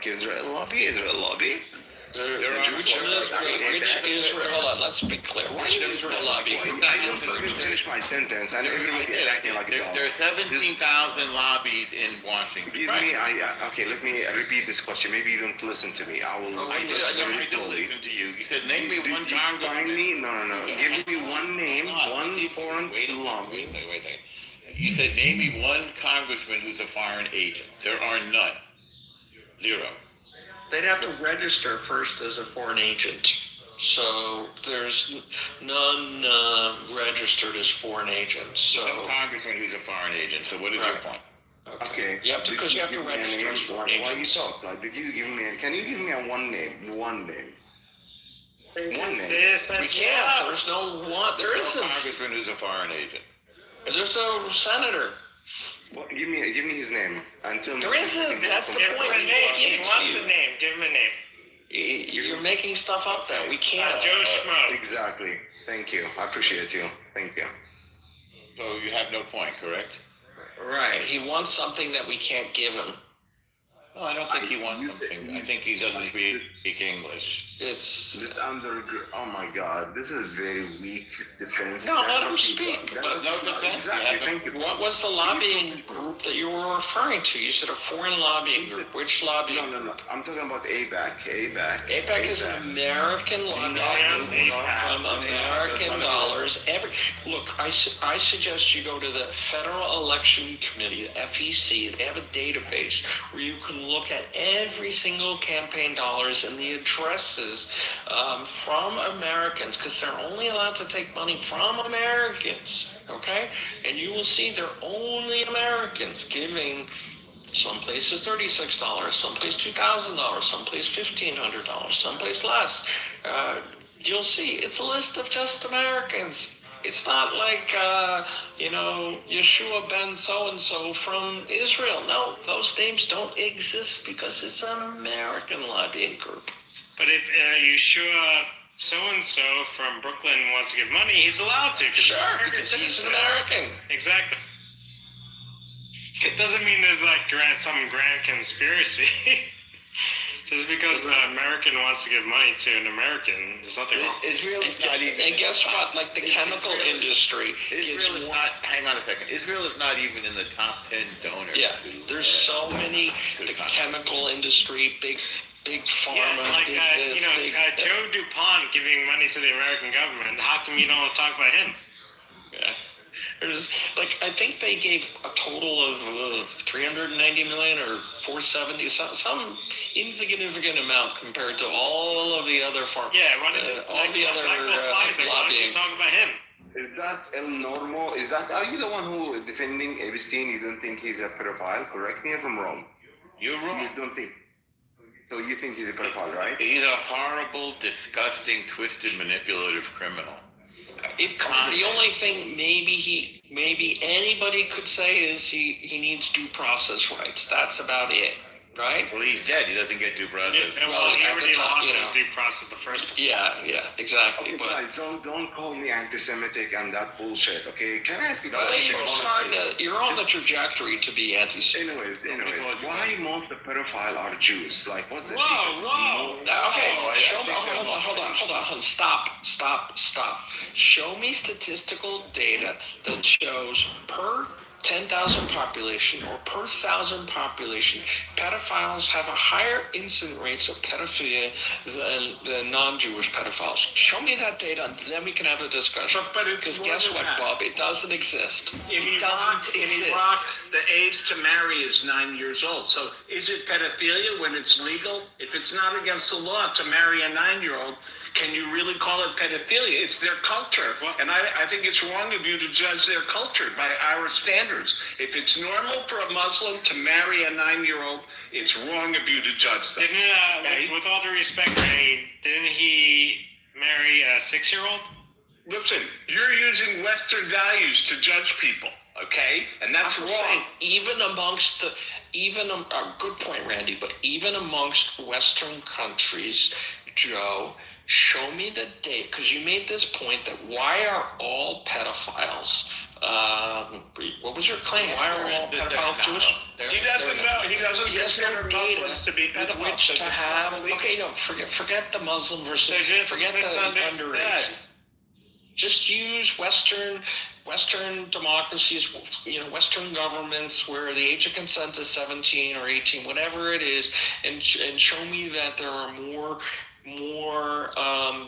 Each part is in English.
like Israel lobby? Israel lobby? Which Israel? Hold on, let's be clear. Which Israel lobby? I just finish my sentence, and everybody is acting like a dog. There are 17,000 lobbies in Washington. Okay, let me repeat this question. Maybe you don't listen to me. I will. I don't listen to you. You said name me one congressman. No. Give me one name, one foreign lobby. Wait a second. You said name me one congressman who's a foreign agent. There are none. Zero. They'd have to register first as a foreign agent. So there's none registered as foreign agents. So no congressman who's a foreign agent. So what is your point? Okay. Because you have to register as foreign agents. Why you talk? Like, did you give me? Can you give me a one name? One name. One name. We can't. There's no one. There isn't. No congressman who's a foreign agent. There's no senator. Well, give me his name. Until there isn't. That's the point. We can't give it to you. Give him a name. You're making stuff up now. We can't. Joe Schmo. Exactly. Thank you. I appreciate you. Thank you. So you have no point, correct? Right. He wants something that we can't give him. No, I don't think he wants something. I think he doesn't speak English. It's oh my God, this is very weak defense. No, let him speak. No defense. Exactly. What was the lobbying group that you were referring to? You said a foreign lobbying group. Which lobbying group? No. I'm talking about ABAC. ABAC is an American lobbying group from American dollars. Look, I suggest you go to the Federal Election Committee, the FEC. They have a database where you can look at every single campaign dollars and the addresses from Americans, because they're only allowed to take money from Americans, okay? And you will see they're only Americans giving some places $36, some place $2,000, some place $1,500, some place less. You'll see it's a list of just Americans. It's not like, Yeshua ben so-and-so from Israel. No, those names don't exist because it's an American lobbying group. But if Yeshua so-and-so from Brooklyn wants to give money, he's allowed to. Sure, because he's an American. Exactly. It doesn't mean there's some grand conspiracy. Just because an American wants to give money to an American, there's nothing wrong. Israel is not even. And guess what? Like the chemical industry. Israel is not. Hang on a second. Israel is not even in the top 10 donors. Yeah, there's so many. The chemical industry, big pharma, Joe DuPont giving money to the American government. How come you don't talk about him? Yeah. There's I think they gave a total of 390 million or 470, some insignificant amount compared to all of the other all the other lobbying. Talk about him. Is that El Normo? Are you the one who defending Epstein? You don't think he's a pedophile? Correct me if I'm wrong. You're wrong. You don't think. So you think he's a pedophile, right? He's a horrible, disgusting, twisted, manipulative criminal. The only thing maybe anybody could say is he needs due process rights. That's about it, right? Well, he's dead. He doesn't get due process. He already lost his due process the first time. Yeah, exactly. Okay, but don't call me anti-Semitic and that bullshit, okay? Can I ask you a question? You're on the trajectory to be anti-Semitic. Anyways, why most of the pedophiles are Jews? Like, what's the secret? Whoa. Okay, show me. Hold on. Stop. Show me statistical data that shows per 10,000 population or per 1,000 population, pedophiles have a higher incident rates of pedophilia than non-Jewish pedophiles. Show me that data, and then we can have a discussion. Because guess what, Bob? It doesn't exist. In Iraq, the age to marry is 9 years old. So is it pedophilia when it's legal? If it's not against the law to marry a 9-year-old, can you really call it pedophilia? It's their culture. And I think it's wrong of you to judge their culture by our standards. If it's normal for a Muslim to marry a 9-year-old, it's wrong of you to judge them. With all due respect, Ray, didn't he marry a 6-year-old? Listen, you're using Western values to judge people. Okay, and that's wrong. Saying, even amongst good point, Randy. But even amongst Western countries, Joe, show me the date, because you made this point that why are all pedophiles, what was your claim? Why are all pedophiles Jewish? He doesn't know. He doesn't He has no consider data Muslims to be with pedophiles. which to It's not have. illegal. Okay, no, forget the Muslim versus. So just Forget the misunderstood. underage. Just use Western democracies, Western governments where the age of consent is 17 or 18, whatever it is, and show me that there are more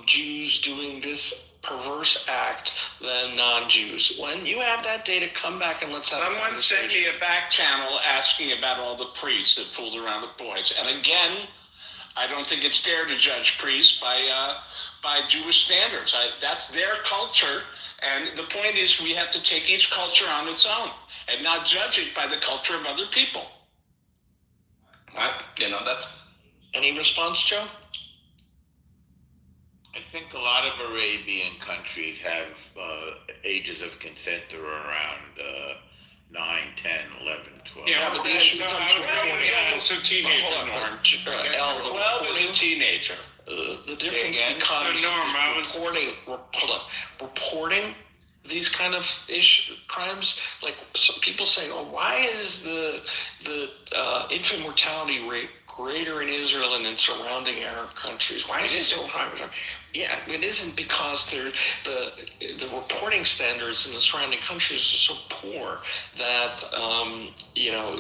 Jews doing this perverse act than non-Jews. When you have that data, come back and let's have a Someone sent conversation. me a back channel asking about all the priests that fooled around with boys. And again, I don't think it's fair to judge priests by Jewish standards. That's their culture. And the point is we have to take each culture on its own and not judge it by the culture of other people. That's... Any response, Joe? I think a lot of Arabian countries have ages of that are around 9, 10, 11, 12. Yeah, but the issue so comes I from would- reporting. It's a teenager, Hold on, Norm. 12 is a teenager. The difference again? becomes So, Norm, I was- reporting these kind of crimes. Like some people say, "Oh, why is the infant mortality rate greater in Israel and in surrounding Arab countries? Why is it so high?" Yeah, it isn't because the reporting standards in the surrounding countries are so poor that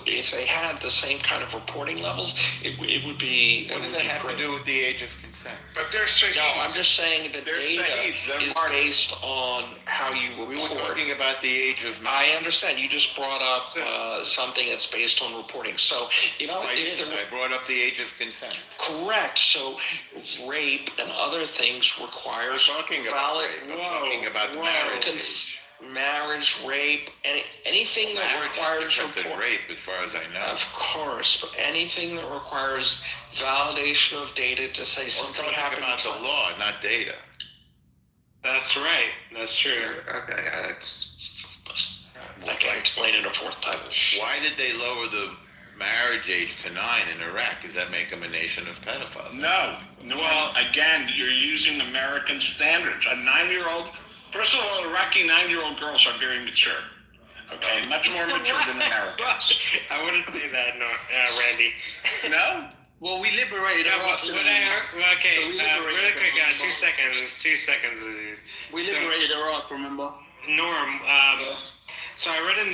if they had the same kind of reporting levels, it would be. What does that have to do with the age of consent? But they're shaheeds. No, I'm just saying the They're data shaheeds. They're is martyrs. based on how you We were report. talking about the age of I understand. You just brought up something that's based on reporting. So if I brought up the age of consent. correct, so rape and other things requires I'm talking about valid rape. I'm talking about marriage. marriage, rape, anything that Marriage is requires different than report. rape, as far as I know. Of course, but anything that requires validation of data to say I'm something talking happened. about the law, not data. That's right. That's true. Okay, I can't explain it a fourth time. Why did they lower the marriage age to 9 in Iraq? Does that make them a nation of pedophiles? No. Well, again, you're using American standards. A 9-year-old, first of all, Iraqi 9-year-old girls are very mature. Okay, much more mature than Americans. I wouldn't say that, no, Randy. No? Well, we liberated Yeah, Iraq. what I heard, okay, So we liberated really quick, Iraq. 2 seconds, Aziz. We So, liberated Iraq, remember? Norm, so I read in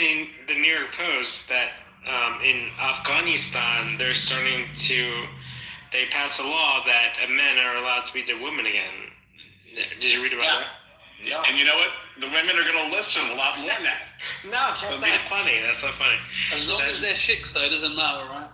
the New York Post that in Afghanistan they passed a law that men are allowed to beat their women again. Did you read about that? Yeah. And you know what? The women are going to listen a lot more now. No, that's not funny. That's not funny. As long as they're chicks, though, it doesn't matter, right?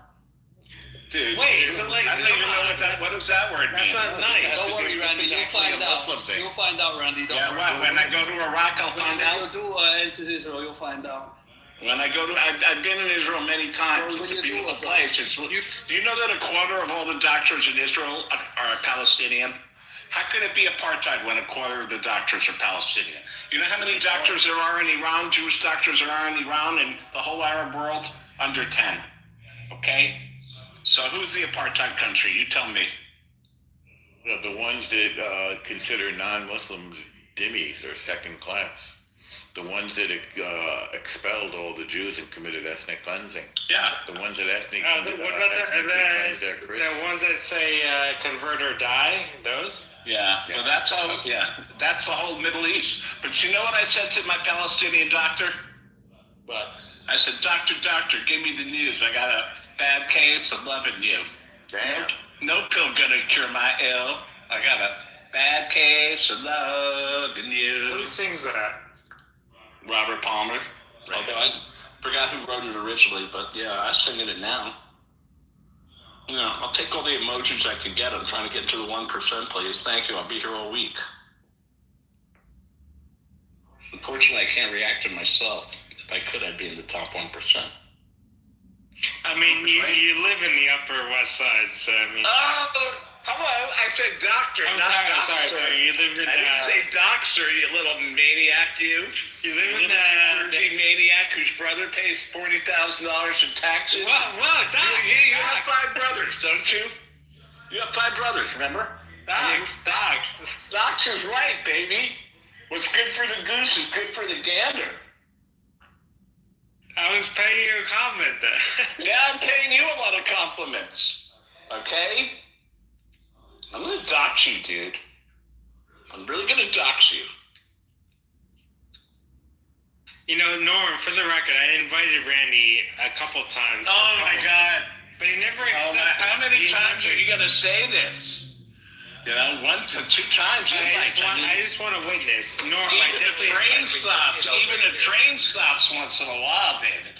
Dude, Wait, so like, I don't even know what does that word That's mean. not nice. Don't worry, Randy. You'll find out. You'll find out, Randy. Don't Yeah, worry. right. When I go to Iraq, I'll find When out. your daughter enters Israel, you'll find out. When I go to, I've been in Israel many times. Well, It's a when you do beautiful it, place. Do you know that a quarter of all the doctors in Israel are Palestinian? How could it be apartheid when a quarter of the doctors are Palestinian? You know how many doctors there are in Iran, Jewish doctors there are in Iran and the whole Arab world? Under 10. Okay? So who's the apartheid country? You tell me. Well, the ones that consider non-Muslims dhimmis or second class. The ones that expelled all the Jews and committed ethnic cleansing. Yeah. The ones that ethnically What about cleansed their the Christians. ones that say convert or die? Those? Yeah, so that's how, that's the whole Middle East. But you know what I said to my Palestinian doctor? What? I said, doctor, give me the news. I got a bad case of loving you. Damn. No pill gonna cure my ill. I got a bad case of loving you. Who sings that? Robert Palmer. Although I forgot who wrote it originally, but yeah, I'm singing it now. You know, I'll take all the emojis I can get. I'm trying to get to the 1%, please. Thank you. I'll be here all week. Unfortunately, I can't react to myself. If I could, I'd be in the top 1%. I mean, you live in the Upper West Side, so I mean. Hello. I said doctor, I'm not sorry. doxer. You live in. I didn't say doxer, you little maniac, you. You live in clergy maniac whose brother pays $40,000 in taxes. Wow, You have 5 brothers, don't you? You have 5 brothers, remember? Docs is right, baby. What's good for the goose is good for the gander. I was paying you a compliment there. Yeah, I'm paying you a lot of compliments. Okay? I'm gonna dox you, dude. I'm really gonna dox you. You know, Norm, for the record, I invited Randy a couple times. Oh my God. But he never accepted. How many times are you gonna say this? You know, 1 to 2 times. I just want to witness. Norm, Even the train stops. Even the train stops once in a while, David.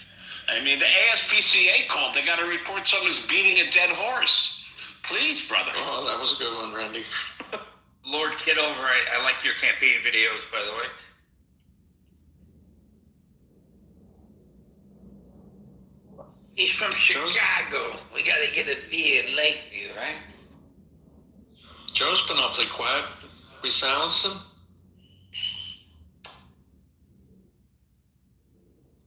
I mean, the ASPCA called. They got to report someone's beating a dead horse. Please, brother. Oh, that was a good one, Randy. Lord Kitover, I like your campaign videos, by the way. He's from Chicago. We got to get a beer in Lakeview, right? Joe's been awfully quiet. We silenced him.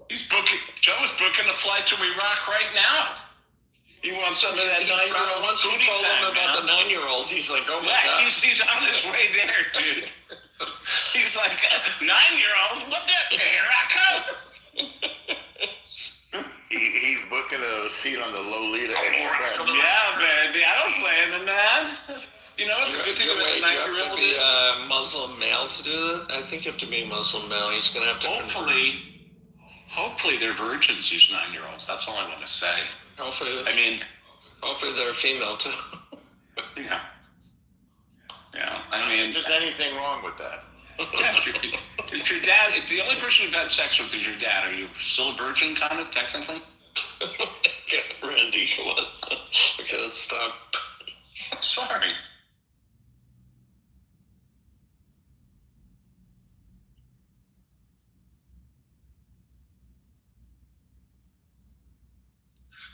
Joe is booking a flight to Iraq right now. He wants some of that 9-year-old Once we booty told time, him about man. the 9-year-olds, he's like, oh my God. He's on his way there, dude. He's like, 9-year-olds, what the? Here I come. He's booking a seat on the Lolita Express. Yeah, baby. I don't blame him, man. You know, it's a good thing about a Wait, you have to 9-year-old be is. a Muslim male to do that? I think you have to be a Muslim male. He's going to have to Hopefully they're virgins, these 9-year-olds. That's all I want to say. Hopefully they're female too. Yeah. Yeah, I mean, Is there anything wrong with that? if your dad, if the only person you've had sex with is your dad, are you still a virgin, kind of, technically? Randy, come on. Okay, let's stop. Sorry.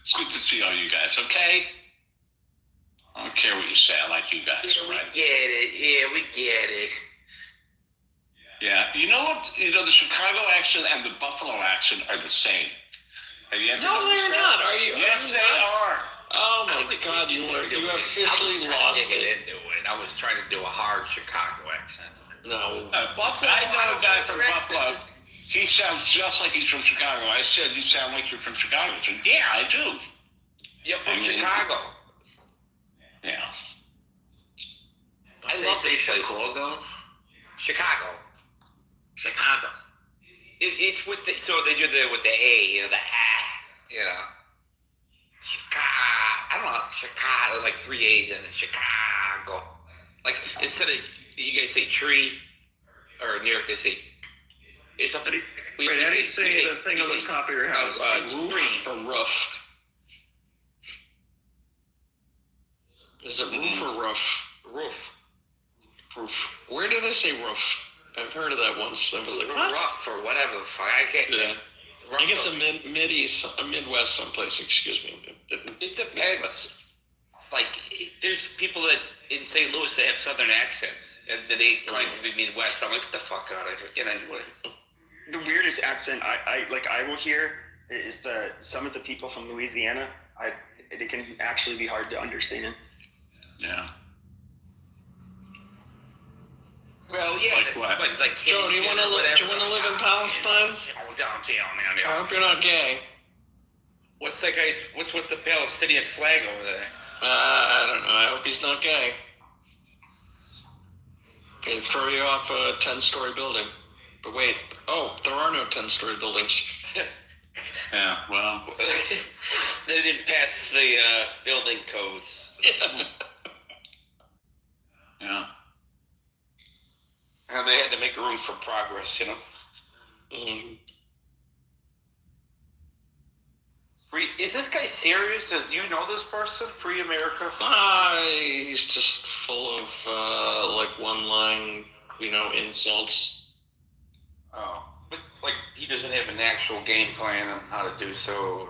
It's good to see all you guys, okay? I don't care what you say, I like you guys, all right? We get it. Yeah, we get it. Yeah, you know what? You know, the Chicago accent and the Buffalo accent are the same. Have you ever No, noticed they're that? not. Are you? Yes, they are. Oh my God, you have officially lost it. Into it. I was trying to do a hard Chicago accent. No. Buffalo, I know a guy from Buffalo. He sounds just like he's from Chicago. I said, you sound like you're from Chicago. He said, yeah, I do. You're from Chicago. Yeah. I love this place. Chicago. Chicago. It's with the, so they do the with the A, you know, the you know. Chicago. I don't know. Chicago. There's like 3 A's in it. Chicago. Like instead of you guys say tree, or in New York they say it's something. Wait, I didn't say the thing on the top of your house. Roof or roof? Is it roof or roof? Roof. Roof. Where do they say roof? I've heard of that once. I was like, what? Rough or whatever the fuck. I can't. Yeah. I guess a mid-east, a Midwest someplace, excuse me. It depends. Like, there's people that in St. Louis they have southern accents, and they claim to be Midwest. I'm like, get the fuck out of here. You know, The weirdest accent I will hear is some of the people from Louisiana. They can actually be hard to understand. Yeah. well, yeah. Like what? Like Joe, do you want to live in Palestine? Downtown, man. I hope you're not gay. What's that guy? What's with the Palestinian flag over there? I don't know. I hope he's not gay. He'll throw you off a 10-story building. But wait, there are no 10-story buildings. Yeah, well. They didn't pass the building codes. Yeah. And they had to make room for progress, you know? Mm. Is this guy serious? Do you know this person? Free America? He's just full of like one-line, insults. Oh. But, like, he doesn't have an actual game plan on how to do so.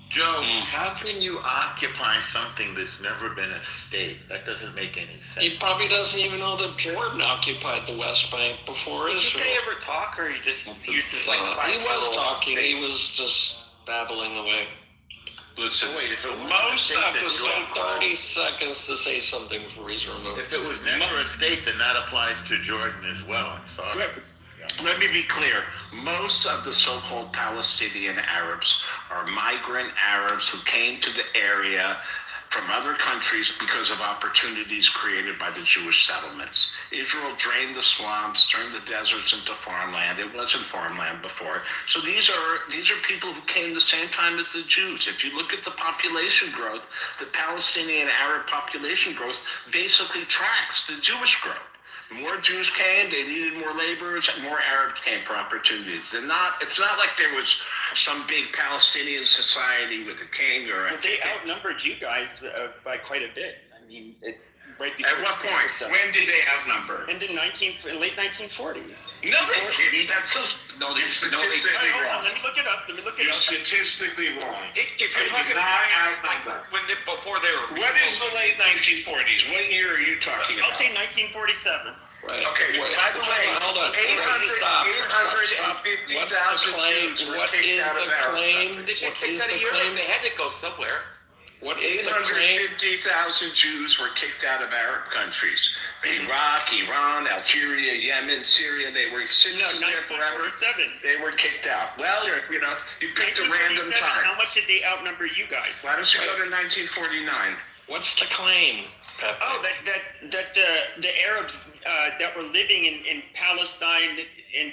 Joe, how can you occupy something that's never been a state? That doesn't make any sense. He probably doesn't even know that Jordan occupied the West Bank before Did Israel. he ever talk, or he just uses like he was talking. He was just babbling away. Listen, Wait, if it was most a state of the that so-called 30 seconds to say something before he's removed. If it was never a state, then that applies to Jordan as well. I'm sorry. Let me be clear. Most of the so-called Palestinian Arabs are migrant Arabs who came to the area from other countries because of opportunities created by the Jewish settlements. Israel drained the swamps, turned the deserts into farmland. It wasn't farmland before. So these are people who came the same time as the Jews. If you look at the population growth, the Palestinian Arab population growth basically tracks the Jewish growth. More Jews came, they needed more laborers, and more Arabs came for opportunities. It's not like there was some big Palestinian society with a king or a... But they outnumbered you guys by quite a bit. I mean, right before... At what point? When did they outnumber? In the late 1940s. No, they didn't. That's just... No, You're statistically wrong. Let me look it up. You're statistically wrong. If you're They talking did not about outnumber. before they were. What is the late 1940s? What year are you talking I'll about? say 1947. Right. Okay, Wait, by the way, hold on. 800 Stop. 850,000 What's the claim? Jews were What kicked is out the of Arab claim? countries. They got What is kicked out the of Europe. claim? They had to go somewhere. What is the claim? 850,000 Jews were kicked out of Arab countries. Iraq, Iran, Algeria, Yemen, Syria, they were citizens there forever. 1947. They were kicked out. Well, Sure. you know, you picked a random 1947, time. How much did they outnumber you guys? Why don't you go to 1949? What's the claim, Pepe? Oh, that the Arabs that were living in Palestine and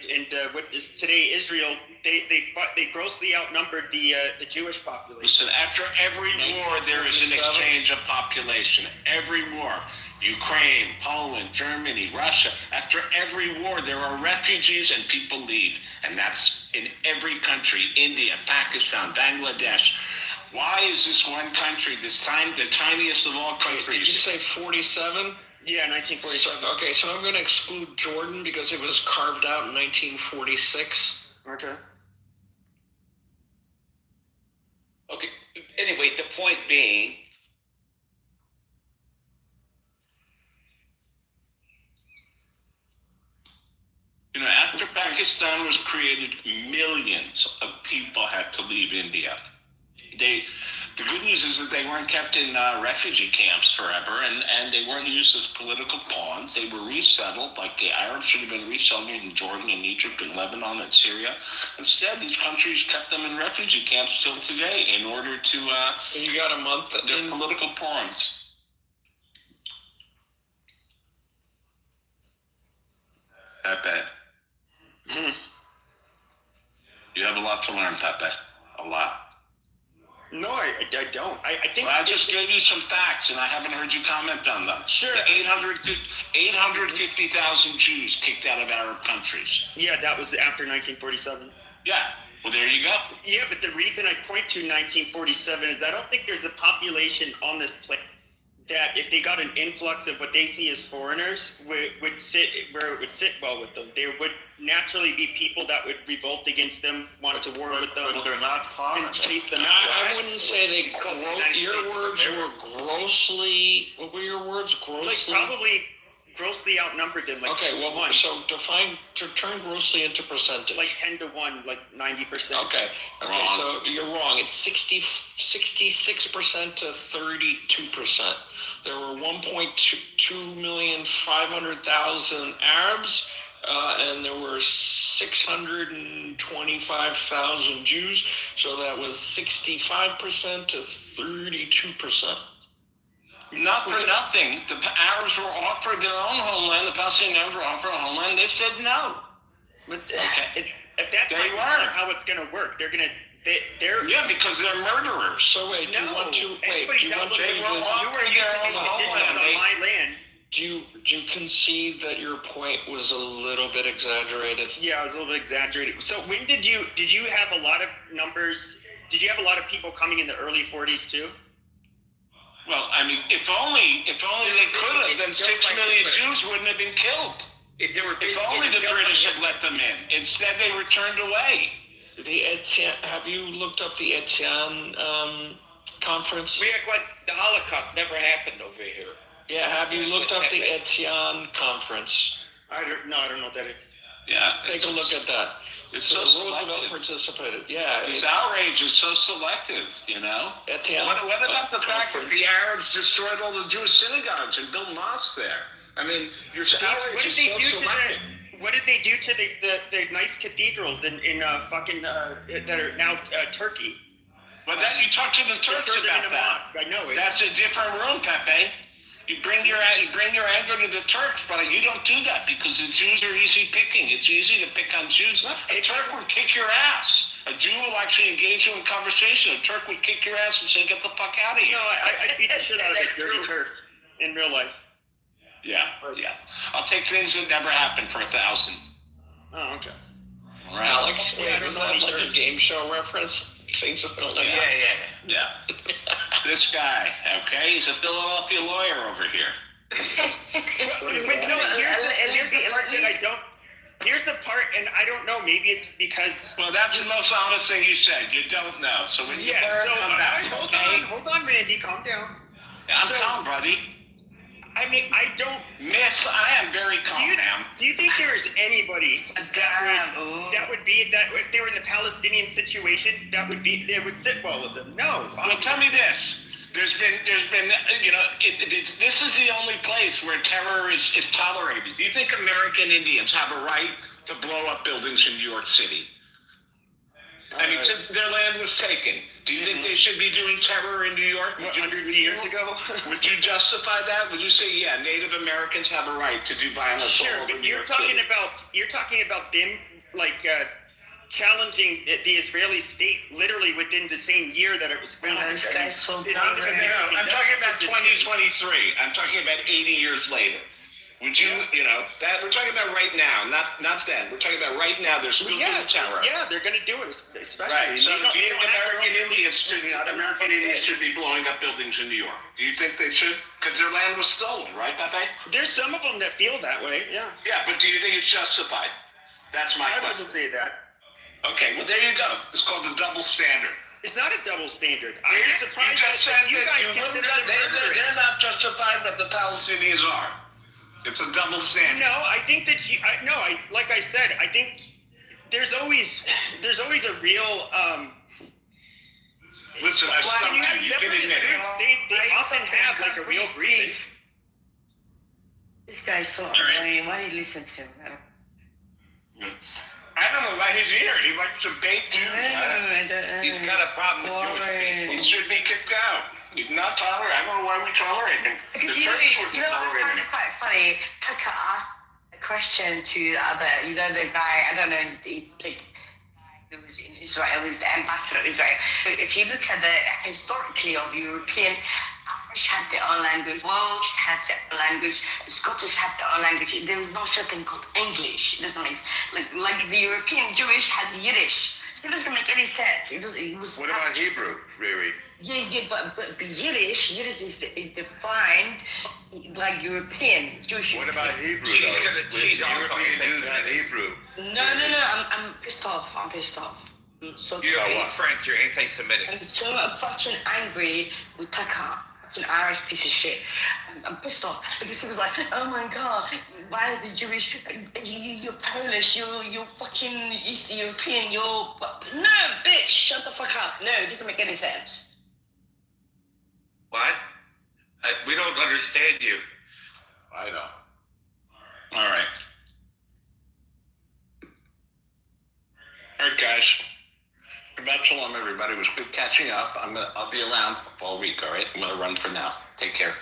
what is today Israel, they grossly outnumbered the Jewish population. Listen, after every war, there is an exchange of population. Every war. Ukraine, Poland, Germany, Russia. After every war, there are refugees and people leave. And that's in every country. India, Pakistan, Bangladesh. Why is this one country, the tiniest of all countries? Did you say 47? Yeah, 1947. Okay, so I'm going to exclude Jordan because it was carved out in 1946. Okay. Okay. Anyway, the point being, you know, after Pakistan was created, millions of people had to leave India. The good news is that they weren't kept in refugee camps forever, and they weren't used as political pawns. They were resettled, like the Arabs should have been resettled in Jordan and Egypt and Lebanon and Syria. Instead, these countries kept them in refugee camps till today in order to... You got a month. they're political pawns. Pepe. You have a lot to learn, Pepe. A lot. No, I don't. I think... Well, I just gave you some facts, and I haven't heard you comment on them. Sure. 850,000 Jews kicked out of Arab countries. Yeah, that was after 1947. Yeah. Well, there you go. Yeah, but the reason I point to 1947 is I don't think there's a population on this planet that if they got an influx of what they see as foreigners would sit where it would sit well with them. There would naturally be people that would revolt against them, want to war with them, But they're not and foreigners. chase them out. I wouldn't say they... your words were grossly... What were your words? Like Grossly... probably grossly outnumbered them. Like Okay, 10 to well, 1, so turn grossly into percentage. like 10 to 1, like 90%. Okay, so you're wrong. It's 66% to 32%. There were 1,250,000 Arabs, and there were 625,000 Jews. So that was 65% to 32%. Not for nothing. The Arabs were offered their own homeland. The Palestinians were offered a homeland. They said no. But Okay. at that They time, were. that's not how it's going to work. They're Yeah, because they're murderers. So wait, do you want to revisit? You were using on my land. Do you concede that your point was a little bit exaggerated? Yeah, it was a little bit exaggerated. So when did you have a lot of numbers? Did you have a lot of people coming in the early 40s too? Well, I mean, if only they could have, then 6 million Jews wouldn't have been killed. if there were, If only the British had let them in. Instead, they were turned away. Have you looked up the Etienne conference? we act like the Holocaust never happened over here. Yeah, have you looked up the Etienne conference? I don't know what that is. Yeah. Take a look at that. It's so Roosevelt selective. participated. Yeah. His outrage is so selective, you know? At the What about the fact that conference. the Arabs destroyed all the Jewish synagogues and built mosques there? I mean, your outrage is so selective. What did they do to the nice cathedrals in fucking that are now Turkey? But that you talk to the Turks Turned it about into that. mosque. I know it. That's a different room, Pepe. You bring your anger to the Turks, but you don't do that because the Jews are easy picking. It's easy to pick on Jews. A Turk would kick your ass. A Jew will actually engage you in conversation. A Turk would kick your ass and say, "Get the fuck out of here." No, I beat the shit out of this dirty Turk in real life. Yeah. I'll take things that never happened for 1,000. Oh, okay. All right. Alex, Yeah, I wait, don't was know that any like a Turks. game show reference? Things that don't Yeah. This guy, okay, he's a Philadelphia lawyer over here. But no, here's the part that I don't. Here's the part, and I don't know. Maybe it's because. Well, that's the most honest thing you said. You don't know. So when you Yeah. learn, So come back. hold on, Randy. Calm down. I'm So- calm, buddy. I mean, I don't. Miss, I am very calm, ma'am. Do you think there is anybody that would be that if they were in the Palestinian situation that would be they would sit well with them? No. Well, tell me this. There's been, you know, this is the only place where terror is tolerated. Do you think American Indians have a right to blow up buildings in New York City? I mean, since their land was taken, do you think they should be doing terror in New York? Hundreds of years ago. Would you justify that? Would you say, yeah, Native Americans have a right to do violence Sure, all over but New you're York talking City? about them like challenging the Israeli state literally within the same year that it was founded. This guy's so The Native bothered. Americans, I'm talking about 2023. I'm talking about 80 years later. Would you, you know, that we're talking about right now, not then. We're talking about right now. There's still doing terror. Yeah, they're going to do it, especially. Right. So They don't- do you they think don't have American their own Indians state. should be blowing up buildings in New York? Do you think they should? Because their land was stolen, right, Pepe? There's some of them that feel that way. Yeah, Yeah, but do you think it's justified? That's my I question. wouldn't say that. Okay, well there you go. It's called the double standard. It's not a double standard. I'm You surprised just said that you that guys you consider wouldn't. them They're murderers. not justified, but the Palestinians are. It's a double standard. No, I think that like I said, I think there's always a real. Listen, I When stumped you you. have You can separatist admit it. groups, they often have like a real grievance. This guy's so right. annoying. Why do you listen to him? I don't know why he's here. He likes to bait Jews. He's got a problem with Jewish people. He should be kicked out. He's not tolerant. I don't know why we tolerate him. The Because Turks wouldn't I tolerate find him. it quite funny. Tucker asked a question to the other, the guy, I don't know, who was in Israel, who's the ambassador of Israel. But if you look at the historically of European, Irish have their own language, Welsh have their own language, the Scottish have their own language. There is no such thing called English. It doesn't make like the European Jewish had Yiddish. So it doesn't make any sense. It was. What about Hebrew, Riri? Yeah, but Yiddish is defined like European Jewish. What about Hebrew, She's though? gonna- With she's all European fucking Jews and Hebrew. No, I'm pissed off. I'm so You hate French. You're anti-Semitic. I'm so fucking angry with Tucker, an Irish piece of shit. I'm pissed off because he was like, "Oh my god, why are the Jewish? You're Polish. You're fucking Eastern European. No, bitch, shut the fuck up. No, it doesn't make any sense." What? We don't understand you. I know. All right. All right, guys. Shabbat shalom, everybody. It was good catching up. I'll be around all week, all right? I'm going to run for now. Take care.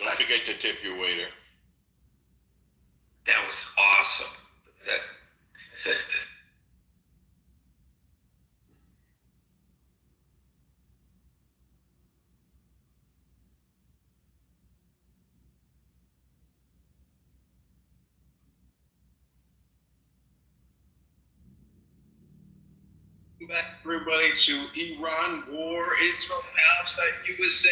Don't forget to tip your waiter. That was awesome. That, back everybody to Iran war, Israel, Palestine, USA.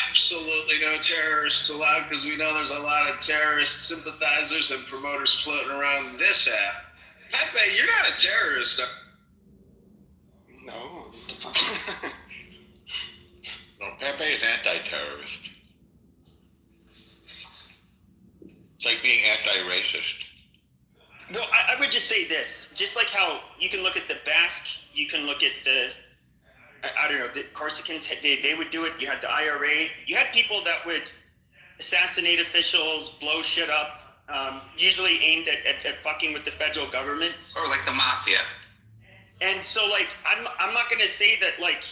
Absolutely no terrorists allowed because we know there's a lot of terrorist sympathizers and promoters floating around this app. Pepe, you're not a terrorist. No. No, Pepe is anti-terrorist. It's like being anti-racist. Well, I would just say this. Just like how you can look at the Basque, you can look at the, I don't know, the Corsicans, they would do it. You had the IRA. You had people that would assassinate officials, blow shit up, usually aimed at fucking with the federal government. Or like the mafia. And so, like, I'm not going to say that, like,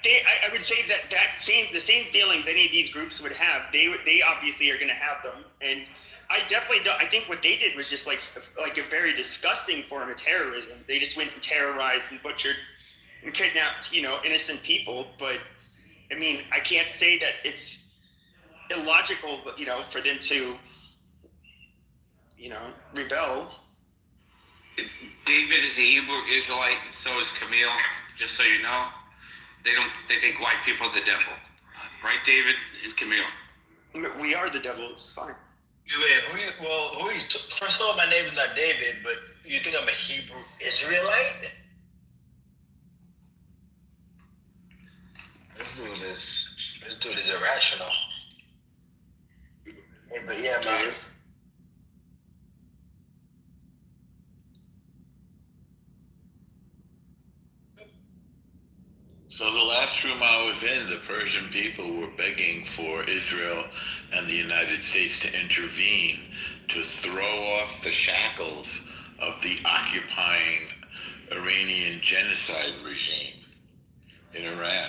I would say that the same feelings any of these groups would have, they obviously are going to have them. And I definitely don't. I think what they did was just like a very disgusting form of terrorism. They just went and terrorized and butchered and kidnapped, innocent people. But I mean, I can't say that it's illogical, for them to, rebel. David is a Hebrew Israelite, and so is Camille. Just so you know, they think white people are the devil, right, David and Camille? We are the devil. It's fine. Who are you? First of all, my name is not David, but you think I'm a Hebrew Israelite? Let's do this. Let's do this irrational. Hey, but yeah, man. So the last room I was in, the Persian people were begging for Israel and the United States to intervene to throw off the shackles of the occupying Iranian genocide regime in Iran.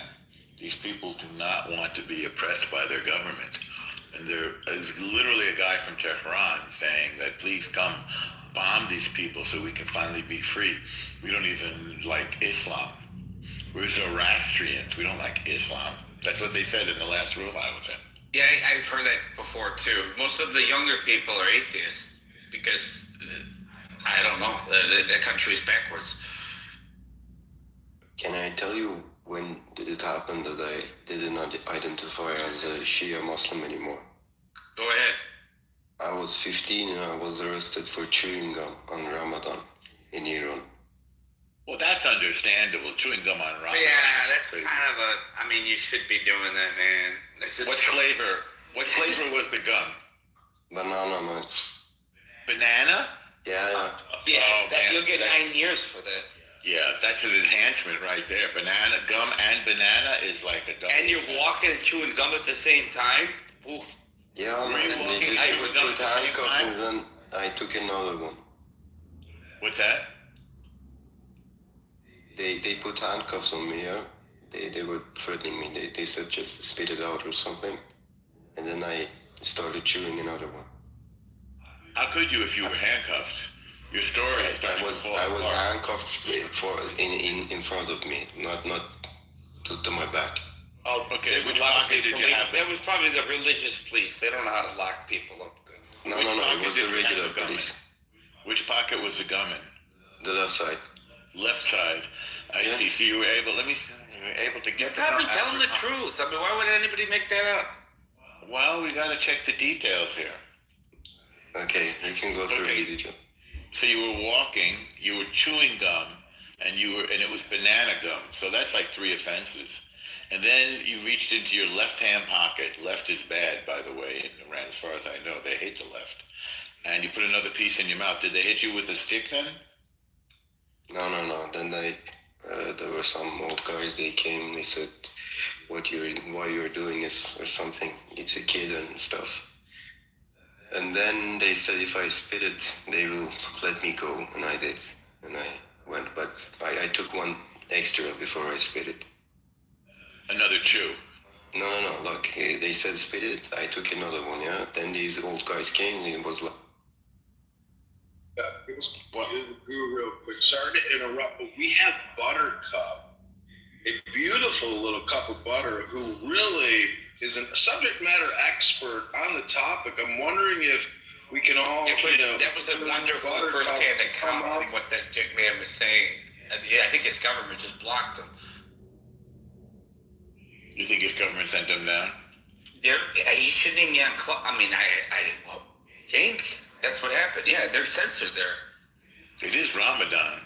These people do not want to be oppressed by their government. And there is literally a guy from Tehran saying that please come bomb these people so we can finally be free. We don't even like Islam. We're Zoroastrians. We don't like Islam. That's what they said in the last room I was in. Yeah, I've heard that before too. Most of the younger people are atheists because, I don't know, the country's backwards. Can I tell you when did it happen that I did not identify as a Shia Muslim anymore? Go ahead. I was 15 and I was arrested for chewing gum on Ramadan in Iran. Well, that's understandable. Chewing gum on Ramadan. Yeah, that's kind of you should be doing that, man. What flavor? What flavor was the gum? Banana, man. Banana? Yeah. You'll get 9 years for that. Yeah, that's an enhancement right there. Banana, gum and banana is like a double. And you're walking and chewing gum at the same time? Oof. Yeah, man. They just put handcuffs and then I took another one. What's that? They put handcuffs on me, yeah. They were threatening me. They said just spit it out or something. And then I started chewing another one. How could you if you were handcuffed? Your story is I was handcuffed in front of me, not to my back. Oh, okay. Which pocket did you have? That was probably the religious police. They don't know how to lock people up good. No, it was the regular police. Which pocket was the gum in? The left side. Left side. I see. So you were able. You were able to get. You're probably telling the truth. I mean, why would anybody make that up? Well, we got to check the details here. Okay, you can go through the detail. So you were walking, you were chewing gum, and it was banana gum. So that's like 3 offenses. And then you reached into your left-hand pocket. Left is bad, by the way, in Iran, as far as I know. They hate the left. And you put another piece in your mouth. Did they hit you with a stick then? No. Then there were some old guys. They came. They said, why you're doing this or something. It's a kid and stuff. And then they said if I spit it, they will let me go, and I did, and I went. But I took one extra before I spit it. Another chew. No. Look, they said spit it. I took another one. Yeah. Then these old guys came, and it was like. Real quick. Sorry to interrupt, but we have Buttercup, a beautiful little cup of butter, who really is a subject matter expert on the topic. I'm wondering if we can all, that was a wonderful first-hand account from what that man was saying. Yeah, I think his government just blocked him. You think his government sent him down? He shouldn't even be on club. I mean, I think that's what happened. Yeah, they're censored there. It is Ramadan.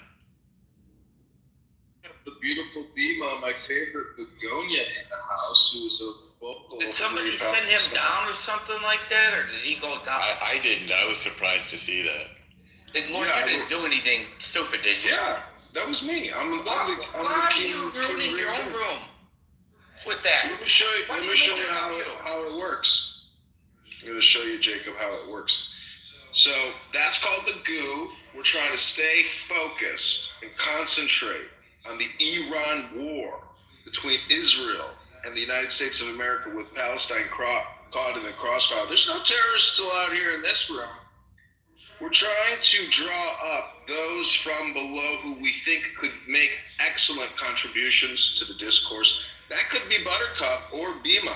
The beautiful Bima my favorite begonia in the house, who was a vocal. Did somebody send him down or something like that, or did he go down? I didn't. I was surprised to see that. Lord, you didn't do anything stupid, did you? Yeah, that was me. Why are you ruining your own room with that? Let me show you how it works. I'm going to show you, Jacob, how it works. So that's called the goo. We're trying to stay focused and concentrate on the Iran war between Israel and the United States of America, with Palestine caught in the crossfire. There's no terrorists still out here in this room. We're trying to draw up those from below who we think could make excellent contributions to the discourse. That could be Buttercup or Bima.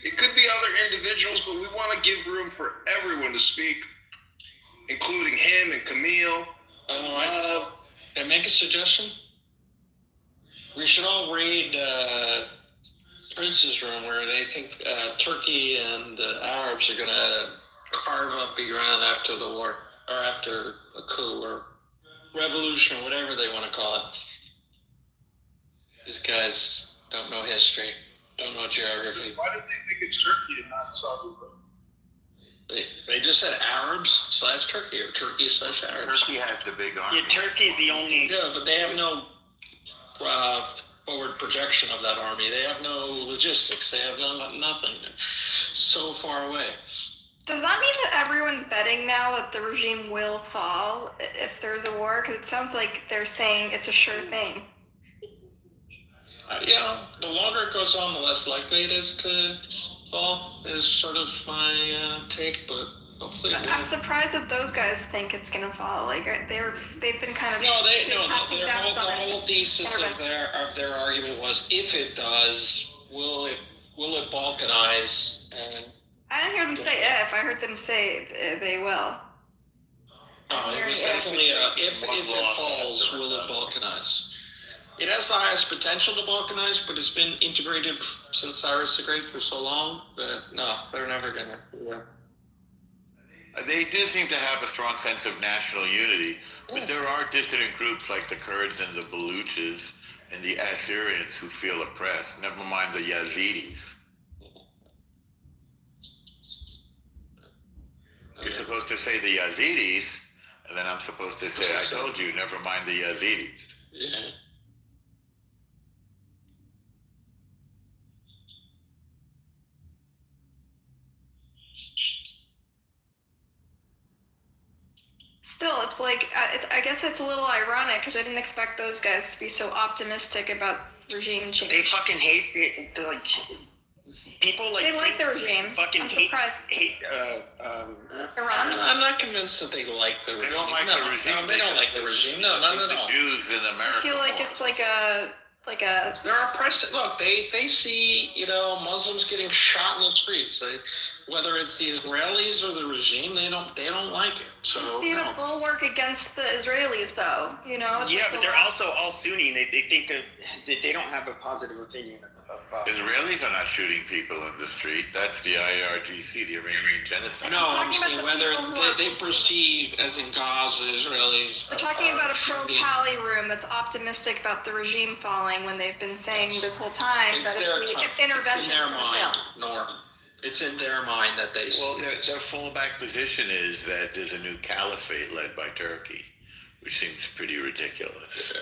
It could be other individuals, but we want to give room for everyone to speak, including him and Camille. Can I make a suggestion? We should all raid Prince's room, where they think Turkey and Arabs are going to carve up Iran after the war, or after a coup or revolution, or whatever they want to call it. These guys don't know history, don't know geography. Why did they think it's Turkey and not Saudi Arabia? They just said Arabs/Turkey, or Turkey/Arabs. Turkey has the big army. Yeah, Turkey's the only. Yeah, but they have no forward projection of that army. They have no logistics. They have nothing. So far away. Does that mean that everyone's betting now that the regime will fall if there's a war? Because it sounds like they're saying it's a sure thing. Yeah, the longer it goes on, the less likely it is to fall, is sort of my take, but hopefully it will. I'm surprised that those guys think it's going to fall. Like, they've been kind of... No, the whole thesis of their argument was, if it does, will it balkanize? And I didn't hear them say if. I heard them say they will. No, it was definitely if it falls, will it balkanize? It has the highest potential to balkanize, but it's been integrated since Cyrus the Great for so long that no, they're never gonna. Yeah. They do seem to have a strong sense of national unity, but there are dissident groups like the Kurds and the Baluchis and the Assyrians who feel oppressed, never mind the Yazidis. You're supposed to say the Yazidis, and then I'm supposed to say, I told you, never mind the Yazidis. Yeah. Still, it's like, I guess it's a little ironic because I didn't expect those guys to be so optimistic about regime change. They fucking hate it. They're like, people like... They like the regime. Fucking I'm surprised. Iran? I'm not convinced that they like the regime. They don't like the regime. No, they don't like the regime. No, not at all. The Jews in America. I feel like it's like a... They're oppressed. Look, they see, Muslims getting shot in the streets. Whether it's the Israelis or the regime, they don't like it. So you see a bulwark against the Israelis, though. It's Yeah, like but they're also all Sunni. And they think that they don't have a positive opinion of Israelis are not shooting people in the street. That's the IRGC, the Iranian genocide. No, I'm saying whether they perceive, as in Gaza, Israelis. We're talking about a pro-Pali room that's optimistic about the regime falling when they've been saying this whole time It's that if intervention it's in their mind, Norm. It's in their mind that they see. Well, their fallback position is that there's a new caliphate led by Turkey, which seems pretty ridiculous.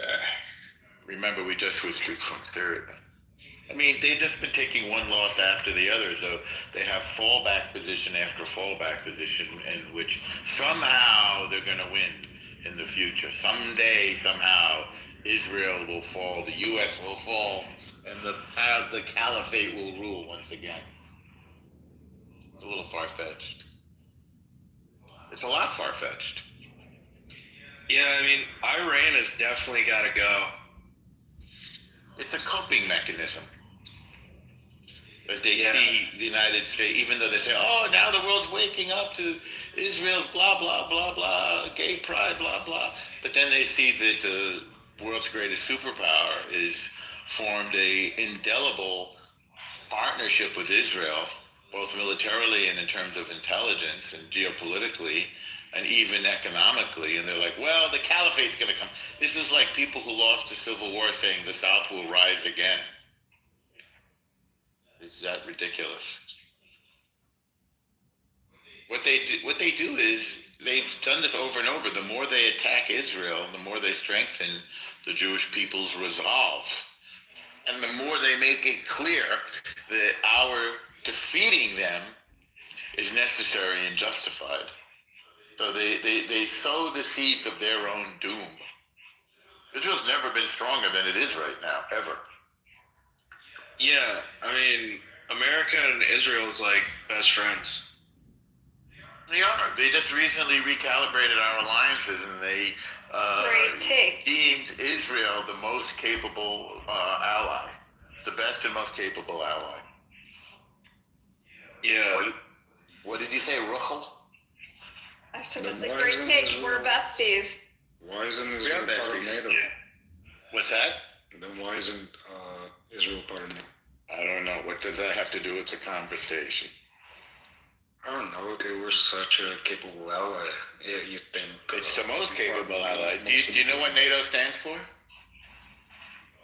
Remember, we just withdrew from Syria. I mean, they've just been taking one loss after the other, so they have fallback position after fallback position, in which somehow they're going to win in the future. Someday, somehow, Israel will fall, the U.S. will fall, and the caliphate will rule once again. It's a little far-fetched. It's a lot far-fetched. Yeah, I mean, Iran has definitely got to go. It's a coping mechanism. As they see the United States, even though they say, oh, now the world's waking up to Israel's blah, blah, blah, blah, gay pride, blah, blah. But then they see that the world's greatest superpower is formed a indelible partnership with Israel, both militarily and in terms of intelligence and geopolitically, and even economically, and they're like, well, the caliphate's going to come. This is like people who lost the Civil War saying the South will rise again. Is that ridiculous? What they do is they've done this over and over. The more they attack Israel, the more they strengthen the Jewish people's resolve. And the more they make it clear that our defeating them is necessary and justified. So they sow the seeds of their own doom. Israel's never been stronger than it is right now, ever. Yeah, I mean, America and Israel is like best friends. They are. They just recently recalibrated our alliances, and they deemed Israel the most capable ally, the best and most capable ally. Yeah. What did you say, Ruchel? I said that's a great take. We're besties. Why isn't Israel part of NATO? What's that? Then why isn't Israel part of NATO? I don't know. What does that have to do with the conversation? I don't know. They were such a capable ally. Yeah, you think it's the most capable ally. Do you know what NATO stands for?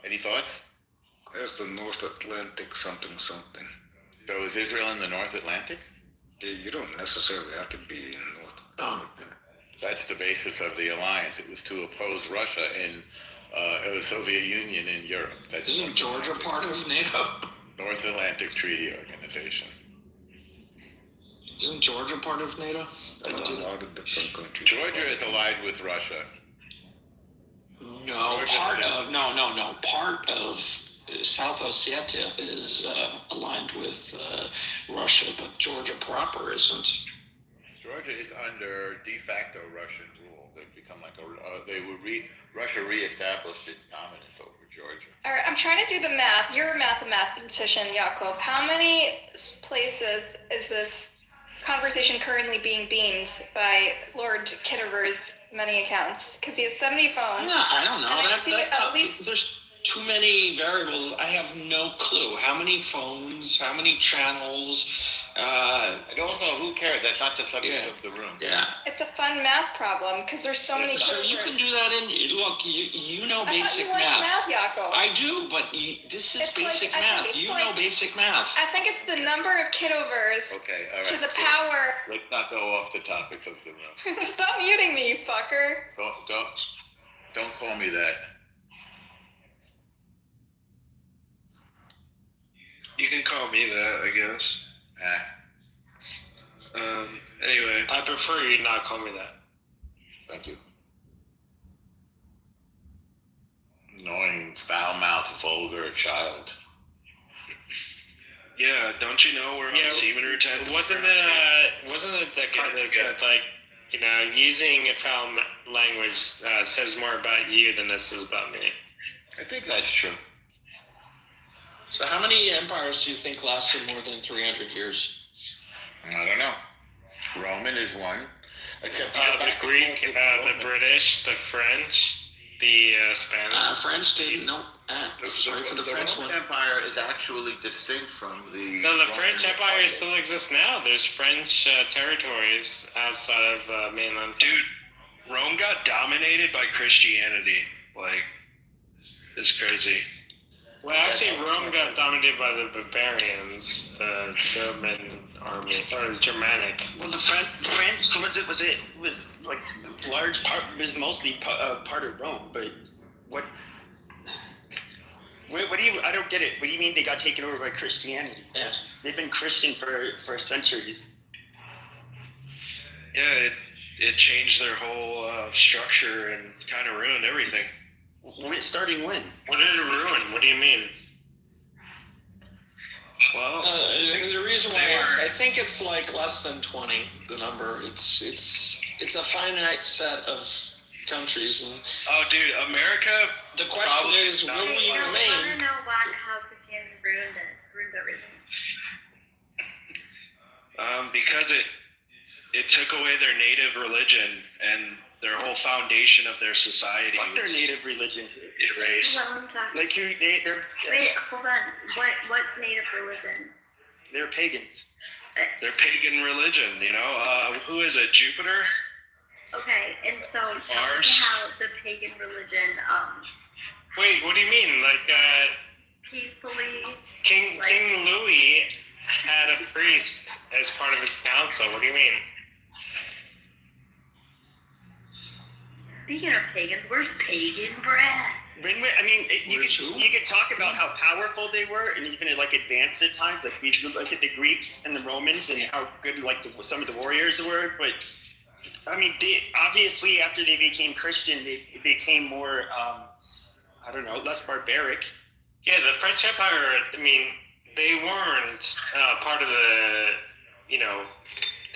Any thoughts? It's the North Atlantic something. So is Israel in the North Atlantic? Yeah, you don't necessarily have to be in the North Atlantic. That's the basis of the alliance. It was to oppose Russia in the Soviet Union in Europe. Isn't Georgia part of NATO? North Atlantic Treaty Organization. Isn't Georgia part of NATO? That's a lot of different countries. Georgia is allied with Russia. No, part of South Ossetia is aligned with Russia, but Georgia proper isn't. Georgia is under de facto Russian rule. They've become like Russia reestablished its dominance over Georgia. All right, I'm trying to do the math. You're a mathematician, Jakob. How many places is this conversation currently being beamed by Lord Kitover's many accounts? Because he has 70 phones. No, I don't know. At least there's too many variables. I have no clue. How many phones? How many channels? And also, who cares? That's not the subject of the room. Yeah. it's a fun math problem because there's so many. So you can do that look. You know basic I thought you liked math, Jakob. I do, but this is basic math. You know basic math. I think it's the number of Kitovers Okay, all right. to the power. Let's not go off the topic of the room. Stop muting me, you fucker. Don't call me that. You can call me that, I guess. Anyway. I prefer you not call me that. Thank you. Annoying, foul-mouthed, vulgar child. Yeah, don't you know we're on semen retention? Wasn't it the guy that said, like, you know, using a foul language says more about you than it says about me? I think that's true. So how many empires do you think lasted more than 300 years? I don't know. Roman is one. The Greek, the British, the French, the Spanish. French didn't. No. Sorry for the French one. The Roman Empire is actually distinct from the. No, the French Empire still exists now. There's French territories outside of mainland. Dude, Rome got dominated by Christianity. Like, it's crazy. Well, actually, Rome got dominated by the barbarians, the German army, or Germanic. Well, the French. So was like large part. Was mostly part of Rome, but what? What do you? I don't get it. What do you mean they got taken over by Christianity? Yeah, they've been Christian for centuries. Yeah, it changed their whole structure and kind of ruined everything. Starting when? What did it ruin? What do you mean? Well, the reason why is I think it's like less than 20. The number. It's a finite set of countries. And oh, dude, America. The question is, will we remain? I want to know how Christianity ruined everything. Because it took away their native religion and their whole foundation of their society. Fuck their native religion. Erased. Like they're. Wait, hold on. What native religion? They're pagans. They're pagan religion. You know, who is it? Jupiter. Okay, and so tell me Mars. how the pagan religion, Wait, what do you mean? Like, peacefully. King Louis had a priest as part of his council. What do you mean? Speaking of pagans, where's pagan Brad? I mean, you could talk about how powerful they were, and even like advanced at times. Like we look at the Greeks and the Romans, and how good like some of the warriors were. But I mean, obviously after they became Christian, they became more, I don't know, less barbaric. Yeah, the French Empire, I mean, they weren't part of the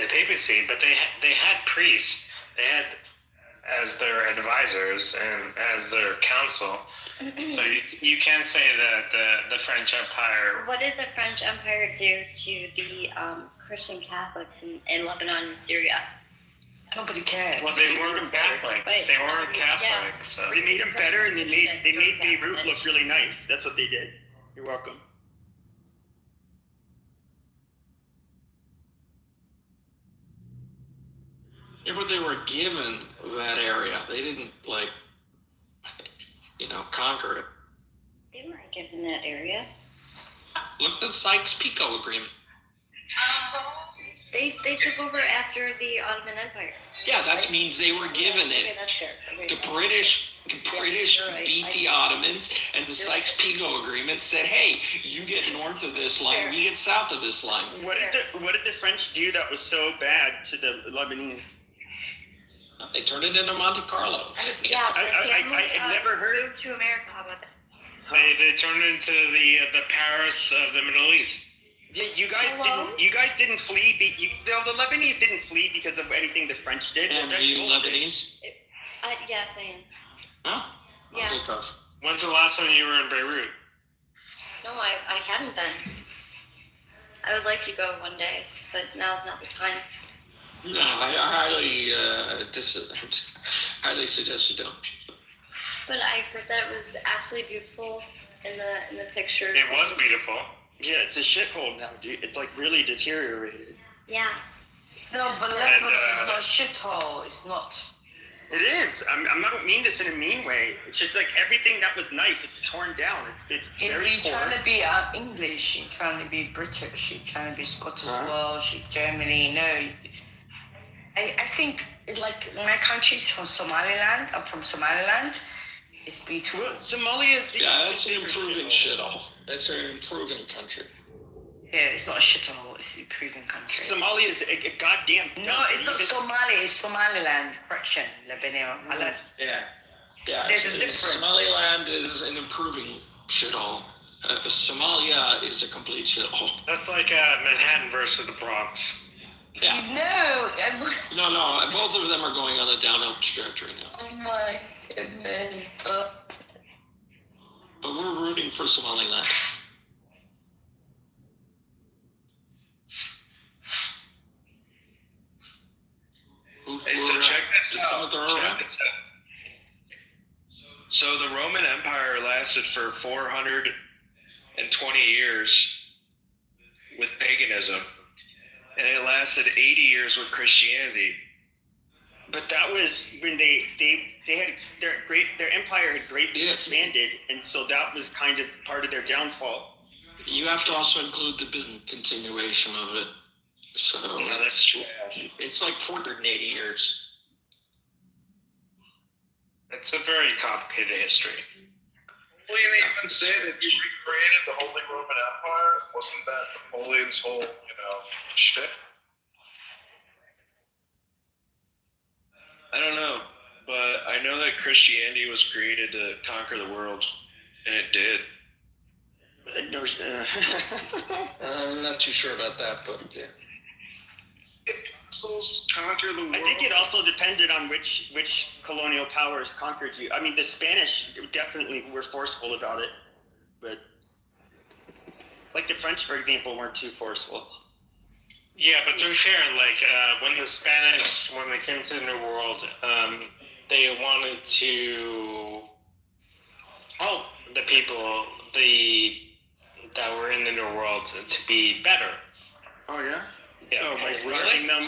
papacy, but they had priests. They had as their advisors and as their council. So you can say that the French Empire. What did the French Empire do to the Christian Catholics in Lebanon and Syria? Nobody cares. Well, they weren't Catholic. They weren't Catholic. Yeah. So They made them better, and they made Beirut look really nice. That's what they did. You're welcome. Yeah, but they were given that area. They didn't conquer it. They weren't given that area. Look at the Sykes-Picot Agreement. They took over after the Ottoman Empire. Yeah, that means they were given Okay, it. that's fair. Okay. The British you're right. beat the Ottomans, and the Sykes-Picot Agreement said, "Hey, you get north of this line, we get south of this line." What did the French do that was so bad to the Lebanese? They turned it into Monte Carlo. Yeah, I've never heard. Moved to America. How about that? they turned it into the Paris of the Middle East. Yeah, you guys didn't flee. The Lebanese didn't flee because of anything the French did. And are you Lebanese? Yes, I am. Huh? Yeah. So tough. When's the last time you were in Beirut? No, I hadn't been. I would like to go one day, but now's not the time. No, I highly suggest you don't. But I heard that it was absolutely beautiful in the pictures. It was beautiful. Yeah, it's a shithole now, dude. It's like really deteriorated. Yeah. No, but Lebanon is not a shithole. It's not. It is. I don't mean this in a mean way. It's just like everything that was nice, it's torn down. It's very You're poor. trying to be English. You're trying to be British. You're trying to be Scottish, Welsh, Germany. No. I think like my country's from Somaliland. I'm from Somaliland. It's beautiful. Well, Somalia is. Yeah, that's an improving shithole. That's an improving country. Yeah, it's not a shithole. It's an improving country. Somalia is a goddamn. No, it's not Somalia. It's Somaliland. Correction, Lebanon. Yeah. There's a difference. Somaliland is an improving shithole. Somalia is a complete shithole. That's like Manhattan versus the Bronx. Yeah. No, both of them are going on a downhill trajectory now. Oh my goodness. But we're rooting for Somaliland. Hey, so check this out. So the Roman Empire lasted for 420 years with paganism, and it lasted 80 years with Christianity. But that was when they had their empire had greatly expanded, and so that was kind of part of their downfall. You have to also include the business continuation of it. So it's like 480 years. It's a very complicated history. Well, they even say that he recreated the Holy Roman Empire. Wasn't that Napoleon's whole, shtick? I don't know, but I know that Christianity was created to conquer the world, and it did. I'm not too sure about that, but yeah. Apostles conquer the world. I think it also depended on which colonial powers conquered you. I mean, the Spanish definitely were forceful about it, but like the French, for example, weren't too forceful. Yeah, but to be fair, when the Spanish, when they came to the New World, they wanted to help the people that were in the New World to be better. Oh yeah. Yeah. By starving them.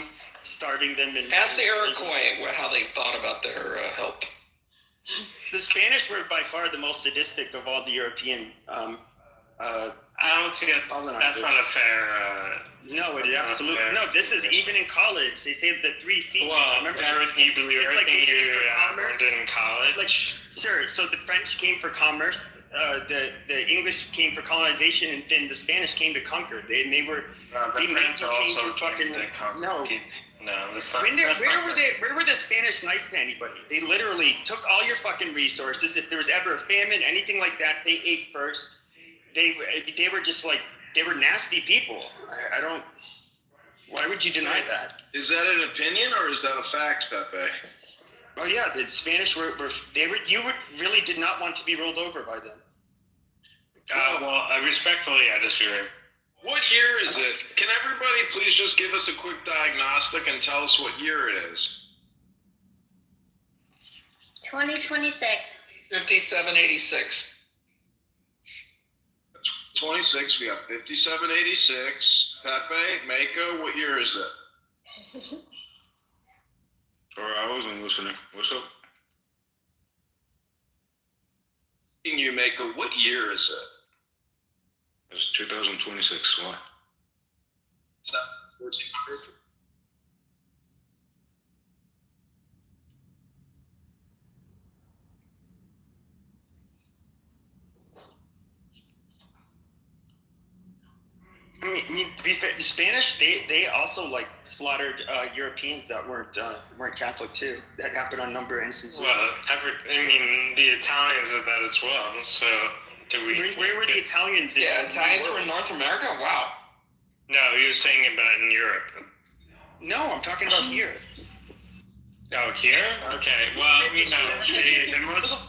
starving them. And ask the Iroquois how they thought about their help. The Spanish were by far the most sadistic of all the European. I don't think that's not a fair. No, it is absolutely no. This is even in college. They say the 3 C's. Well, remember everything you believe, everything like you learned in college. Like sure. So the French came for commerce. The English came for colonization, and then the Spanish came to conquer. They were. The French change also your fucking came to conquer. no. No, Where were the Spanish nice to anybody? They literally took all your fucking resources. If there was ever a famine, anything like that, they ate first. They were just like, they were nasty people. I don't. Why would you deny that? Is that an opinion or is that a fact, Pepe? Oh yeah, the Spanish were really did not want to be rolled over by them. Respectfully, I disagree. What year is it? Can everybody please just give us a quick diagnostic and tell us what year it is? 2026. 5786. 26, we got 5786. Pepe, Mako, what year is it? Sorry, I wasn't listening. What's up? You, Mako, what year is it? It's 2026. Why? 1400. I mean, to be fair, the Spanish they also like slaughtered Europeans that weren't Catholic too. That happened on a number of instances. Well, the Italians did that as well. So do we? Where were the Italians? Italians were in North America. Wow. No, he was saying about in Europe. No, I'm talking about here. Oh, here? Okay. Well, the most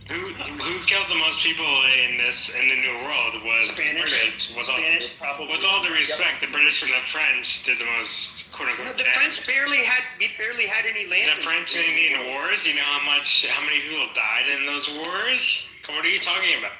who killed the most people in the New World was Spanish. British. With all due respect, the British and the French did the most quote unquote. No, the French barely had any land. The French and Indian Wars. You know how many people died in those wars? What are you talking about?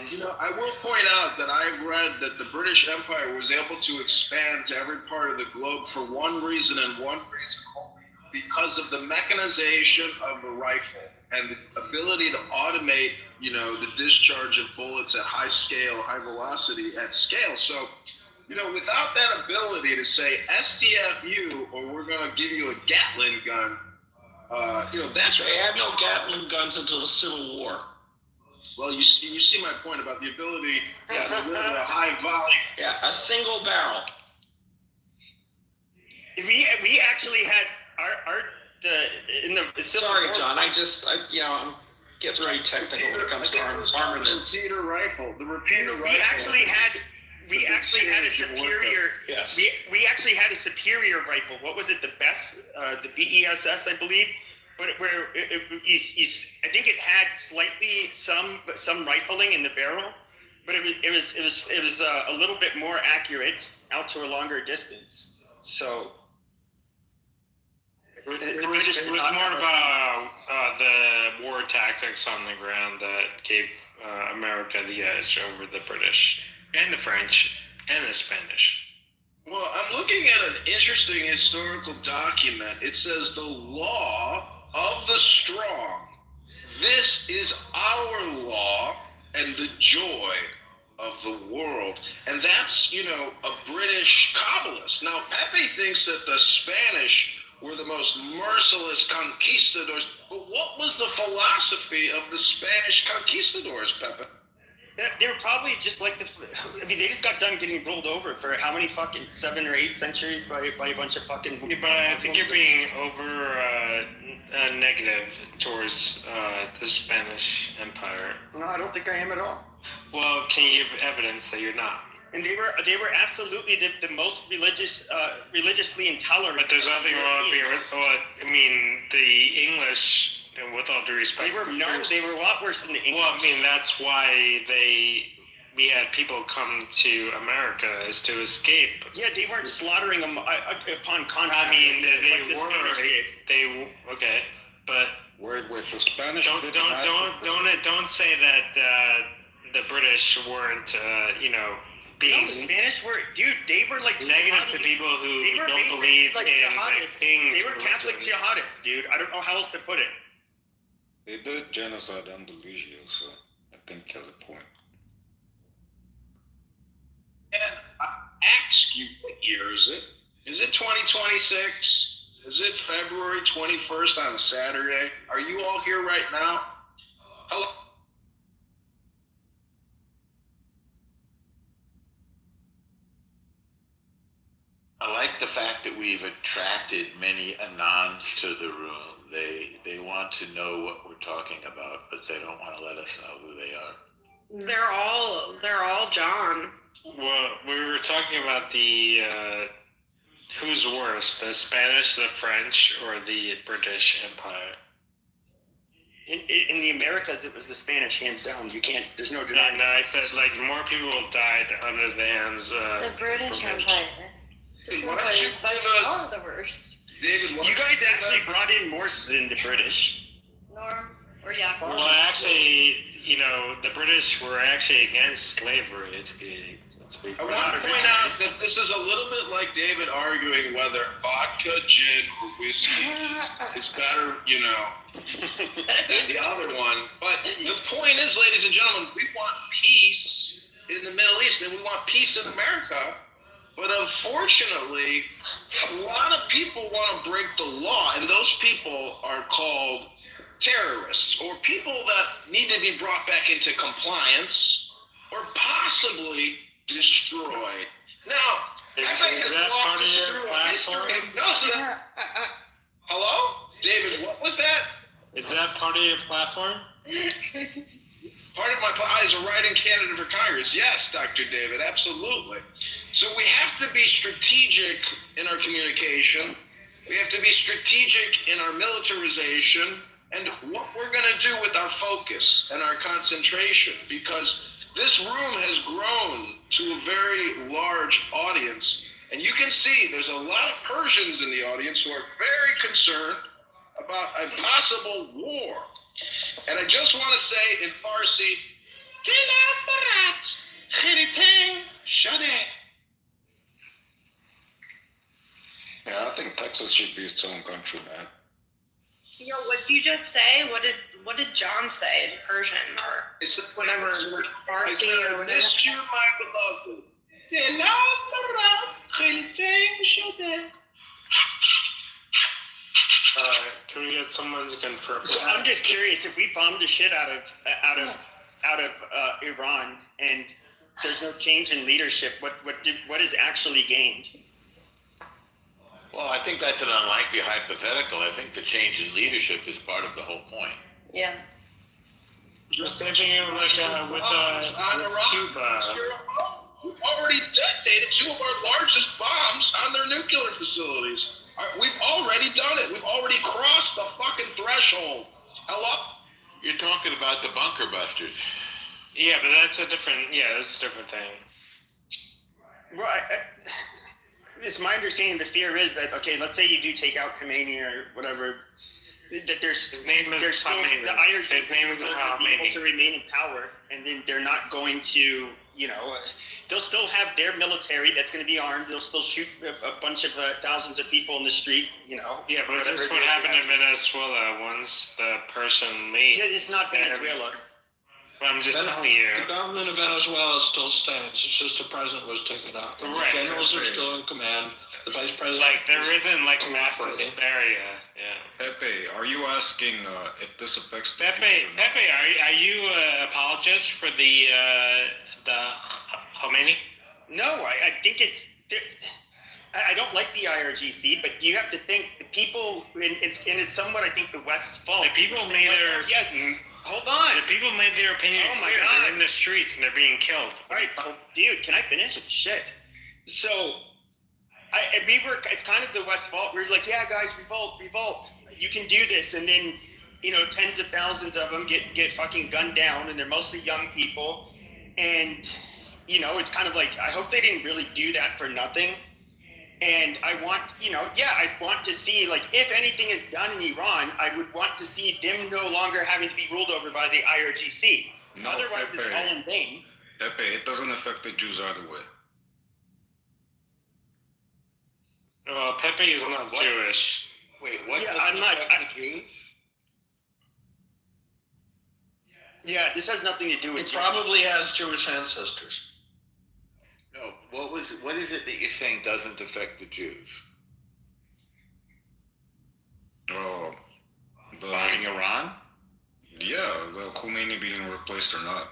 You know, I will point out that I read that the British Empire was able to expand to every part of the globe for one reason and one reason only, because of the mechanization of the rifle and the ability to automate, the discharge of bullets at high scale, high velocity at scale. So, without that ability to say STFU or we're going to give you a Gatling gun, that's they had no Gatling guns until the Civil War. Well, you see my point about the ability to deliver a high volume. Yeah, a single barrel. We actually had in the Civil Sorry, War. John. I'm getting very technical when it comes to armaments. The repeater rifle. We actually had a superior. Yes. We actually had a superior rifle. What was it? The best, the BESS, I believe. But I think it had slightly some rifling in the barrel, but it was a little bit more accurate out to a longer distance. So it was more about the war tactics on the ground that gave America the edge over the British and the French and the Spanish. Well, I'm looking at an interesting historical document. It says the law of the strong. This is our law and the joy of the world. And that's, a British Kabbalist. Now, Pepe thinks that the Spanish were the most merciless conquistadors. But what was the philosophy of the Spanish conquistadors, Pepe? They were probably just like they just got done getting rolled over for how many fucking 7 or 8 centuries by a bunch of fucking. Yeah, but I think you're being over negative towards the Spanish Empire. No, I don't think I am at all. Well, can you give evidence that you're not? And they were absolutely the most religiously intolerant. But there's nothing wrong with being. The English. And with all due respect, they were a lot worse than the English. Well, that's why we had people come to America is to escape. Yeah, they weren't slaughtering them upon contact. Okay, but with the Spanish. Don't say that the British weren't being the Spanish were, dude, they were like negative to people who they were don't basically believe like in jihadists. things. They were Catholic jihadists, dude. I don't know how else to put it. They did genocide Andalusia, so I think he has a point. And I ask you, what year is it? Is it 2026? Is it February 21st on a Saturday? Are you all here right now? Hello? I like the fact that we've attracted many Anons to the room. They want to know what we're talking about, but they don't want to let us know who they are. They're all John. Well, we were talking about the who's worse, the Spanish, the French, or the British Empire. In the Americas, it was the Spanish, hands down. You can't. There's no denying. No, I said like more people died under the hands. The British Empire. Hey, why don't you give us, the worst. David? You guys actually brought in more than the British. Norm or yeah. Well, actually, you know, the British were actually against slavery. I want to point out that this is a little bit like David arguing whether vodka, gin, or whiskey is better, you know, than the other one. But the point is, ladies and gentlemen, we want peace in the Middle East and we want peace in America. But unfortunately, a lot of people want to break the law, and those people are called terrorists or people that need to be brought back into compliance or possibly destroyed. Now, is that part of your platform? Hello? David, what was that? Is that part of your platform? Part of my plan is a write-in candidate for Congress. Yes, Dr. David, absolutely. So we have to be strategic in our communication. We have to be strategic in our militarization and what we're going to do with our focus and our concentration, because this room has grown to a very large audience. And you can see there's a lot of Persians in the audience who are very concerned about a possible war. And I just want to say in Farsi, Dilam Barat, Khiriting Shade. Yeah, I think Texas should be its own country, man. Yo, what did you just say? What did John say in Persian or whatever? I said, I missed you, my beloved. Dilam Barat, Khiriting Shade. Can we get someone to confirm? So I'm just curious, if we bombed the shit out of Iran and there's no change in leadership, what is actually gained? Well, I think that's an unlikely hypothetical. I think the change in leadership is part of the whole point. Yeah. Just same thing with Cuba. We've already detonated two of our largest bombs on their nuclear facilities. We've already done it. We've already crossed the fucking threshold. Hello? You're talking about the bunker busters. Yeah, but that's a different thing. Well, it's my understanding the fear is that, okay, let's say you do take out Khomeini or whatever, that there's still the IRGC is still able to remain in power, and then they're not going to, you know, they'll still have their military that's going to be armed. They'll still shoot a bunch of thousands of people in the street, you know. Yeah, but that's what happened in Venezuela once the person leaves. It's not Venezuela. Well, I'm just telling you. The government of Venezuela still stands. It's just the president was taken out. The generals are still in command. The vice president. Like, there isn't, like, mass hysteria. Yeah. Pepe, are you asking if this affects the Pepe, are you an apologist for the Khomeini? No, I think it's... I don't like the IRGC, but you have to think the people, and it's somewhat, I think, the West's fault. The people made their... Yes, hold on. The people made their opinion clear. They're in the streets and they're being killed. All right, dude, can I finish? Shit. So, it's kind of the West's fault. We're like, yeah, guys, revolt. You can do this. And then, you know, tens of thousands of them get fucking gunned down, and they're mostly young people. And, you know, it's kind of like, I hope they didn't really do that for nothing. And I want, you know, I want to see, like, if anything is done in Iran, I would want to see them no longer having to be ruled over by the IRGC. Otherwise, Pepe. it's all in vain. Pepe, it doesn't affect the Jews either way. Pepe is not Jewish. Wait, what? Yeah, doesn't I'm not. affect the Jews? Yeah, this has nothing to do with. He probably has Jewish ancestors. No, what is it that you're saying doesn't affect the Jews? Oh, Bombing Iran? Yeah, the Khomeini being replaced or not.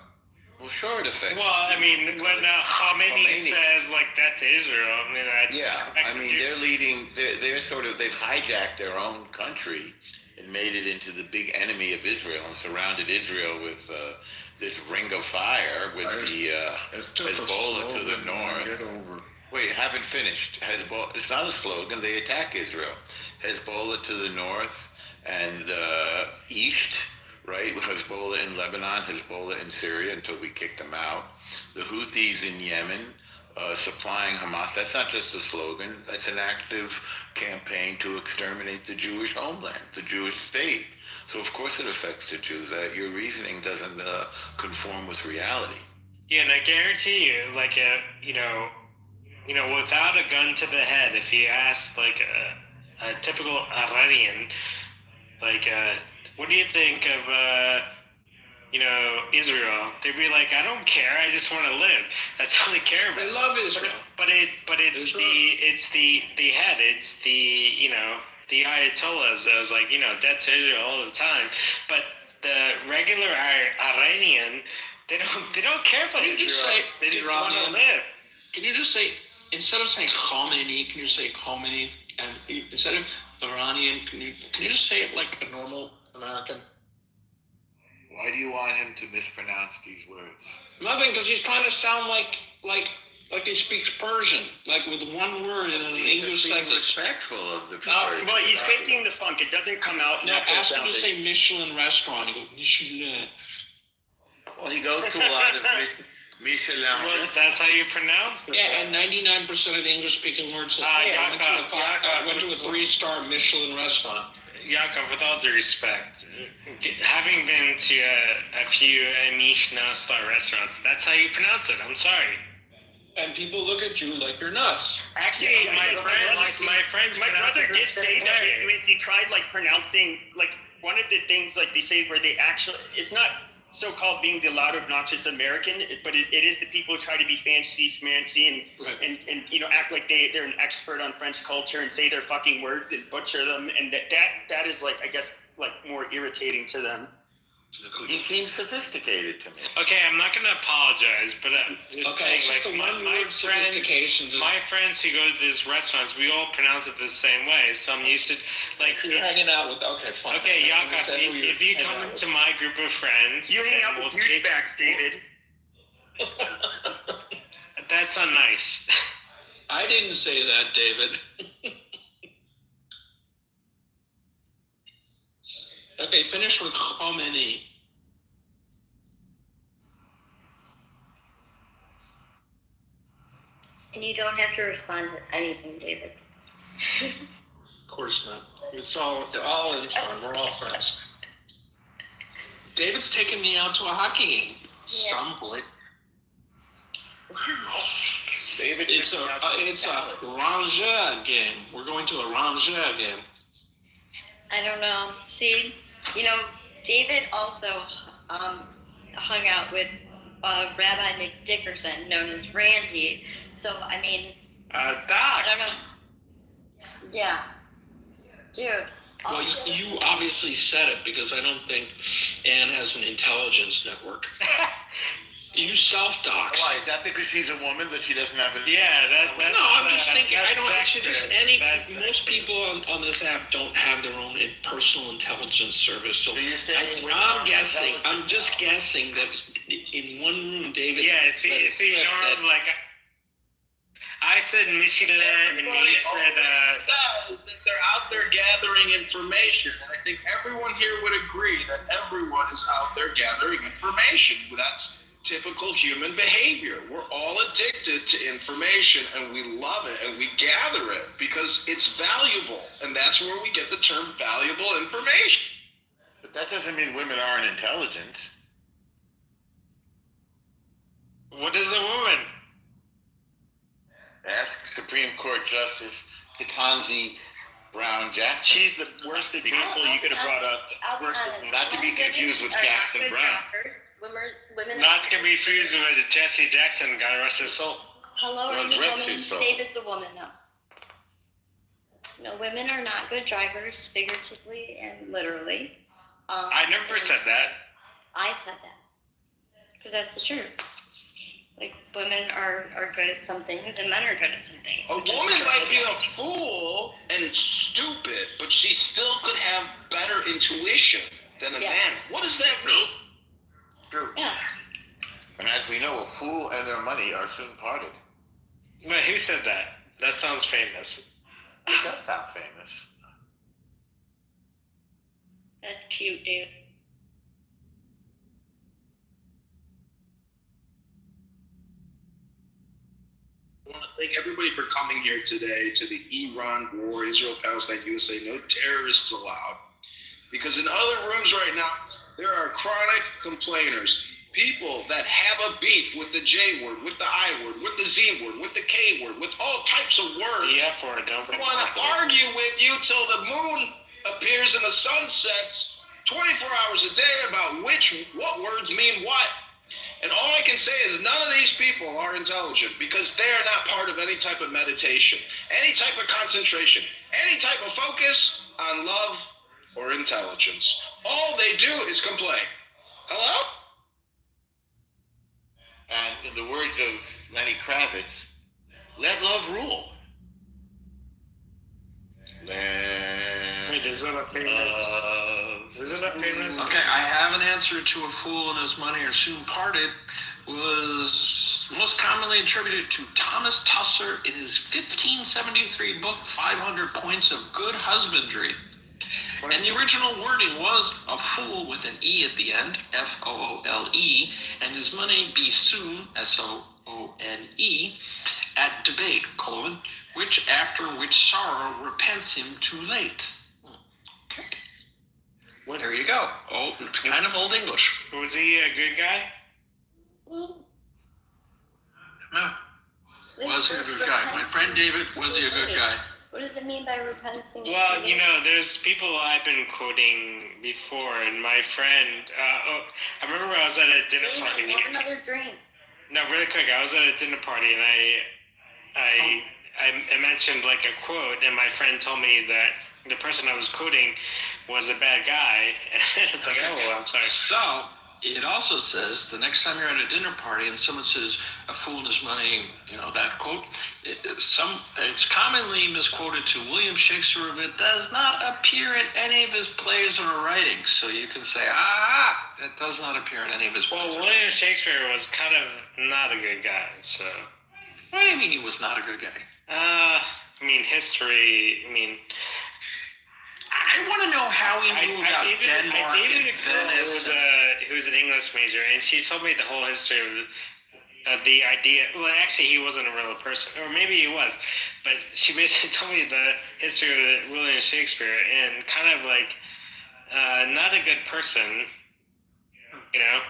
Well, sure it affects. Well, I mean, when Khomeini says like that's Israel, I mean, that Yeah, I mean, they're leading. They're sort of. They've hijacked their own country and made it into the big enemy of Israel and surrounded Israel with this ring of fire with the Hezbollah to the north. Get over. Wait, haven't finished. Hezbollah. It's not a slogan. They attack Israel. Hezbollah to the north and east. Right, Hezbollah in Lebanon, Hezbollah in Syria until we kick them out. The Houthis in Yemen supplying Hamas. That's not just a slogan. That's an active campaign to exterminate the Jewish homeland, the Jewish state. So of course it affects the Jews. Your reasoning doesn't conform with reality. Yeah, and I guarantee you, like without a gun to the head, if you ask like a typical Iranian, like. What do you think of, Israel? They'd be like, I don't care. I just want to live. That's all they care about. I love Israel. But it's the head. It's the Ayatollahs. I was like, that's Israel all the time. But the regular Iranian, they don't care about Israel. Just say they just Iranian, want to live. Can you just say, instead of saying Khomeini, can you say Khomeini? And instead of Iranian, can you just say it like a normal American? Why do you want him to mispronounce these words? Nothing, because he's trying to sound like he speaks Persian, like with one word in an English sentence. Respectful of the Well, he's faking the funk. It doesn't come out. No, ask him to say Michelin restaurant. He goes, Michelin. Well, he goes to a lot of Michelin. Well, that's how you pronounce it. Yeah, and 99% of the English-speaking words say, hey, I went to a 3-star Michelin restaurant. Yaakov, with all due respect, having been to a few Michelin-star restaurants, that's how you pronounce it. I'm sorry. And people look at you like you're nuts. Actually, my brother did say that if he tried like pronouncing like one of the things like they say where they actually, it's not so-called being the loud obnoxious American, but it is the people who try to be fancy schmancy and act like they're an expert on French culture and say their fucking words and butcher them, and that is like, I guess, like more irritating to them. He seems sophisticated to me. Okay, I'm not going to apologize, but just okay, saying, like my friends who go to these restaurants, we all pronounce it the same way. So I'm used to like you're hanging out with. Okay, fine. Okay, Yaakov, if you come into my group of friends, you hang out with douchebags, David. That's not nice. I didn't say that, David. Okay, finish with Khomeini. And you don't have to respond to anything, David. Of course not. It's all in fun. We're all friends. David's taking me out to a hockey game some point. Wow. David, it's a Ranger game. We're going to a Ranger game. I don't know. See, David also hung out with Rabbi McDickerson, known as Randy. So, I mean... Docs. I don't know. Yeah. Dude. Well, you obviously said it because I don't think Anne has an intelligence network. You self-doxed. Why? Is that because she's a woman that she doesn't have a... Yeah, that's... No, I'm just thinking, I don't... Most people on this app don't have their own personal intelligence service, so I'm just guessing that in one room, David... Yeah, see, Norm, like... I said Michelin, and he said... is that they're out there gathering information. And I think everyone here would agree that everyone is out there gathering information. That's typical human behavior. We're all addicted to information, and we love it, and we gather it because it's valuable. And that's where we get the term valuable information. But that doesn't mean women aren't intelligent. What is a woman? Ask Supreme Court Justice Ketanji Brown Jackson. She's the worst example you could have brought up. Not to be confused with Jackson Brown. Women Not to be confused with Jesse Jackson, God rest his soul. Hello, God are you rest woman? his soul. David's a woman, no. No, women are not good drivers, figuratively and literally. I never said that. I said that. Because that's the truth. Like, women are good at some things and men are good at some things. A woman might be a fool and stupid, but she still could have better intuition than a man. What does that mean? True. Yes. And as we know, a fool and their money are soon parted. Wait, who said that? That sounds famous. It does sound famous. That's cute, dude. I want to thank everybody for coming here today to the Iran war, Israel, Palestine, USA, no terrorists allowed. Because in other rooms right now, there are chronic complainers, people that have a beef with the J word, with the I word, with the Z word, with the K word, with all types of words. The F word, don't forget. Want to argue with you till the moon appears and the sun sets 24 hours a day about what words mean what. And all I can say is none of these people are intelligent because they are not part of any type of meditation, any type of concentration, any type of focus on love or intelligence. All they do is complain. Hello? And in the words of Lenny Kravitz, let love rule. Wait, is it a famous? Is it a famous? Okay, I have an answer to a fool and his money are soon parted. Was most commonly attributed to Thomas Tusser in his 1573 book, 500 Points of Good Husbandry. And the original wording was a fool with an E at the end, Foole, and his money be soon, Sone, at debate, which after which sorrow repents him too late. Okay. There you go. Oh, kind of Old English. Was he a good guy? No. Was he a good guy? My friend David, was he a good guy? What does it mean by repenting? Well, you know, there's people I've been quoting before, and my friend, I remember I was at a dinner party. Want another drink? No, really quick. I was at a dinner party, and I mentioned like a quote, and my friend told me that the person I was quoting was a bad guy. And it's like, oh, I'm sorry. So, it also says the next time you're at a dinner party and someone says a fool and his money, you know, that quote, it's commonly misquoted to William Shakespeare, but it does not appear in any of his plays or writings. So you can say, it does not appear in any of his plays. Well, William Shakespeare was kind of not a good guy, so. What do you mean he was not a good guy? I mean, history, I want to know how he knew about Denmark and Venice. Who was an English major, and she told me the whole history of the idea. Well, actually, he wasn't a real person, or maybe he was, but she basically told me the history of William Shakespeare, and kind of like not a good person, you know.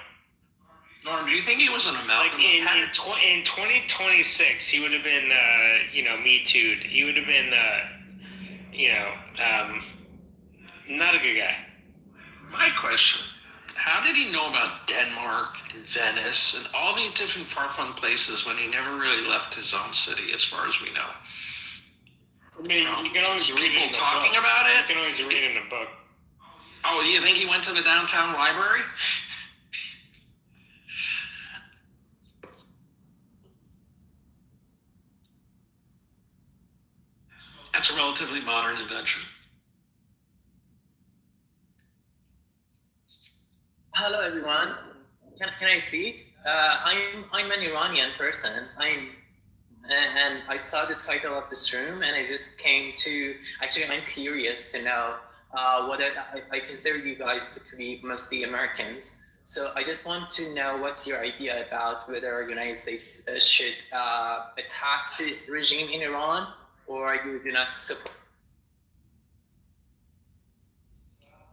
Norm, do you think he was an amalgam? Like in 2026, he would have been, Me Too'd. He would have been, not a good guy. My question, how did he know about Denmark and Venice and all these different far-flung places when he never really left his own city, as far as we know? I mean, you can always read people it in talking book. about it? You can always read it in a book. Oh, you think he went to the downtown library? That's a relatively modern invention. Hello, everyone. Can I speak? I'm an Iranian person. And I saw the title of this room, and I just came to. Actually, I'm curious to know what I consider you guys to be mostly Americans. So I just want to know what's your idea about whether the United States should attack the regime in Iran, or you do not support.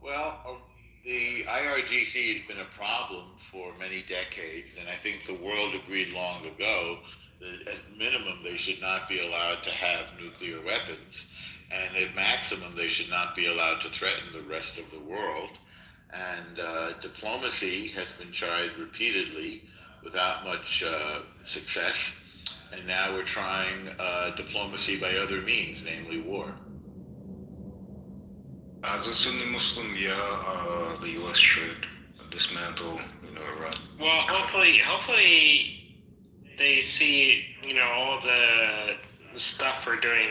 Well, The IRGC has been a problem for many decades, and I think the world agreed long ago that at minimum they should not be allowed to have nuclear weapons, and at maximum they should not be allowed to threaten the rest of the world. And diplomacy has been tried repeatedly without much success, and now we're trying diplomacy by other means, namely war. As a Sunni Muslim, the U.S. should dismantle, Iran. Well, hopefully they see, all the stuff we're doing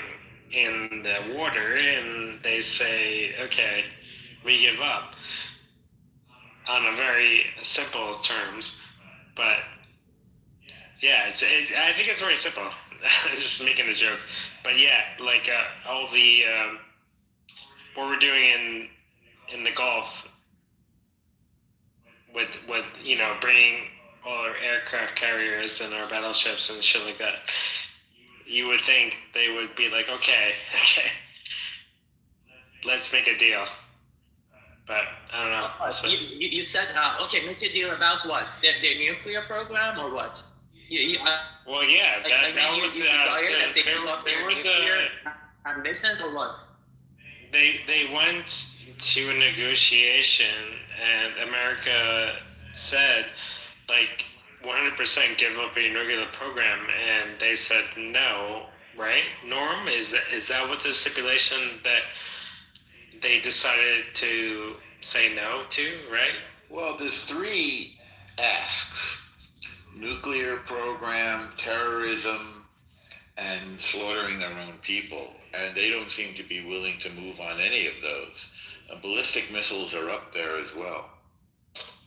in the water, and they say, okay, we give up on a very simple terms. But yeah, it's I think it's very simple. I was just making a joke, but yeah, like all the what we're doing in the Gulf with bringing all our aircraft carriers and our battleships and shit like that. You would think they would be like, okay, let's make a deal. But I don't know. So, you said, okay, make a deal about what? Their nuclear program or what? well, yeah, that was there was ambitions or what? They went to a negotiation, and America said, like, 100% give up your nuclear program, and they said no, right? Norm, is that what the stipulation that they decided to say no to, right? Well, there's three asks: nuclear program, terrorism, and slaughtering their own people. And they don't seem to be willing to move on any of those. Ballistic missiles are up there as well.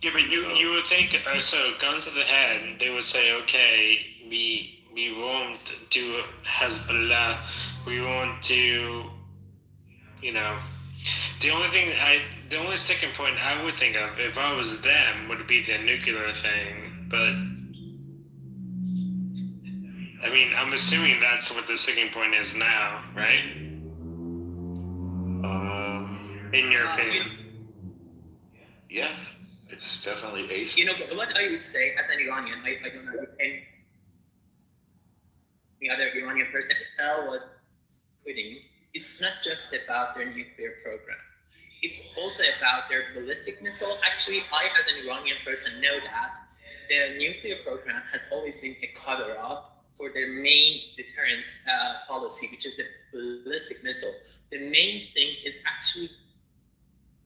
Yeah, but you would think, so guns to the head, they would say, okay, we won't do Hezbollah, we won't do, the only sticking point I would think of, if I was them, would be the nuclear thing, but I mean, I'm assuming that's what the sticking point is now, right? In your opinion? Yes, it's definitely a. What I would say as an Iranian, I don't know any other Iranian person was quitting. It's not just about their nuclear program. It's also about their ballistic missile. Actually, I, as an Iranian person, know that the nuclear program has always been a cover-up for their main deterrence policy, which is the ballistic missile. The main thing is actually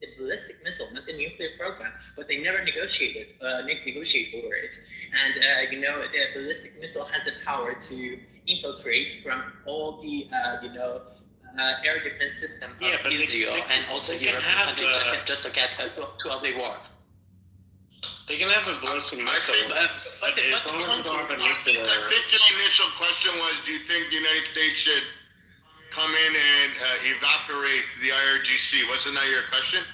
the ballistic missile, not the nuclear program, but they never negotiate over it. And the ballistic missile has the power to infiltrate from all the air defense system of Israel and also European countries just to get to a big war. They can have a ballistic missile, but as long as they don't have a nuclear. I think your initial question was, do you think the United States should come in and evaporate the IRGC? Wasn't that your question?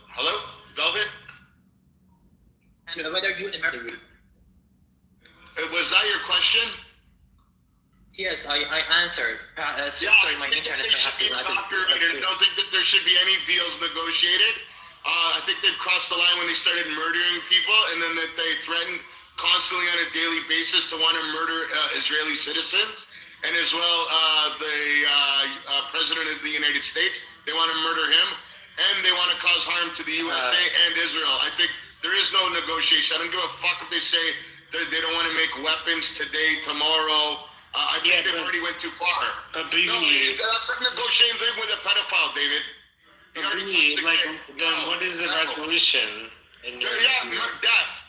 Hello? Velvet? And whether you America... Was that your question? Yes, I answered. Sorry, my internet perhaps is not as good. I don't think that there should be any deals negotiated. I think they've crossed the line when they started murdering people, and then that they threatened constantly on a daily basis to want to murder Israeli citizens. And as well, the President of the United States, they want to murder him, and they want to cause harm to the USA and Israel. I think there is no negotiation. I don't give a fuck if they say they don't want to make weapons today, tomorrow. I think they've already went too far. But that's like negotiating thing with a pedophile, David. Then what is the resolution? Death.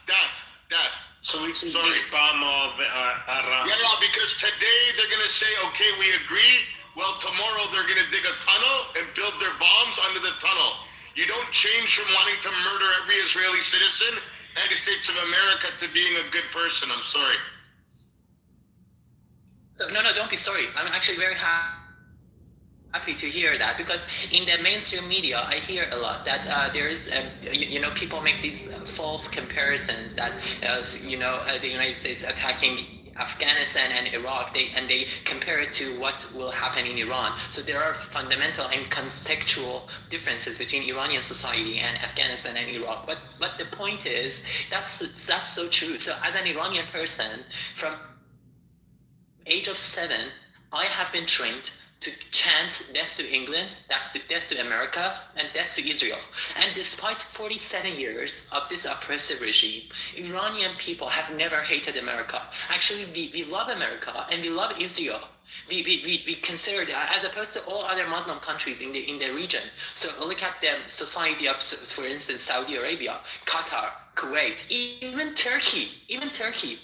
So we should just bomb all of Iran. Yeah, because today they're going to say, okay, we agree. Well, tomorrow they're going to dig a tunnel and build their bombs under the tunnel. You don't change from wanting to murder every Israeli citizen, United States of America, to being a good person. I'm sorry. So, no, don't be sorry. I'm actually very happy to hear that, because in the mainstream media, I hear a lot that there is, people make these false comparisons that, the United States attacking Afghanistan and Iraq, they compare it to what will happen in Iran. So there are fundamental and contextual differences between Iranian society and Afghanistan and Iraq. But the point is, that's so true. So as an Iranian person, from age of 7, I have been trained to chant death to England, death to America, and death to Israel. And despite 47 years of this oppressive regime, Iranian people have never hated America. Actually, we love America and we love Israel. We consider that, as opposed to all other Muslim countries in the region. So look at the society of, for instance, Saudi Arabia, Qatar, Kuwait, even Turkey.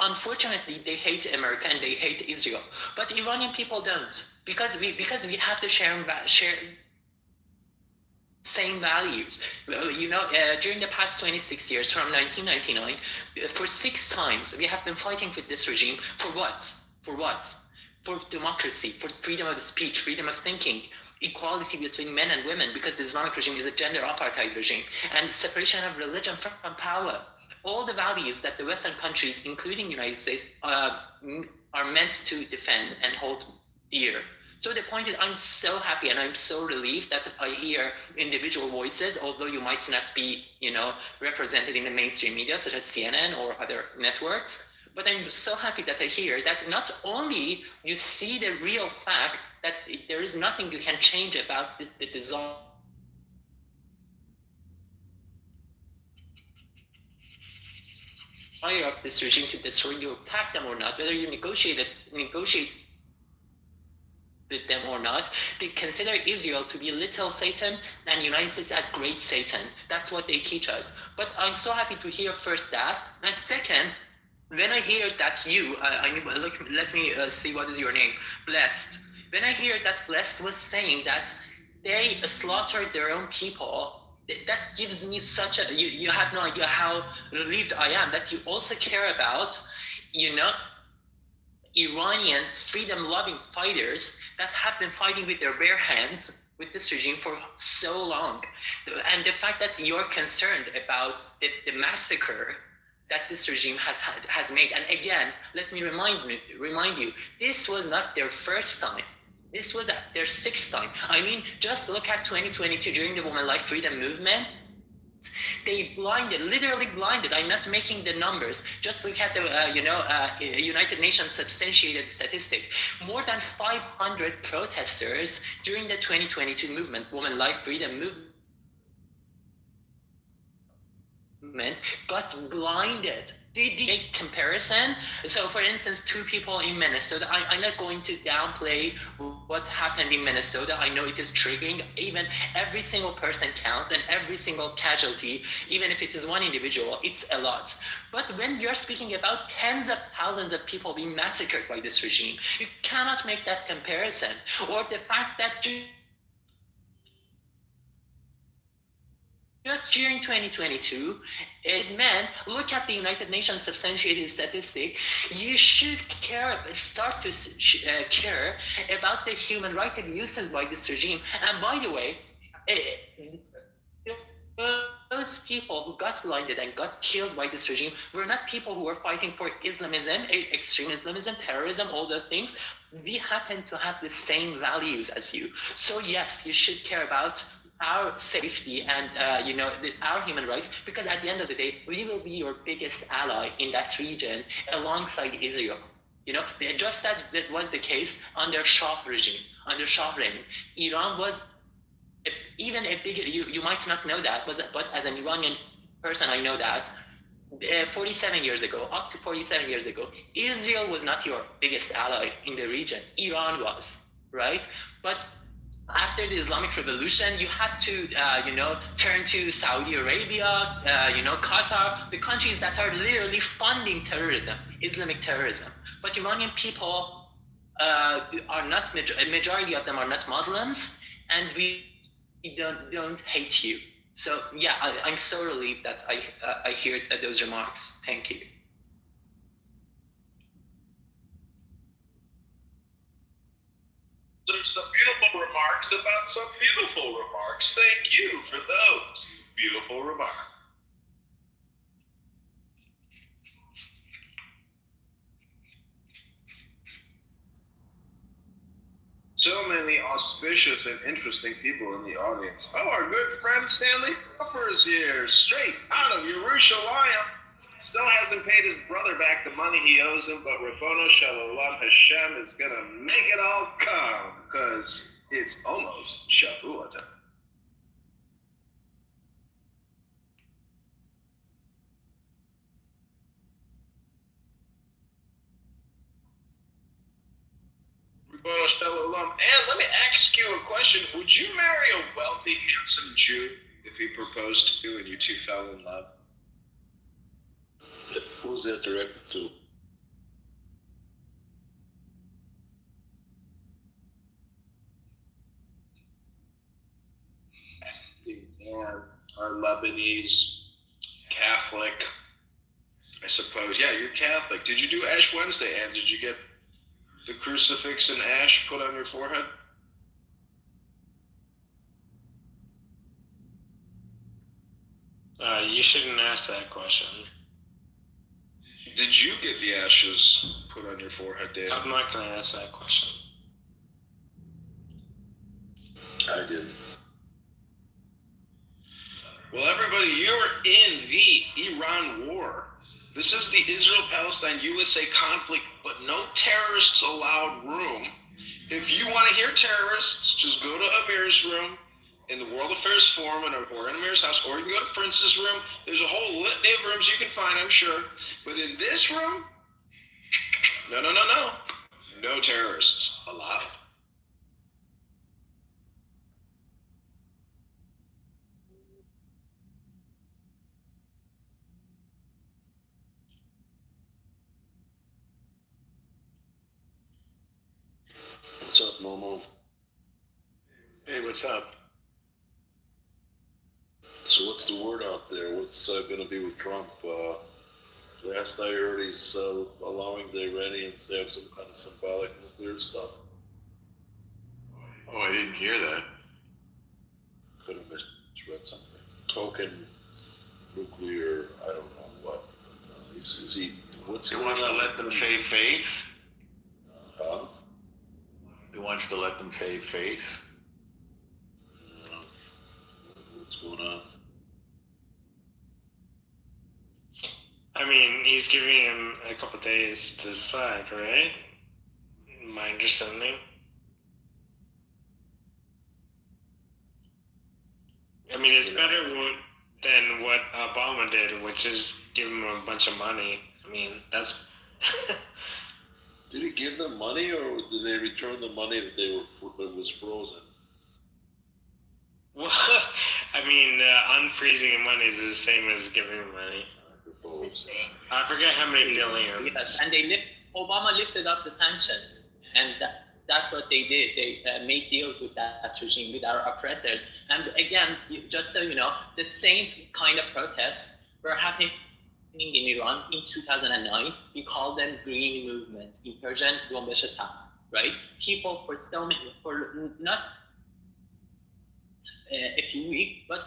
Unfortunately, they hate America and they hate Israel. But Iranian people don't. Because we have the share same values. During the past 26 years, from 1999, for 6 times, we have been fighting with this regime. For what? For democracy, for freedom of speech, freedom of thinking, equality between men and women, because the Islamic regime is a gender apartheid regime, and separation of religion from power. All the values that the Western countries, including the United States, are meant to defend and hold dear. So the point is, I'm so happy and I'm so relieved that I hear individual voices, although you might not be, represented in the mainstream media, such as CNN or other networks. But I'm so happy that I hear that not only you see the real fact that there is nothing you can change about the desire of this regime to destroy you, attack them or not, whether you negotiate with them or not. They consider Israel to be little Satan and the United States as great Satan. That's what they teach us. But I'm so happy to hear first that. And second, when I hear that let me see what is your name, Blessed. When I hear that Blessed was saying that they slaughtered their own people, that gives me such a, you have no idea how relieved I am that you also care about, Iranian freedom-loving fighters that have been fighting with their bare hands with this regime for so long. And the fact that you're concerned about the massacre that this regime has made. And again, let me remind you, this was not their first time. This was their 6th time. I mean, just look at 2022 during the Women Life Freedom Movement. They literally blinded. I'm not making the numbers. Just look at the, United Nations substantiated statistic. More than 500 protesters during the 2022 movement, Women Life Freedom Movement, got blinded. Did the comparison? So for instance, 2 people in Minnesota, I'm not going to downplay what happened in Minnesota. I know it is triggering. Even every single person counts, and every single casualty, even if it is one individual, it's a lot. But when you're speaking about tens of thousands of people being massacred by this regime, you cannot make that comparison. Or the fact that just during 2022, look at the United Nations substantiated statistic. You should start to care about the human rights abuses by this regime. And by the way, those people who got blinded and got killed by this regime were not people who were fighting for Islamism, extreme Islamism, terrorism, all those things. We happen to have the same values as you. So yes, you should care about our safety and our human rights, because at the end of the day, we will be your biggest ally in that region alongside Israel. Just as that was the case under Shah regime, under Shah reign. Iran was even a big, you might not know that, but as an Iranian person, I know that 47 years ago, up to 47 years ago, Israel was not your biggest ally in the region. Iran was, right? But after the Islamic Revolution, you had to, turn to Saudi Arabia, Qatar, the countries that are literally funding terrorism, Islamic terrorism. But Iranian people are not, a majority of them are not Muslims, and we don't hate you. So yeah, I'm so relieved that I hear those remarks. Thank you. There's some beautiful remarks about some beautiful remarks. Thank you for those beautiful remarks. So many auspicious and interesting people in the audience. Oh, our good friend Stanley Cooper is here, straight out of Yerushalayim. Still hasn't paid his brother back the money he owes him, but Rabbono Shalom Hashem is gonna make it all come, because it's almost Shavuot time. Rabbono Shalom. And let me ask you a question. Would you marry a wealthy, handsome Jew if he proposed to you and you two fell in love? Who's that directed to? And our Lebanese Catholic, I suppose. Yeah, you're Catholic. Did you do Ash Wednesday, and did you get the crucifix and ash put on your forehead? You shouldn't ask that question. Did you get the ashes put on your forehead, Dave? I'm not going to ask that question. I didn't. Well, everybody, you're in the Iran war. This is the Israel-Palestine-USA conflict, but no terrorists allowed room. If you want to hear terrorists, just go to Amir's room in the World Affairs Forum or in Amir's house, or you can go to Prince's room. There's a whole litany of rooms you can find, I'm sure. But in this room, no. No terrorists allowed. What's up, Momo? Hey, what's up? So what's the word out there? What's going to be with Trump? Last I heard, he's allowing the Iranians to have some kind of symbolic nuclear stuff. Oh, I didn't hear that. Could have misread something. Token nuclear, I don't know what. But, is he? What's He wants to let them save face? Huh? He wants to let them save face? What's going on? I mean, he's giving him a couple days to decide, right? My understanding. I mean, it's better than what Obama did, which is give him a bunch of money. I mean, that's... Did he give them money, or did they return the money that was frozen? Well, I mean, unfreezing money is the same as giving money. I forget how many billions. Yes, and Obama lifted up the sanctions, and that's what they did. They made deals with that regime, with our oppressors. And again, just so you know, the same kind of protests were happening in Iran in 2009. We call them Green Movement, in Persian, Jombesh Sabz, right? People for not a few weeks, but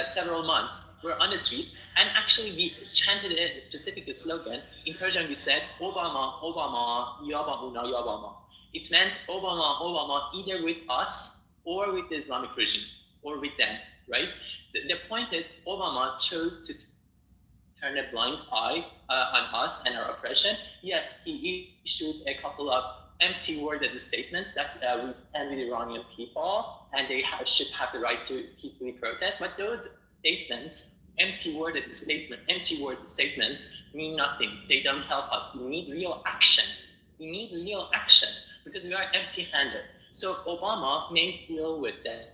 several months, were on the street, and actually we chanted a specific slogan. In Persian we said, Obama, Obama, Yaba Una Yabama. It meant Obama, Obama, either with us or with the Islamic regime, or with them, right? The point is, Obama chose to turn a blind eye on us and our oppression. Yes, he issued a couple of empty-worded statements that we stand with Iranian people and they should have the right to peacefully protest. But those statements, empty-worded statements mean nothing. They don't help us. We need real action. We need real action because we are empty-handed. So Obama made a deal with them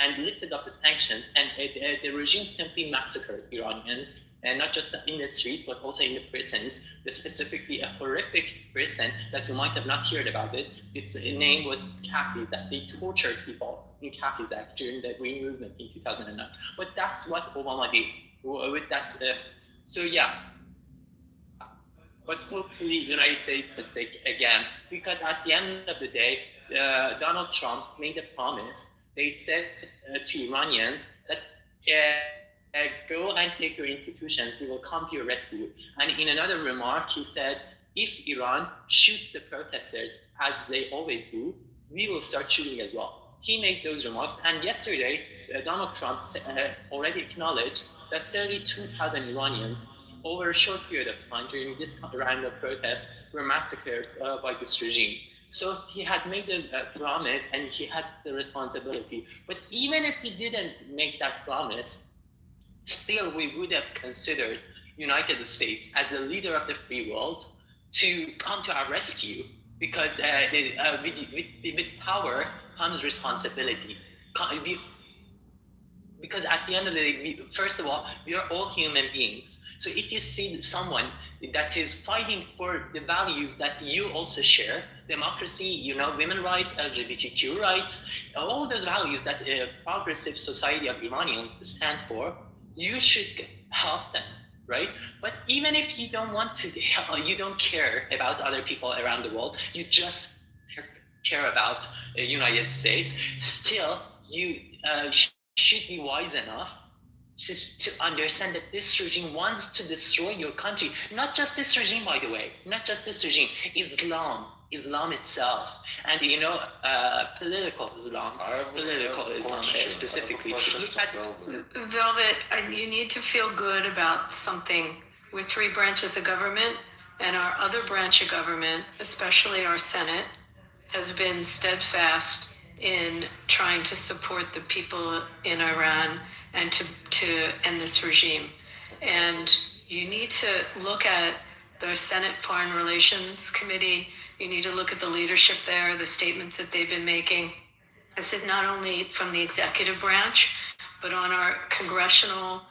and lifted up the sanctions, and the regime simply massacred Iranians, and not just in the streets, but also in the prisons. Specifically, a horrific prison that you might have not heard about it. Its name was Kapizak. They tortured people in Kapizak during the Green Movement in 2009. But that's what Obama did. So yeah. But hopefully, the United States is sick again, because at the end of the day, Donald Trump made a promise. They said to Iranians that go and take your institutions, we will come to your rescue. And in another remark, he said, if Iran shoots the protesters as they always do, we will start shooting as well. He made those remarks, and yesterday, Donald Trump already acknowledged that 32,000 Iranians over a short period of time during this round of protests were massacred by this regime. So he has made a promise and he has the responsibility. But even if he didn't make that promise, still we would have considered United States as a leader of the free world to come to our rescue, because with power comes responsibility. Because at the end of the day, first of all, we are all human beings. So if you see someone that is fighting for the values that you also share, democracy, women's rights, LGBTQ rights, all those values that a progressive society of Iranians stand for, you should help them, right? But even if you don't want to help, you don't care about other people around the world, you just care about the United States, still you should be wise enough just to understand that this regime wants to destroy your country. Not just this regime, by the way, not just this regime, Islam itself, and political Islam specifically. So look at Velvet, you need to feel good about something. We're 3 branches of government, and our other branch of government, especially our Senate, has been steadfast in trying to support the people in Iran and to end this regime. And you need to look at the Senate Foreign Relations Committee. You need to look at the leadership there, the statements that they've been making. This is not only from the executive branch, but on our congressional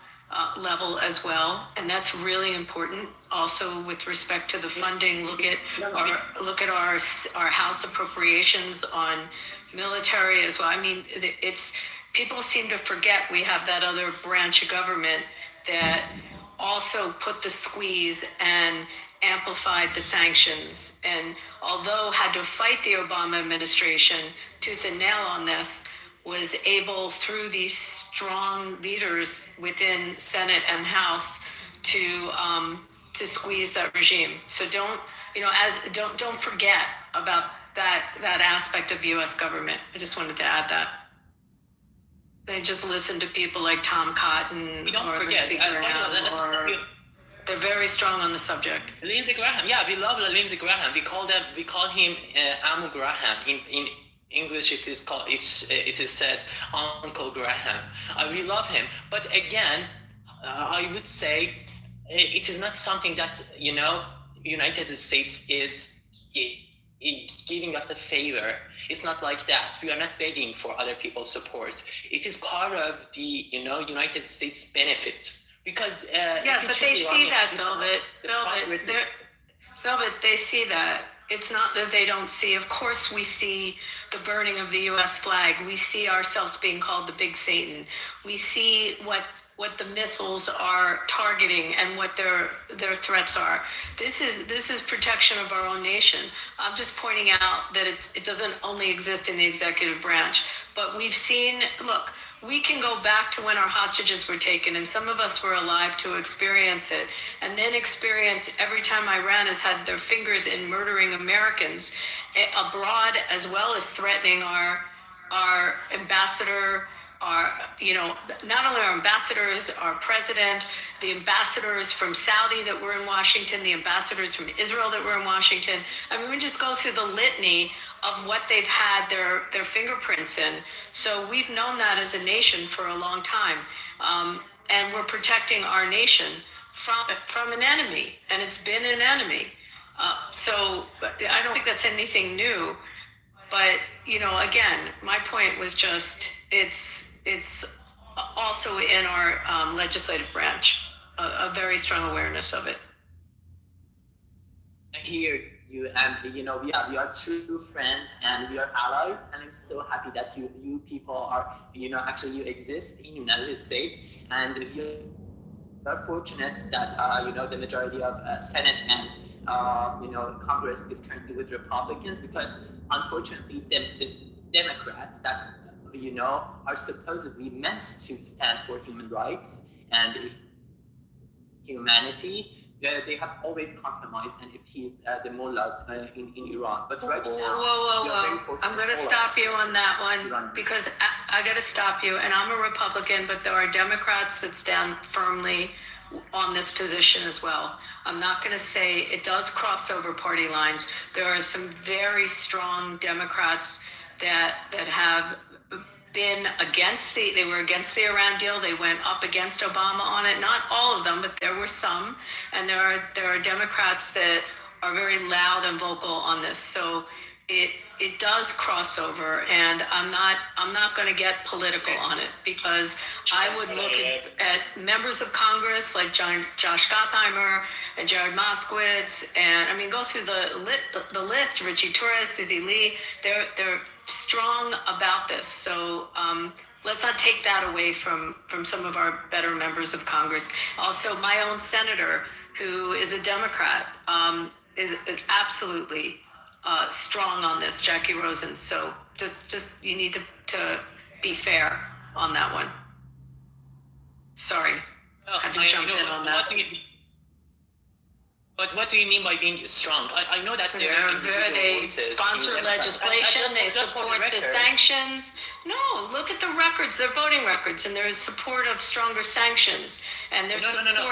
level as well, and that's really important. Also, with respect to the funding, look at our House appropriations on military as well. I mean, it's people seem to forget we have that other branch of government that also put the squeeze and amplified the sanctions, and although had to fight the Obama administration tooth and nail on this, was able through these strong leaders within Senate and House to squeeze that regime. So don't forget about that aspect of U.S. government. I just wanted to add that. They just listen to people like Tom Cotton or Lindsey Graham, they're very strong on the subject. Lindsey Graham, yeah, we love Lindsey Graham. We call him Amu Graham. In English, it is said Uncle Graham. We love him, but again, I would say it is not something that United States is giving us a favor. It's not like that. We are not begging for other people's support. It is part of the United States benefit. Because but they see that, Velvet. Velvet, they see that. It's not that they don't see. Of course, we see the burning of the U.S. flag. We see ourselves being called the Big Satan. We see what the missiles are targeting and what their threats are. This is protection of our own nation. I'm just pointing out that it doesn't only exist in the executive branch, but we've seen. Look. We can go back to when our hostages were taken, and some of us were alive to experience it, and then experience every time Iran has had their fingers in murdering Americans abroad, as well as threatening our ambassador, not only our ambassadors, our president, the ambassadors from Saudi that were in Washington, the ambassadors from Israel that were in Washington. I mean, we just go through the litany of what they've had their fingerprints in. So we've known that as a nation for a long time. And we're protecting our nation from an enemy, and it's been an enemy. So I don't think that's anything new. But, again, my point was just, it's also in our legislative branch, a very strong awareness of it. I hear you, and we are true friends and we are allies, and I'm so happy that you people are, actually you exist in the United States, and we are fortunate that the majority of Senate and Congress is currently with Republicans, because unfortunately the Democrats that are supposedly meant to stand for human rights and humanity they have always compromised and appeased the mullahs in Iran. But right now, whoa. I'm going to stop you on that one because I got to stop you. And I'm a Republican, but there are Democrats that stand firmly on this position as well. I'm not going to say it does cross over party lines. There are some very strong Democrats that have been they were against the Iran deal. They went up against Obama on it. Not all of them, but there were some. And there are Democrats that are very loud and vocal on this. So it does cross over, and I'm not going to get political on it because I would look at members of Congress like Josh Gottheimer and Jared Moskowitz, and I mean go through the list. Richie Torres, Susie Lee, they're strong about this. So let's not take that away from some of our better members of Congress. Also, my own senator, who is a Democrat, is absolutely strong on this, Jackie Rosen. So just you need to be fair on that one. Sorry, I had to jump in on that. But what do you mean by being strong? I know that they sponsor legislation, they support the sanctions. No, look at the records, their voting records, and there's support of stronger sanctions, and there's support. No.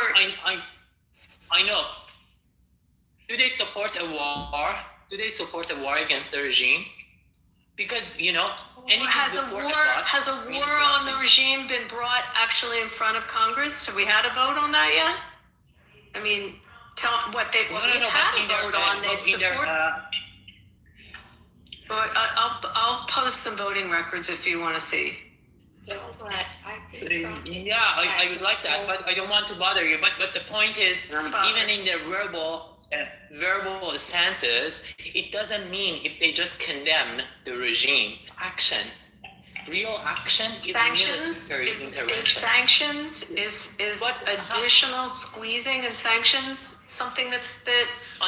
I know. Do they support a war? Do they support a war against the regime? Because, has a war on the regime been brought actually in front of Congress? Have we had a vote on that yet? I mean, tell what they've had a vote on. They've supported. I'll post some voting records if you want to see. Yeah, I would like that, but I don't want to bother you. But the point is, even in their verbal stances, it doesn't mean if they just condemn the regime. Action, real action. Sanctions is additional squeezing and sanctions something that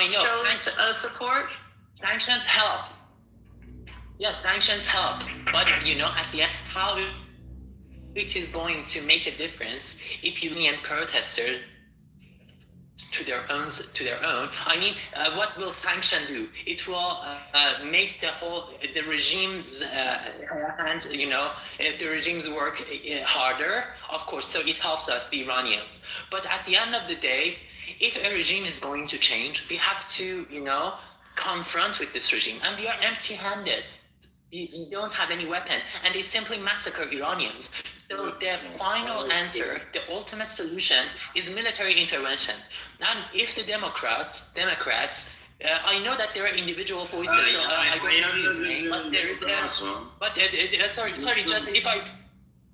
shows support. Sanctions help. Yes, sanctions help, but at the end, how it is going to make a difference if union protesters to their own. I mean, what will sanction do? It will make the regime's the regime's work harder, of course. So it helps us, the Iranians. But at the end of the day, if a regime is going to change, we have to, confront with this regime, and we are empty-handed. We don't have any weapon, and they simply massacre Iranians. So the final answer, the ultimate solution, is military intervention. And if the Democrats, I know that there are individual voices, so I don't know his name, but there is sorry, just if I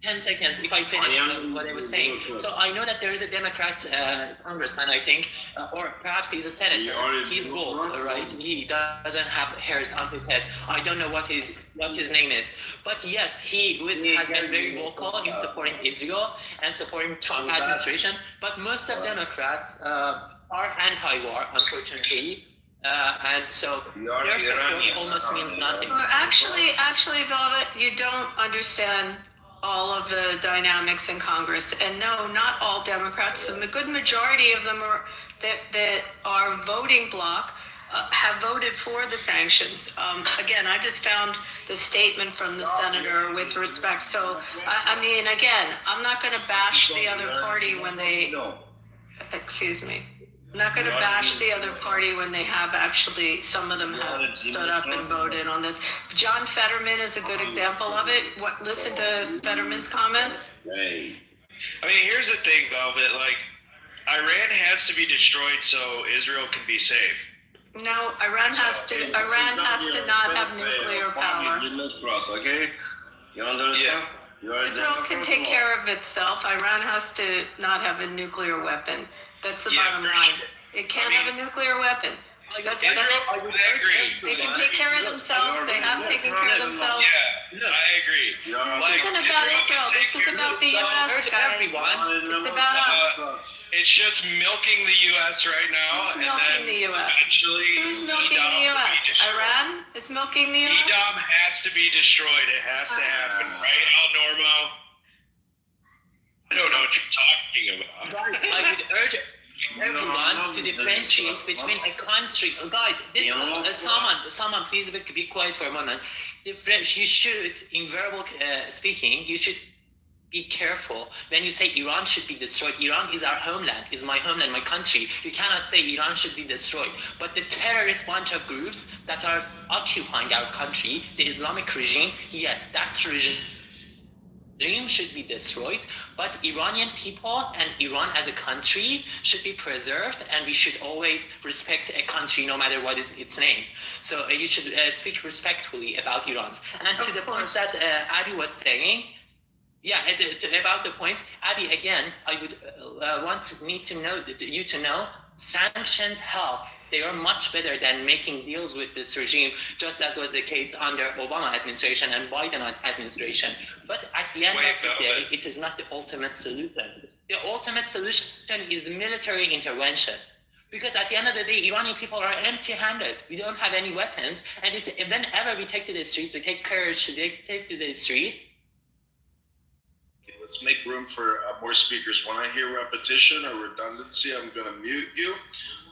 10 seconds, if I finish what I was saying. So I know that there is a Democrat congressman, I think, or perhaps he's a senator. He's bald, right? He doesn't have hair on his head. I don't know what his name is. But yes, he has been very vocal in supporting Israel and supporting Trump administration. But most of Democrats are anti-war, unfortunately. And so their support almost means nothing. Well, actually, Velvet, you don't understand all of the dynamics in Congress. And no, not all Democrats, and the good majority of them that are voting bloc have voted for the sanctions. Again, I just found the statement from the senator with respect. So, I mean, again, I'm not going to bash the other party when they, excuse me. I'm not going to bash the other party when they have actually, some of them have stood up and voted on this. John Fetterman is a good example of it. Listen to Fetterman's comments. Right. I mean, here's the thing, Velvet. Like, Iran has to be destroyed so Israel can be safe. No, Iran has to not have nuclear power. Okay? You understand? Israel can take care of itself. Iran has to not have a nuclear weapon. That's the bottom line. It can't have a nuclear weapon. I agree. They can take care of themselves. They have taken care of themselves. Yeah, I agree. This isn't about Israel. This is about the U.S., guys. It's about us. It's just milking the U.S. right now. Who's milking the U.S.? Who's milking the U.S.? Iran is milking the U.S.? Edom has to be destroyed. It has to happen. Right, Al Normo? I don't know what you're talking about. I would urge everyone to differentiate between a country. Guys, someone, please be quiet for a moment. You should, in verbal speaking, you should be careful when you say Iran should be destroyed. Iran is our homeland, is my homeland, my country. You cannot say Iran should be destroyed. But the terrorist bunch of groups that are occupying our country, the Islamic regime, yes, that regime should be destroyed, but Iranian people and Iran as a country should be preserved, and we should always respect a country no matter what is its name. So you should speak respectfully about Iran. And to the point that Abby was saying, about the points, Abby, again, I would need to know you to know sanctions help. They are much better than making deals with this regime, just as was the case under Obama administration and Biden administration. But at the end of the day, it is not the ultimate solution. The ultimate solution is military intervention. Because at the end of the day, Iranian people are empty-handed. We don't have any weapons. And whenever we take to the streets, we take courage to take to the street. Let's make room for more speakers. When I hear repetition or redundancy, I'm going to mute you.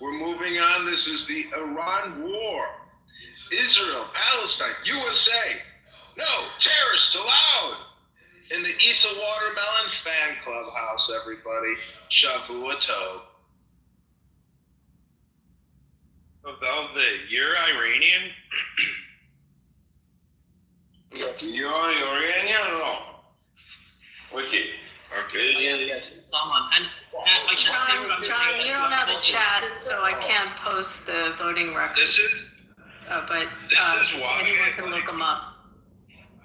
We're moving on. This is the Iran war. Israel, Palestine, USA. No, terrorists allowed. In the Issa Watermelon Fan Club house, everybody. Shavua Tov. Velvet, you're Iranian? Yes. You're Iranian or no? Okay. Yes. Someone. And I John, you don't have a chat, so I can't post the voting records. But anyone can look them up.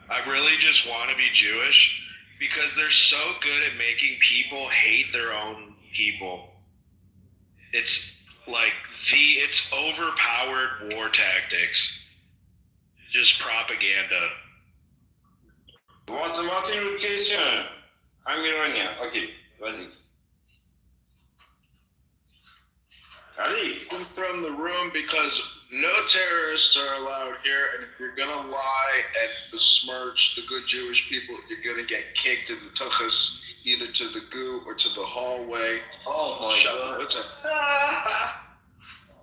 I really just want to be Jewish because they're so good at making people hate their own people. It's like it's overpowered war tactics. Just propaganda. What education? I'm Iranian. Okay, vas-y. Ali, from the room because no terrorists are allowed here, and if you're gonna lie and besmirch the good Jewish people, you're gonna get kicked in the tuchus, either to the goo or to the hallway. Oh my God. What's up?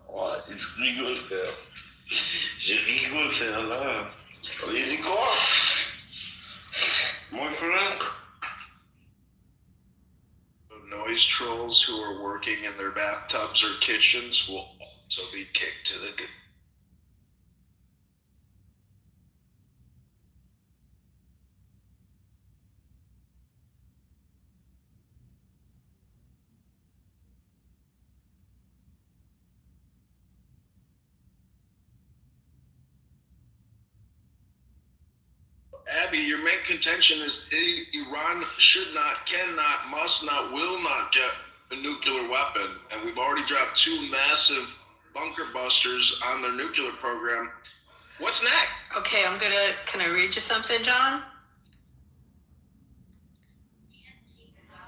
Oh, it's rigole, frère. Je rigole, frère, là. Il dit quoi? My friend? Noise trolls who are working in their bathtubs or kitchens will also be kicked to the goo. Abby, your main contention is Iran should not, cannot, must not, will not get a nuclear weapon. And we've already dropped 2 massive bunker busters on their nuclear program. What's next? Okay, can I read you something, John?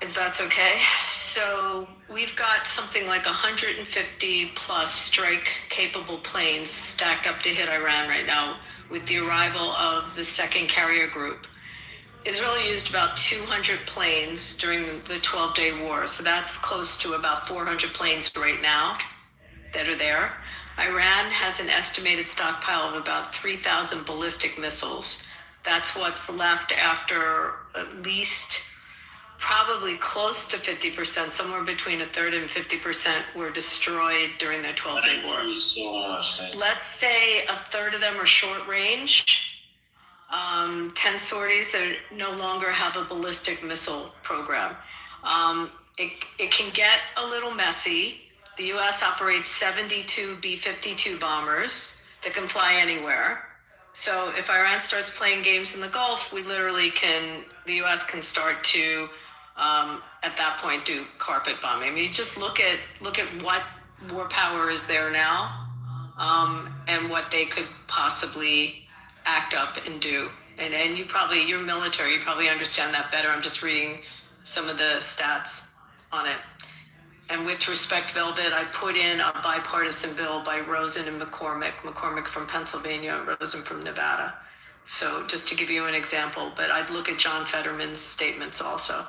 If that's okay. So we've got something like 150 plus strike capable planes stacked up to hit Iran right now with the arrival of the second carrier group. Israel used about 200 planes during the 12-day war. So that's close to about 400 planes right now that are there. Iran has an estimated stockpile of about 3,000 ballistic missiles. That's what's left after at least probably close to 50%, somewhere between a third and 50% were destroyed during the 12-day war. Let's say a third of them are short range. 10 sorties that no longer have a ballistic missile program. It can get a little messy. The U.S. operates 72 B-52 bombers that can fly anywhere. So if Iran starts playing games in the Gulf, the U.S. can start to, at that point, do carpet bombing. I mean, just look at what war power is there now, and what they could possibly act up and do. And you're military, you probably understand that better. I'm just reading some of the stats on it. And with respect, Velvet, I put in a bipartisan bill by Rosen and McCormick from Pennsylvania, Rosen from Nevada. So just to give you an example, but I'd look at John Fetterman's statements also.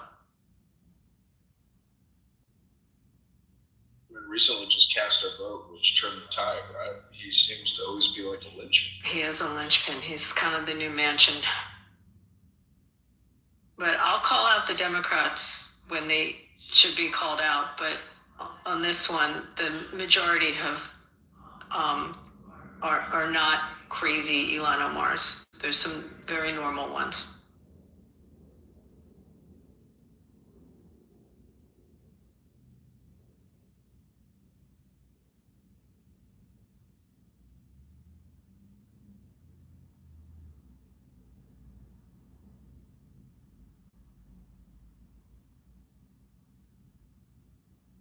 recently just cast our vote, which turned the tide, right? He seems to always be like a linchpin. He is a linchpin. He's kind of the new Manchin. But I'll call out the Democrats when they should be called out. But on this one, the majority have are not crazy Elon Omars. There's some very normal ones.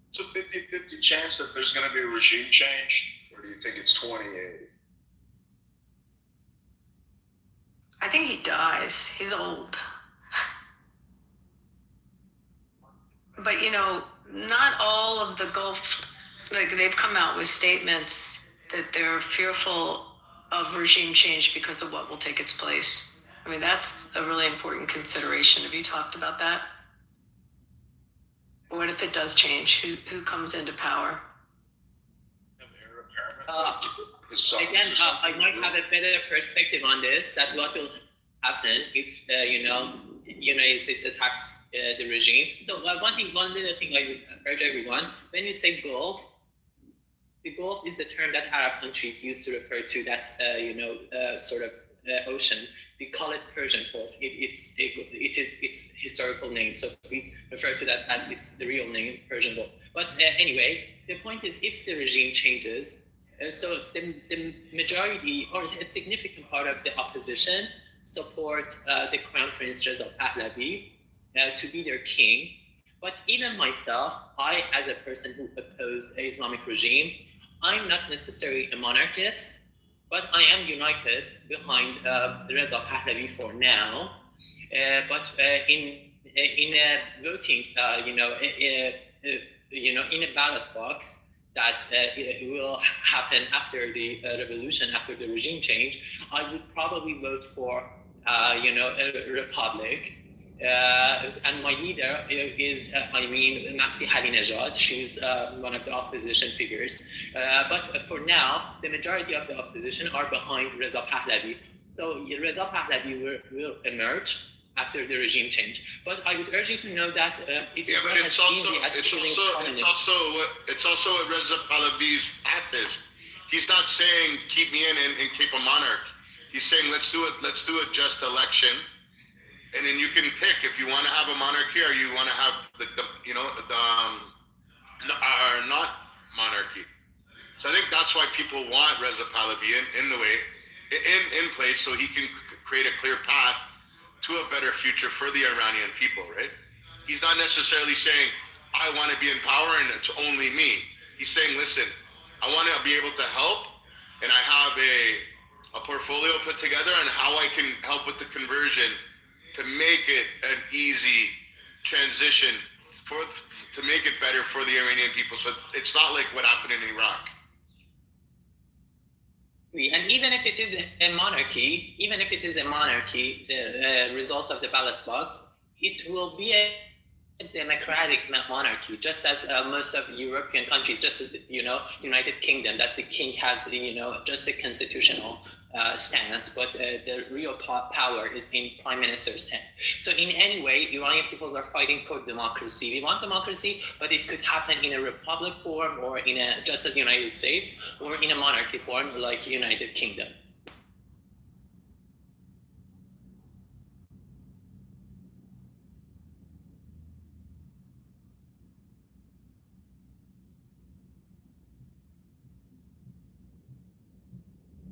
It's a 50-50 chance that there's going to be a regime change, or do you think it's 20-80? I think he dies. He's old. But, you know, not all of the Gulf, like they've come out with statements that they're fearful of regime change because of what will take its place. I mean, that's a really important consideration. Have you talked about that? What if it does change? Who comes into power? Again, I might have a better perspective on this. That what will happen if United States attacks the regime. So one little thing I would urge everyone: when you say Gulf, the Gulf is the term that Arab countries use to refer to that sort of ocean. We call it Persian Gulf. It is its historical name. So please refer to that as it's the real name, Persian Gulf. But anyway, the point is, if the regime changes, so the majority or a significant part of the opposition support the Crown Prince Reza Pahlavi to be their king. But even myself, I, as a person who opposes the Islamic regime, I'm not necessarily a monarchist, but I am united behind Reza Pahlavi for now. But in voting, in a ballot box that will happen after the revolution, after the regime change, I would probably vote for a republic. And my leader is, Masih Halinejad. She's one of the opposition figures. But for now, the majority of the opposition are behind Reza Pahlavi. So Reza Pahlavi will emerge after the regime change. But I would urge you to know that it's not as easy as it's also what Reza Pahlavi's path is. He's not saying keep me in and keep a monarch. He's saying let's do a just election. And then you can pick if you want to have a monarchy or you want to have our not monarchy. So I think that's why people want Reza Pahlavi in place, so he can create a clear path to a better future for the Iranian people, right? He's not necessarily saying I want to be in power and it's only me. He's saying, listen, I want to be able to help, and I have a portfolio put together on how I can help with the conversion to make it an easy transition to make it better for the Iranian people. So it's not like what happened in Iraq. And even if it is a monarchy, the result of the ballot box, it will be a democratic monarchy, just as most of European countries, just as United Kingdom, that the king has just a constitutional stance, but the real power is in prime minister's hand. So in any way, Iranian peoples are fighting for democracy. We want democracy, but it could happen in a republic form, or in a just as United States, or in a monarchy form like United Kingdom.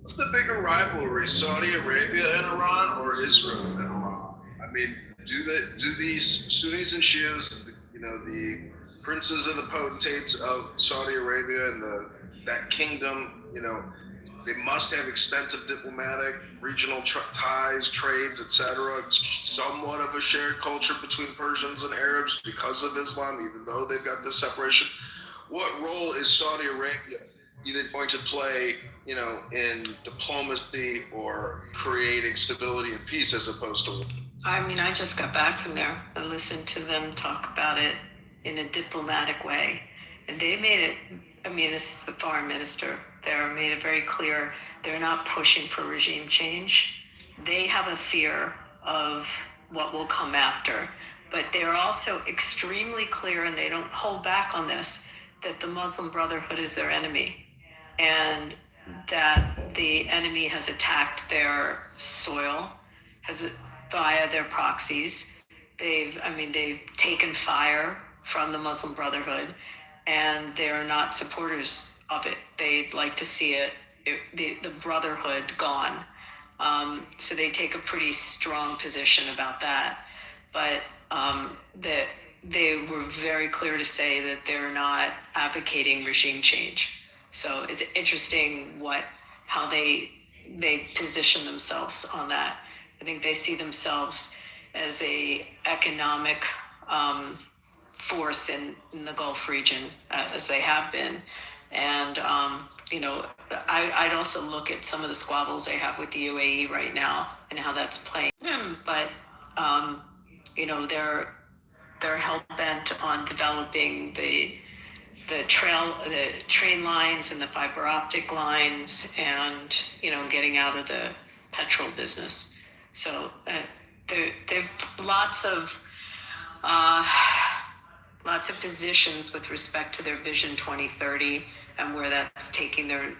What's the bigger rivalry, Saudi Arabia and Iran, or Israel and Iran? I mean, do these Sunnis and Shias, the princes and the potentates of Saudi Arabia and that kingdom, they must have extensive diplomatic, regional ties, trades, etc. Somewhat of a shared culture between Persians and Arabs because of Islam, even though they've got this separation. What role is Saudi Arabia either going to play, in diplomacy or creating stability and peace as opposed to? I mean, I just got back from there and listened to them talk about it in a diplomatic way. And they made it, I mean, this is the foreign minister, they made it very clear they're not pushing for regime change. They have a fear of what will come after. But they're also extremely clear, and they don't hold back on this, that the Muslim Brotherhood is their enemy, and that the enemy has attacked their soil, has via their proxies. They've taken fire from the Muslim Brotherhood, and they're not supporters of it. They'd like to see the Brotherhood gone. So they take a pretty strong position about that. But that they were very clear to say that they're not advocating regime change. So it's interesting how they position themselves on that. I think they see themselves as a economic force in the Gulf region, as they have been. And I'd also look at some of the squabbles they have with the UAE right now and how that's playing. But they're hell bent on developing the train lines and the fiber optic lines, and getting out of the petrol business. So they've lots of positions with respect to their Vision 2030 and where that's taking their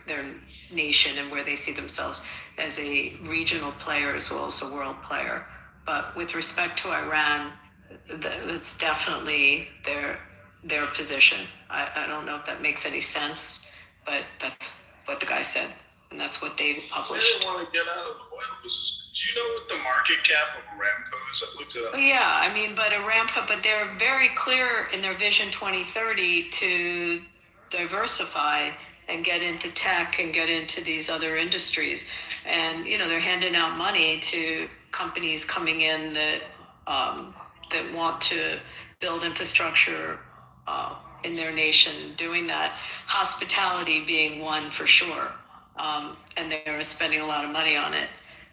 nation, and where they see themselves as a regional player as well as a world player. But with respect to Iran, it's definitely their position. I don't know if that makes any sense, but that's what the guy said, and that's what they published. They want to get out of the oil business. Do you know what the market cap of Aramco is? I looked it up. Well, yeah, but Aramco, but they're very clear in their Vision 2030 to diversify and get into tech and get into these other industries. And, they're handing out money to companies coming in that want to build infrastructure in their nation, doing that. Hospitality being one for sure. And they're spending a lot of money on it.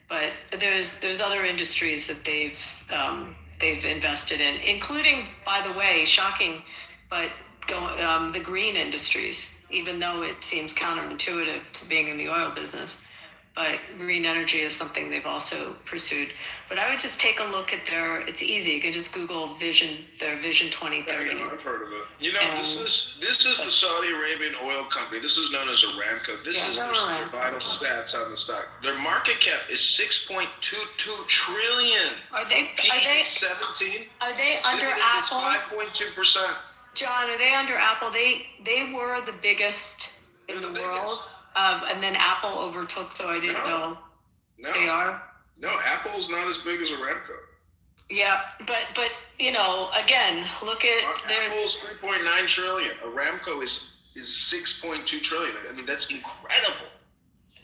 But there's other industries that they've invested in, including, by the way, shocking, but the green industries, even though it seems counterintuitive to being in the oil business. But green energy is something they've also pursued. But I would just take a look at it's easy. You can just Google their Vision 2030. Yeah, I've heard of it. This is the Saudi Arabian oil company. This is known as Aramco. This is their vital stats on the stock. Their market cap is $6.22 trillion. Are they 17? Are they under Apple? It's 5.2%. John, are they under Apple? They were the biggest in the world. And then Apple overtook, so I didn't know. No. They are? No, Apple's not as big as Aramco. Yeah, but again, look at Apple's 3.9 trillion. Aramco is 6.2 trillion. I mean, that's incredible.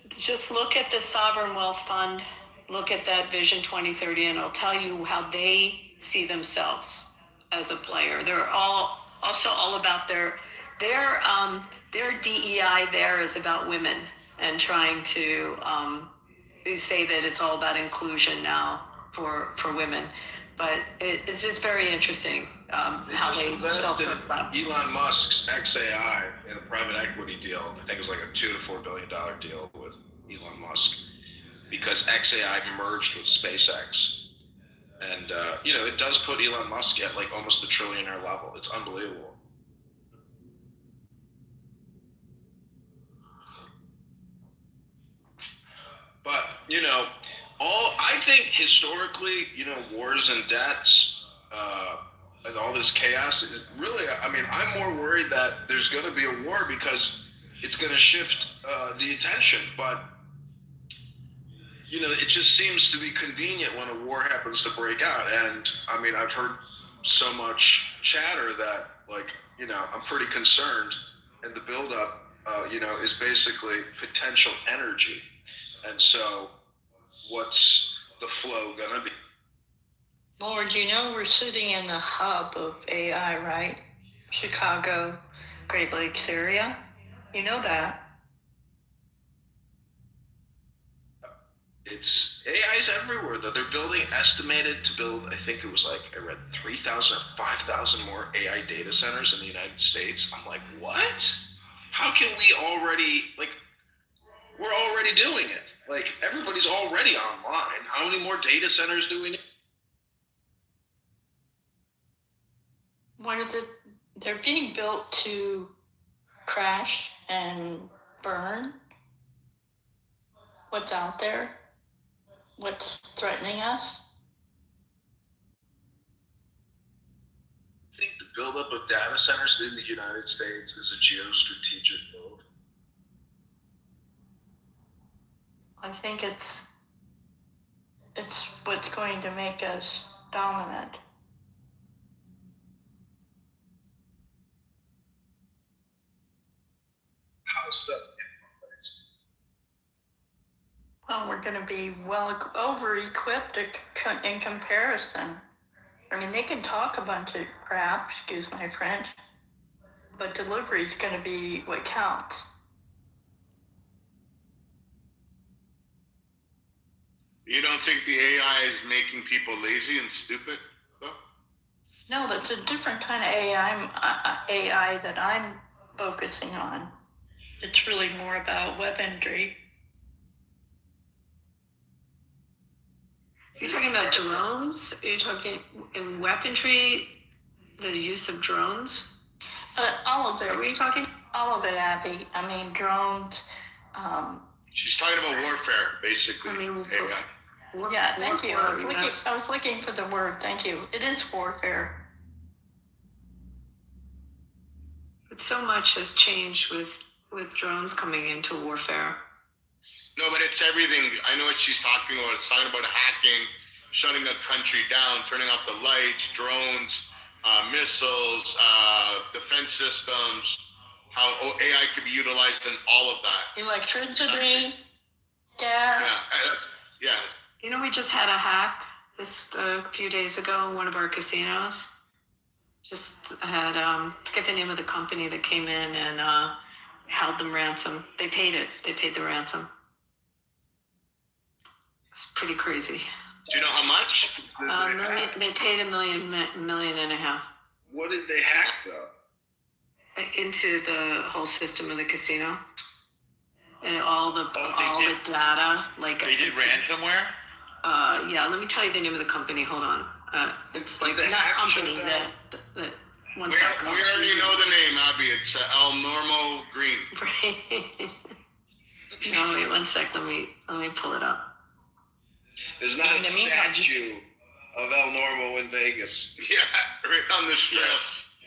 Just look at the Sovereign Wealth Fund, look at that Vision 2030, and it'll tell you how they see themselves as a player. They're also all about their DEI there is about women, and trying to say that it's all about inclusion now for women. But it's just very interesting how they invested Elon Musk's XAI in a private equity deal. I think it was like a $2 to $4 billion deal with Elon Musk, because XAI merged with SpaceX. And it does put Elon Musk at like almost the trillionaire level. It's unbelievable. But, I think historically, wars and debts and all this chaos is really, I'm more worried that there's going to be a war because it's going to shift the attention. But, it just seems to be convenient when a war happens to break out. And, I've heard so much chatter that, I'm pretty concerned. And the buildup, is basically potential energy. And so what's the flow going to be? Lord, we're sitting in the hub of AI, right? Chicago, Great Lakes area. You know that. It's AI's everywhere though. They're building, estimated to build, I think it was like, I read 3,000 or 5,000 more AI data centers in the United States. I'm like, what? How can we already, like, we're already doing it. Like, everybody's already online. How many more data centers do we need? They're being built to crash and burn what's out there, what's threatening us. I think the buildup of data centers in the United States is a geostrategic move. I think it's what's going to make us dominant. How stuff Well, we're going to be over-equipped in comparison. I mean, they can talk a bunch of crap, excuse my French, but delivery is going to be what counts. You don't think the AI is making people lazy and stupid, though? No, that's a different kind of AI that I'm focusing on. It's really more about weaponry. Are you talking about drones? Are you talking in weaponry, the use of drones? All of it. Are we talking? All of it, Abby. I mean, drones. She's talking about warfare, basically. I mean, AI. Yeah, thank you. I Warfare, was looking for the word. Thank you. It is warfare. But so much has changed with drones coming into warfare. No, but it's everything. I know what she's talking about. It's talking about hacking, shutting a country down, turning off the lights, drones, missiles, defense systems, how AI could be utilized in all of that. Electricity, gas. Yeah. You know, we just had a hack a few days ago in one of our casinos. Just had, forget the name of the company that came in and held them ransom. They paid it. They paid the ransom. It's pretty crazy. Do you know how much? They paid $1.5 million. What did they hack though? Into the whole system of the casino. And all the data, like They did ransomware? Yeah, let me tell you the name of the company. Hold on. It's like not company that one second. We already know the name, Abby. It's El Normo Green. No, wait 1 sec. Let me pull it up. There's not a statue of El Normo in Vegas. Yeah, right on the strip.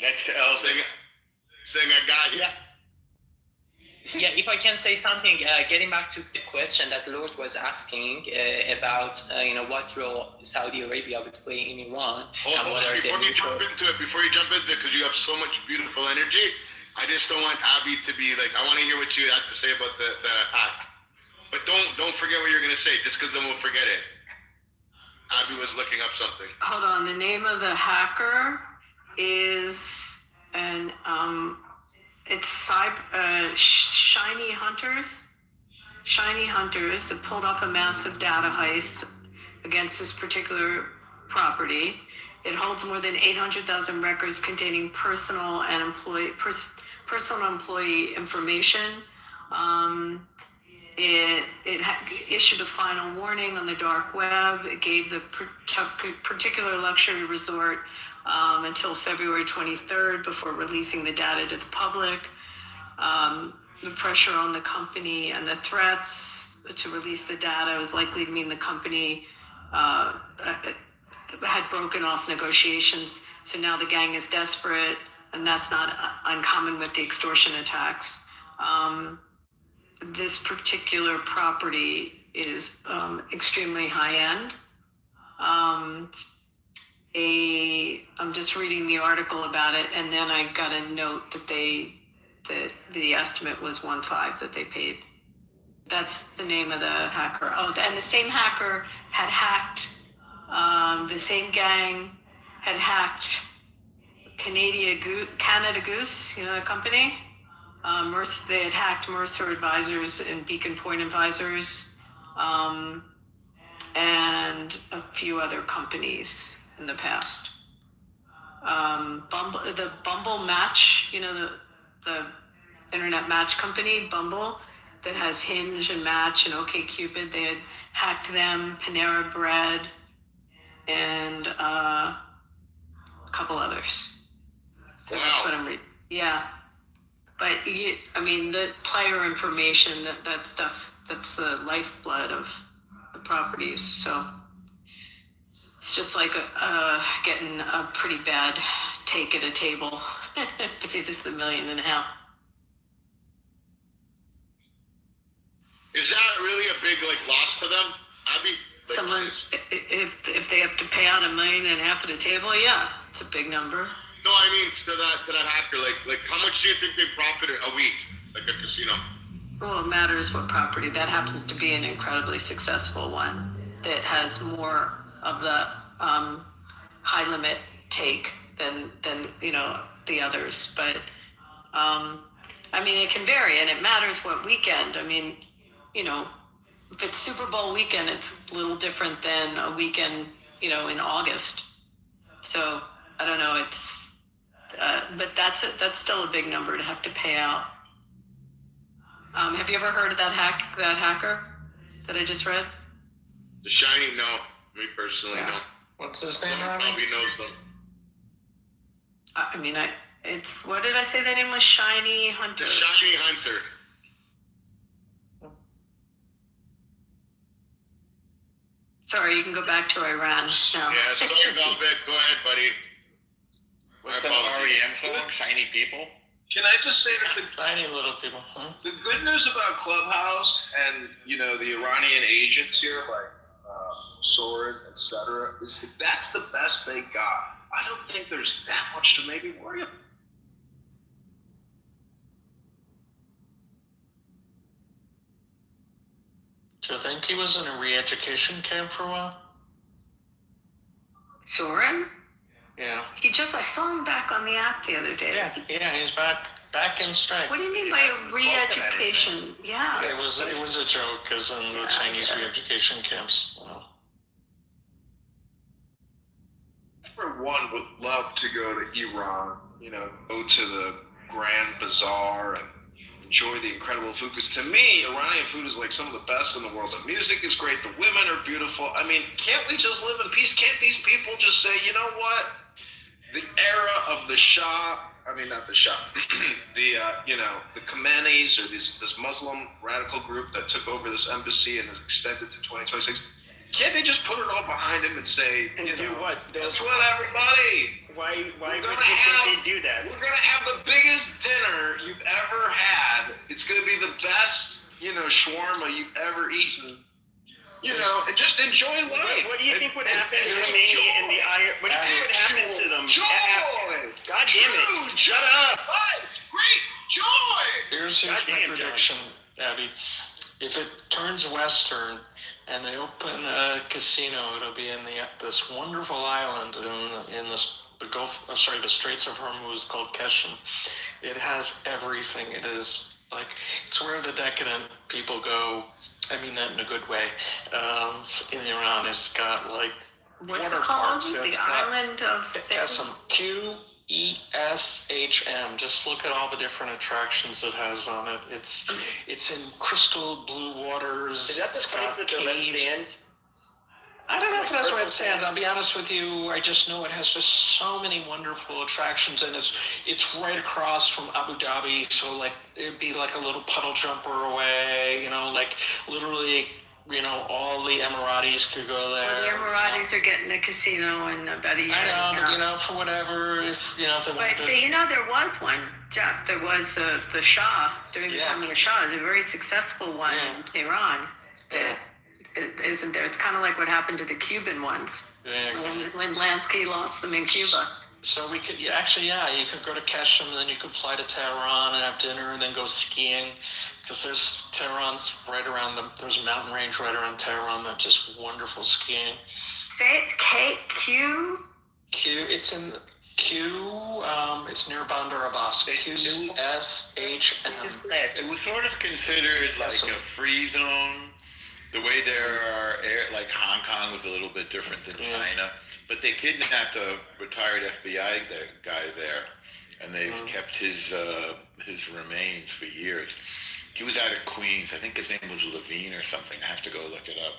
Next to Elvis. Saying I got you. Yeah, if I can say something, getting back to the question that Lord was asking about, what role Saudi Arabia would play in Iran. Before you jump into it, because you have so much beautiful energy, I just don't want Abby to be like, I want to hear what you have to say about the hack. But don't forget what you're going to say, just because then we'll forget it. Abby was looking up something. Hold on. The name of the hacker is it's Shiny Hunters. Shiny Hunters have pulled off a massive data heist against this particular property. It holds more than 800,000 records containing personal and employee information. It issued a final warning on the dark web. It gave the particular luxury resort until February 23rd before releasing the data to the public. The pressure on the company and the threats to release the data was likely to mean the company had broken off negotiations. So now the gang is desperate, and that's not uncommon with the extortion attacks. This particular property is extremely high end. I'm just reading the article about it, and then I got a note that the estimate was 1.5 that they paid. That's the name of the hacker. Oh, and the same hacker had hacked. The same gang had hacked Canada Goose, the company. They had hacked Mercer Advisors and Beacon Point Advisors. and a few other companies in the past. The Bumble Match, the internet match company, Bumble, that has Hinge and Match and OkCupid, they had hacked them, Panera Bread, and a couple others. So that's what I'm reading. Yeah. But the player information, that stuff, that's the lifeblood of the properties. So it's just like getting a pretty bad take at a table. Pay this $1.5 million. Is that really a big loss to them, Abby? Someone, if they have to pay out $1.5 million at a table, yeah, it's a big number. No, I mean to that hacker. Like how much do you think they profited a week, like a casino? Well, it matters what property. That happens to be an incredibly successful one that has more of the high limit take than the others. But it can vary, and it matters what weekend. If it's Super Bowl weekend, it's a little different than a weekend, in August. So I don't know. It's but that's still a big number to have to pay out. Have you ever heard of that hacker that I just read? The Shiny, no. Me personally, no. What's his name? Someone probably knows them. It's, what did I say the name was? Shiny Hunter. The Shiny Hunter. Sorry, you can go back to Iran now. Yeah, sorry about that. Go ahead, buddy. What's that REM song? Shiny People? Can I just say that Tiny little people. the good news about Clubhouse and the Iranian agents here, like Soren, etc., is that that's the best they got. I don't think there's that much to maybe worry about. Do you think he was in a re-education camp for a while? Soren? Yeah. I saw him back on the app the other day. Yeah, he's back in strength. What do you mean by a re-education? Yeah. It was a joke, as in the Chinese re-education camps. For one, would love to go to Iran, go to the Grand Bazaar and enjoy the incredible food. Because to me, Iranian food is like some of the best in the world. The music is great. The women are beautiful. Can't we just live in peace? Can't these people just say, you know what? The era of the Shah, not the Shah, the Khomeinis, or this Muslim radical group that took over this embassy and has extended to 2026. Can't they just put it all behind him and say, do what? Guess what, everybody? Why would they do that? We're gonna have the biggest dinner you've ever had. It's gonna be the best, shawarma you've ever eaten. And just enjoy life. What do you think would happen to Khomeini and the Iron? What do you think would happen to them? Joy! God damn it! Shut up! Great joy! Here's my prediction, Abby. If it turns Western and they open a casino, it'll be in this wonderful island in the Gulf. The Straits of Hormuz called Keshem. It has everything. It is it's where the decadent people go. I mean that in a good way. In Iran, it's got what's water it called? parks. The island of Keshem. QESHM. Just look at all the different attractions it has on it. It's in crystal blue waters. Is that the place with the red sand? I don't know if that's red sand. I'll be honest with you. I just know it has just so many wonderful attractions, and it's right across from Abu Dhabi. So it'd be like a little puddle jumper away. Literally. All the Emiratis could go there. Well, the Emiratis are getting a casino in about a year. I know, but for whatever, if they wanted to. There was one, Jeff. There was the Shah during the time of the Shah. It was a very successful one in Iran. Isn't there? It's kind of like what happened to the Cuban ones. Yeah, exactly. When Lansky lost them in Cuba. So we could you could go to Keshem, and then you could fly to Tehran and have dinner, and then go skiing. Because Tehran's right around there's a mountain range right around Tehran that's just wonderful skiing. Say it, Q. It's in Q. It's near Bandar Abbas. QSHM. It was sort of considered like a free zone The way there are, like Hong Kong was a little bit different than China, but they kidnapped a retired FBI guy there, and they've kept his remains for years. He was out of Queens. I think his name was Levine or something. I have to go look it up.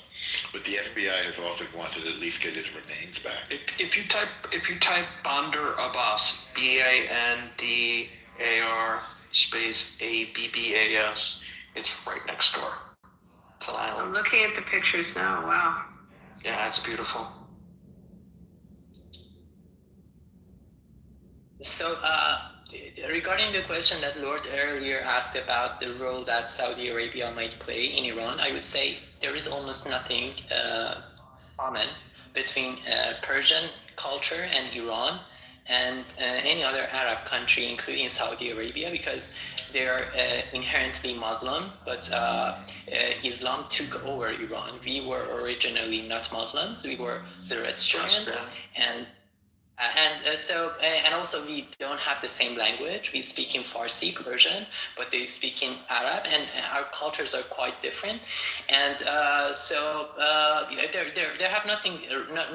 But the FBI has often wanted to at least get his remains back. If you type Bandar Abbas, BANDAR space ABBAS, it's right next door. It's an island. I'm looking at the pictures now. Wow. Yeah, it's beautiful. So, regarding the question that Lord earlier asked about the role that Saudi Arabia might play in Iran, I would say there is almost nothing common between Persian culture and Iran and any other Arab country, including Saudi Arabia, because they are inherently Muslim, but Islam took over Iran. We were originally not Muslims, we were Zoroastrians, and also we don't have the same language. We speak in Farsi, Persian, but they speak in Arab, and our cultures are quite different. And they have nothing,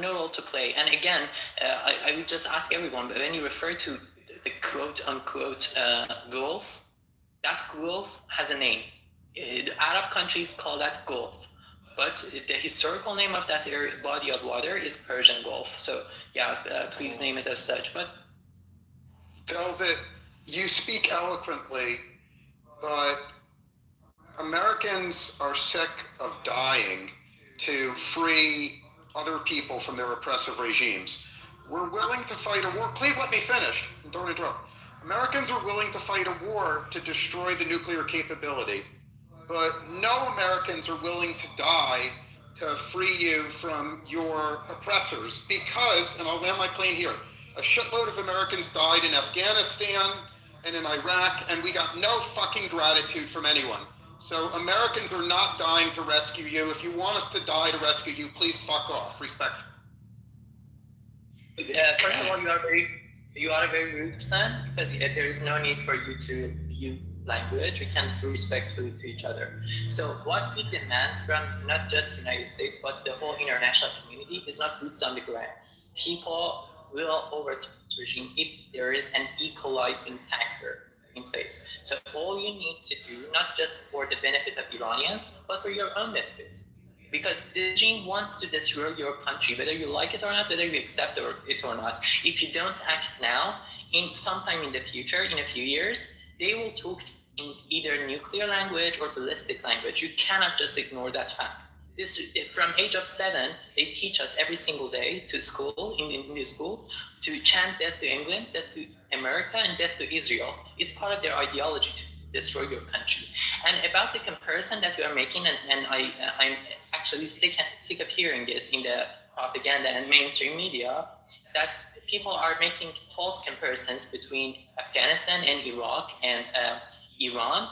no role to play. And again, I would just ask everyone, but when you refer to the quote unquote Gulf, that Gulf has a name. The Arab countries call that Gulf. But the historical name of that body of water is Persian Gulf. So please name it as such. But Velvet, you speak eloquently, but Americans are sick of dying to free other people from their oppressive regimes. We're willing to fight a war. Please let me finish. Don't interrupt. Americans are willing to fight a war to destroy the nuclear capability. But no Americans are willing to die to free you from your oppressors because, and I'll land my plane here, a shitload of Americans died in Afghanistan and in Iraq, and we got no fucking gratitude from anyone. So Americans are not dying to rescue you. If you want us to die to rescue you, please fuck off. Respect. First of all, you are a very rude person, because there is no need for you to use language. We can be respectful to each other. So what we demand from not just the United States, but the whole international community is not boots on the ground. People will overthrow the regime if there is an equalizing factor in place. So all you need to do, not just for the benefit of Iranians, but for your own benefit. Because the regime wants to destroy your country, whether you like it or not, whether you accept it or not. If you don't act now, in sometime in the future, in a few years, they will talk in either nuclear language or ballistic language. You cannot just ignore that fact. From age of 7, they teach us every single day to school, in the schools, to chant death to England, death to America, and death to Israel. It's part of their ideology to destroy your country. And about the comparison that you are making, and I'm actually sick of hearing it in the propaganda and mainstream media, that people are making false comparisons between Afghanistan and Iraq and Iran.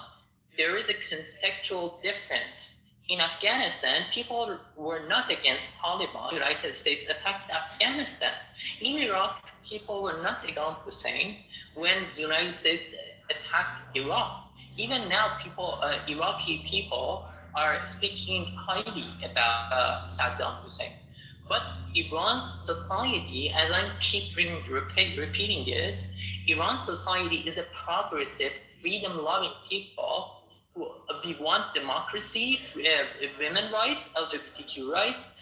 There is a contextual difference. In Afghanistan, people were not against Taliban. The United States attacked Afghanistan. In Iraq, people were not against Hussein when the United States attacked Iraq. Even now, Iraqi people are speaking highly about Saddam Hussein. But Iran's society, as I keep repeating it, Iran's society is a progressive, freedom-loving people. We want democracy, women's rights, LGBTQ rights,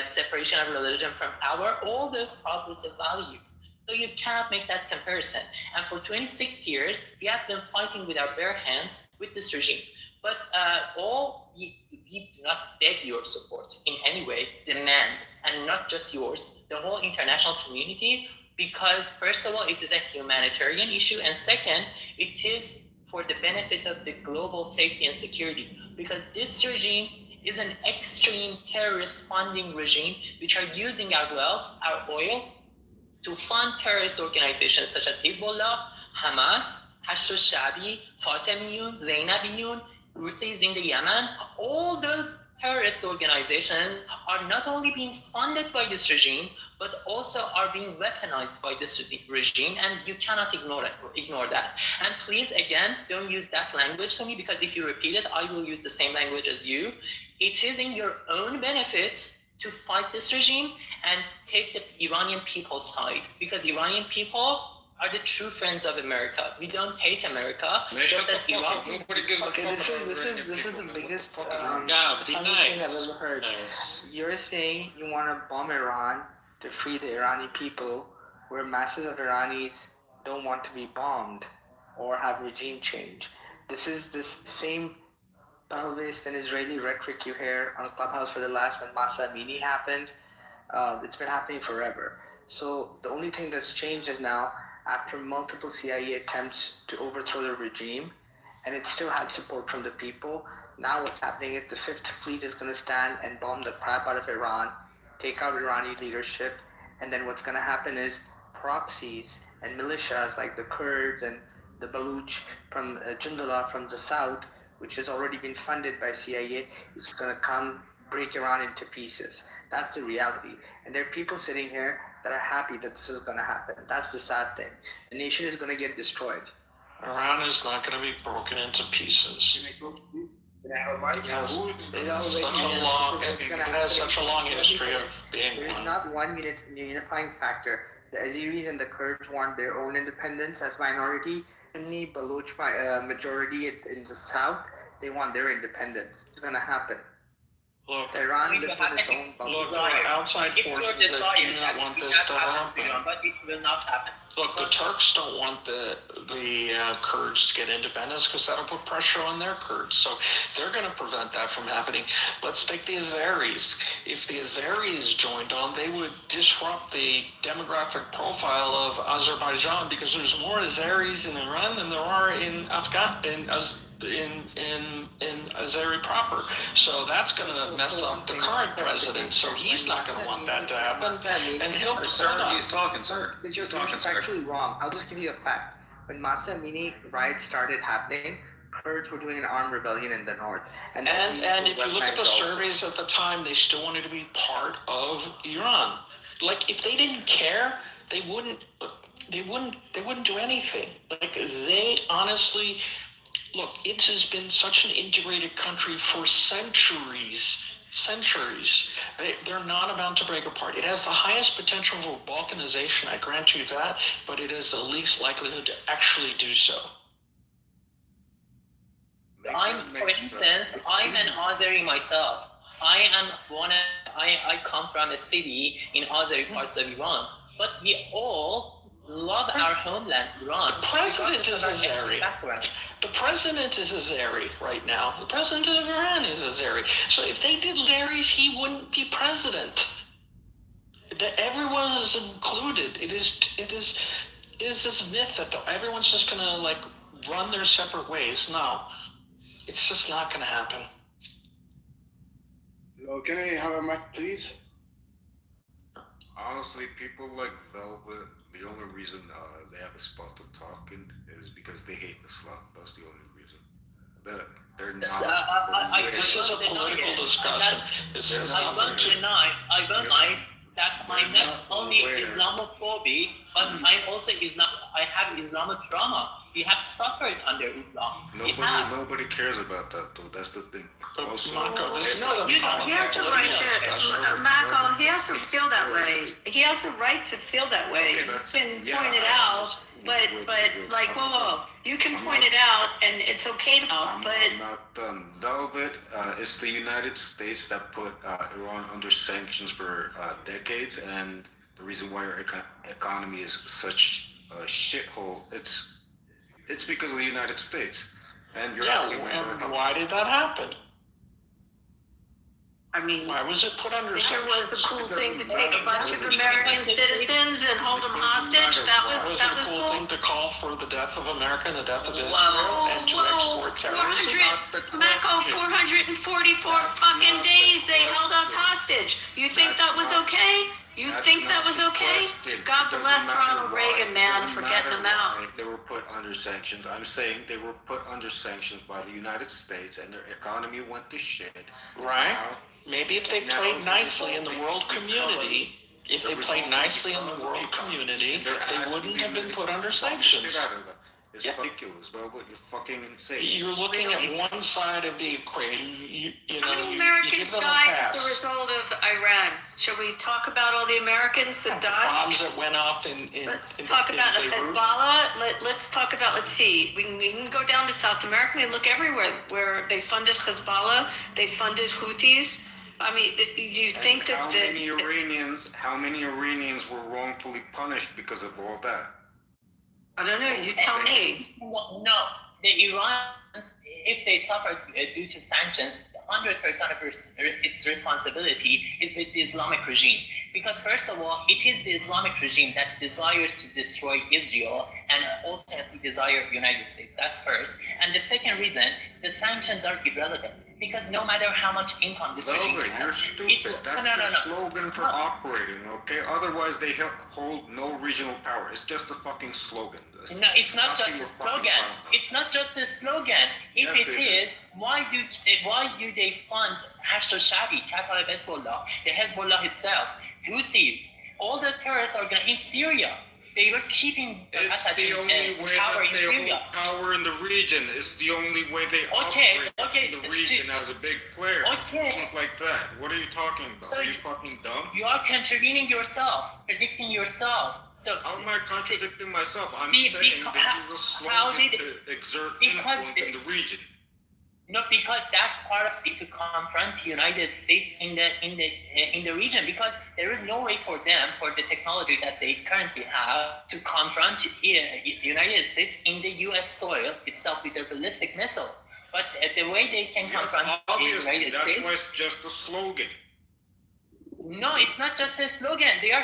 separation of religion from power, all those progressive values. So you cannot make that comparison. And for 26 years, we have been fighting with our bare hands with this regime. But we do not beg your support in any way, demand, and not just yours, the whole international community, because first of all, it is a humanitarian issue, and second, it is for the benefit of the global safety and security, because this regime is an extreme terrorist funding regime, which are using our wealth, our oil, to fund terrorist organizations such as Hezbollah, Hamas, Hashd al-Sha'bi, Fatemiyun, Zainabiyun, Houthis in the Yemen. All those terrorist organizations are not only being funded by this regime, but also are being weaponized by this regime, and you cannot ignore that. And please, again, don't use that language to me, because if you repeat it, I will use the same language as you. It is in your own benefit to fight this regime and take the Iranian people's side, because Iranian people are the true friends of America. We don't hate America. Just as Iraq. Okay, this is the biggest be thing nice. I've ever heard. Nice. You're saying you want to bomb Iran to free the Iranian people, where masses of Iranis don't want to be bombed or have regime change. This is this same Bahawist and Israeli rhetoric you hear on Clubhouse for the last when Masa Amini happened. It's been happening forever. So the only thing that's changed is now, after multiple CIA attempts to overthrow the regime, and it still had support from the people, now what's happening is the Fifth Fleet is going to stand and bomb the crap out of Iran, take out Iranian leadership, and then what's going to happen is proxies and militias like the Kurds and the Baluch from Jundullah from the south, which has already been funded by CIA, is going to come break Iran into pieces. That's the reality. And there are people sitting here that are happy that this is going to happen. That's the sad thing. The nation is going to get destroyed. Iran is not going to be broken into pieces. It has such a long history of being There's one. not one unifying factor. The Azeris and the Kurds want their own independence as minority. Sunni Baluch majority in the south, they want their independence. It's going to happen. Look, Iran lives in its own bubble. Look, there are outside forces that do not want this to happen. But it will not happen. Look, the Turks don't want the Kurds to get independence because that'll put pressure on their Kurds. So they're going to prevent that from happening. Let's take the Azeris. If the Azeris joined on, they would disrupt the demographic profile of Azerbaijan, because there's more Azeris in Iran than there are in Azeri proper. So that's going to mess up the current president. So he's not going to want that to happen. And he'll He's talking, sir. You're factually wrong. I'll just give you a fact. When Masa Amini riots started happening, Kurds were doing an armed rebellion in the north. And if you look at the surveys at the time, they still wanted to be part of Iran. Like, if they didn't care, they wouldn't do anything. Like, they honestly, look, it has been such an integrated country for centuries. They're not about to break apart. It has the highest potential for balkanization, I grant you that, but it has the least likelihood to actually do so. For instance, I'm an Azeri myself. I come from a city in Azeri parts of Iran, but we all love our homeland, Iran. The president is Azeri. The president is Azeri right now. The president of Iran is Azeri. So if they did Larry's, he wouldn't be president. Everyone is included. It is this myth that everyone's just gonna like run their separate ways. No, it's just not gonna happen. Hello, can I have a mic, please? Honestly, people like Velvet, the only reason they have a spot to talk in is because they hate Islam. That's the only reason. They're not. This is a political discussion. I won't deny that I'm not only Islamophobic, but I'm also I have Islamic trauma. We have suffered under Islam. Nobody cares about that, though. That's the thing. Also, he has a right to, Marco, he has to feel that way. He has a right to feel that way. It's been pointed out, but like, whoa, you can point it out, and it's okay now, but... I'm not done. Velvet, it's the United States that put Iran under sanctions for decades, and the reason why our economy is such a shithole, it's because of the United States. And and why did that happen? I mean, why was it put under sanctions? It was a cool thing to take a bunch of American citizens and hold them hostage. That was a cool thing to call for the death of America and the death of Israel and to export terrorism. Marco, 444 fucking days they held us hostage. You think that was okay? You think that was okay? God bless Ronald Reagan, man, for getting them out. They were put under sanctions. I'm saying they were put under sanctions by the United States, and their economy went to shit. Right? Maybe if they played nicely in the world community, they wouldn't have been put under sanctions. It's ridiculous, bro. You're fucking insane. You're looking at one side of the equation. You How many give Americans them a died as a pass. result of Iran? Shall we talk about all the Americans that died? Bombs that went off in Let's talk about Hezbollah. Let's talk about, let's see, we can go down to South America. We look everywhere where they funded Hezbollah, they funded Houthis. I mean, do you think that how many Iranians were wrongfully punished because of all that? I don't know, you tell me. No, the Iranians, if they suffer due to sanctions, 100% of its responsibility is with the Islamic regime. Because first of all, it is the Islamic regime that desires to destroy Israel and ultimately desire the United States. That's first. And the second reason, the sanctions are irrelevant. Because no matter how much income this regime has, you're stupid. That's the slogan for operating, okay? Otherwise, they hold no regional power. It's just a fucking slogan. No, it's not just a slogan. It's not just a slogan. If it is, why do they fund Hashd al-Sha'bi, Kataib Hezbollah, the Hezbollah itself, Houthis, all those terrorist organizations in Syria? They were keeping Assad in power in Syria. Power in the region. It's the only way they operate in the region as a big player. Things like that. What are you talking about? So are you fucking dumb? You are contravening yourself, predicting yourself. So how am I contradicting myself? I'm saying that you were slogan to exert influence in the region. No, because that's part of it to confront the United States in the region. Because there is no way for them, for the technology that they currently have, to confront the United States in the U.S. soil itself with their ballistic missile. But the way they can confront the United States, that's why it's just a slogan. No, it's not just a slogan. They are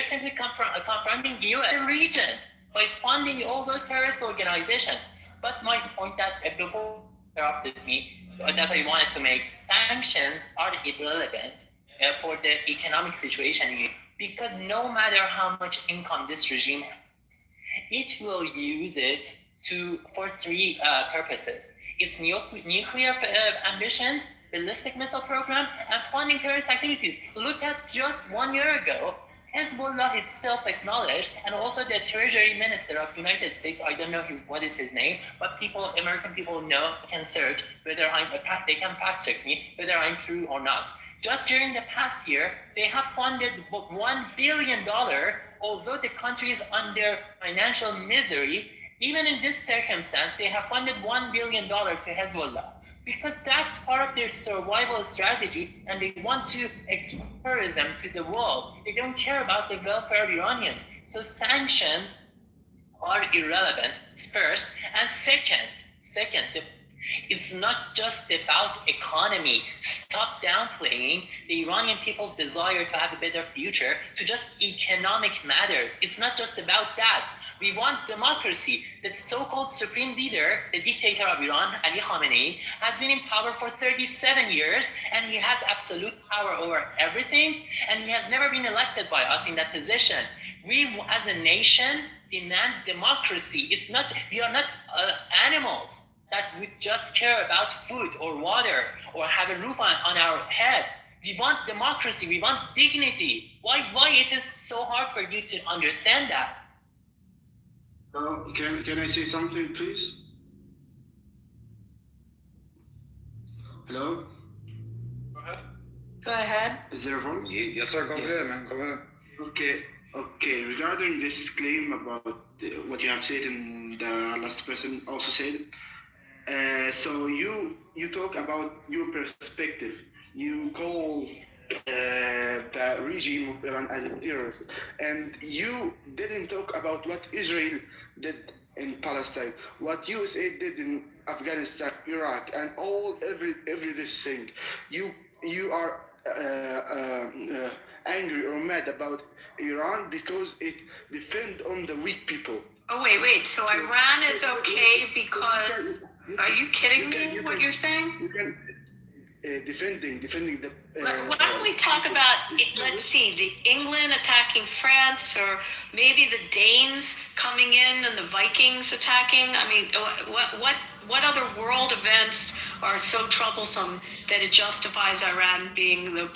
simply confronting the U.S. region by funding all those terrorist organizations. But my point that before interrupted me, that I wanted to make, sanctions are irrelevant for the economic situation, because no matter how much income this regime has, it will use it for three purposes. Its nuclear ambitions, ballistic missile program, and funding terrorist activities. Look at just 1 year ago, Hezbollah itself acknowledged, and also the Treasury Minister of the United States, I don't know what is his name, but American people know, can search whether they can fact check me, whether I'm true or not. Just during the past year, they have funded $1 billion, although the country is under financial misery. Even in this circumstance, they have funded $1 billion to Hezbollah, because that's part of their survival strategy, and they want to export terrorism to the world. They don't care about the welfare of Iranians. So sanctions are irrelevant, first. And second, it's not just about economy. Stop downplaying the Iranian people's desire to have a better future to just economic matters. It's not just about that. We want democracy. The so-called supreme leader, the dictator of Iran, Ali Khamenei, has been in power for 37 years, and he has absolute power over everything, and he has never been elected by us in that position. We, as a nation, demand democracy. We are not animals that would just care about food or water or have a roof on our head. We want democracy. We want dignity. Why it is so hard for you to understand that? Can I say something, please? Hello? Go ahead. Is there a voice? Yes, sir. Go ahead, man. Go ahead. Okay. Regarding this claim about what you have said and the last person also said, so you talk about your perspective. You call the regime of Iran as a terrorist, and you didn't talk about what Israel did in Palestine, what USA did in Afghanistan, Iraq, and every this thing. You are angry or mad about Iran because it defend on the weak people. Oh, wait. So Iran is okay because... Are you kidding me, what you're saying? defending the. Why don't we talk about, let's see, the England attacking France, or maybe the Danes coming in and the Vikings attacking? I mean, what other world events are so troublesome that it justifies Iran being the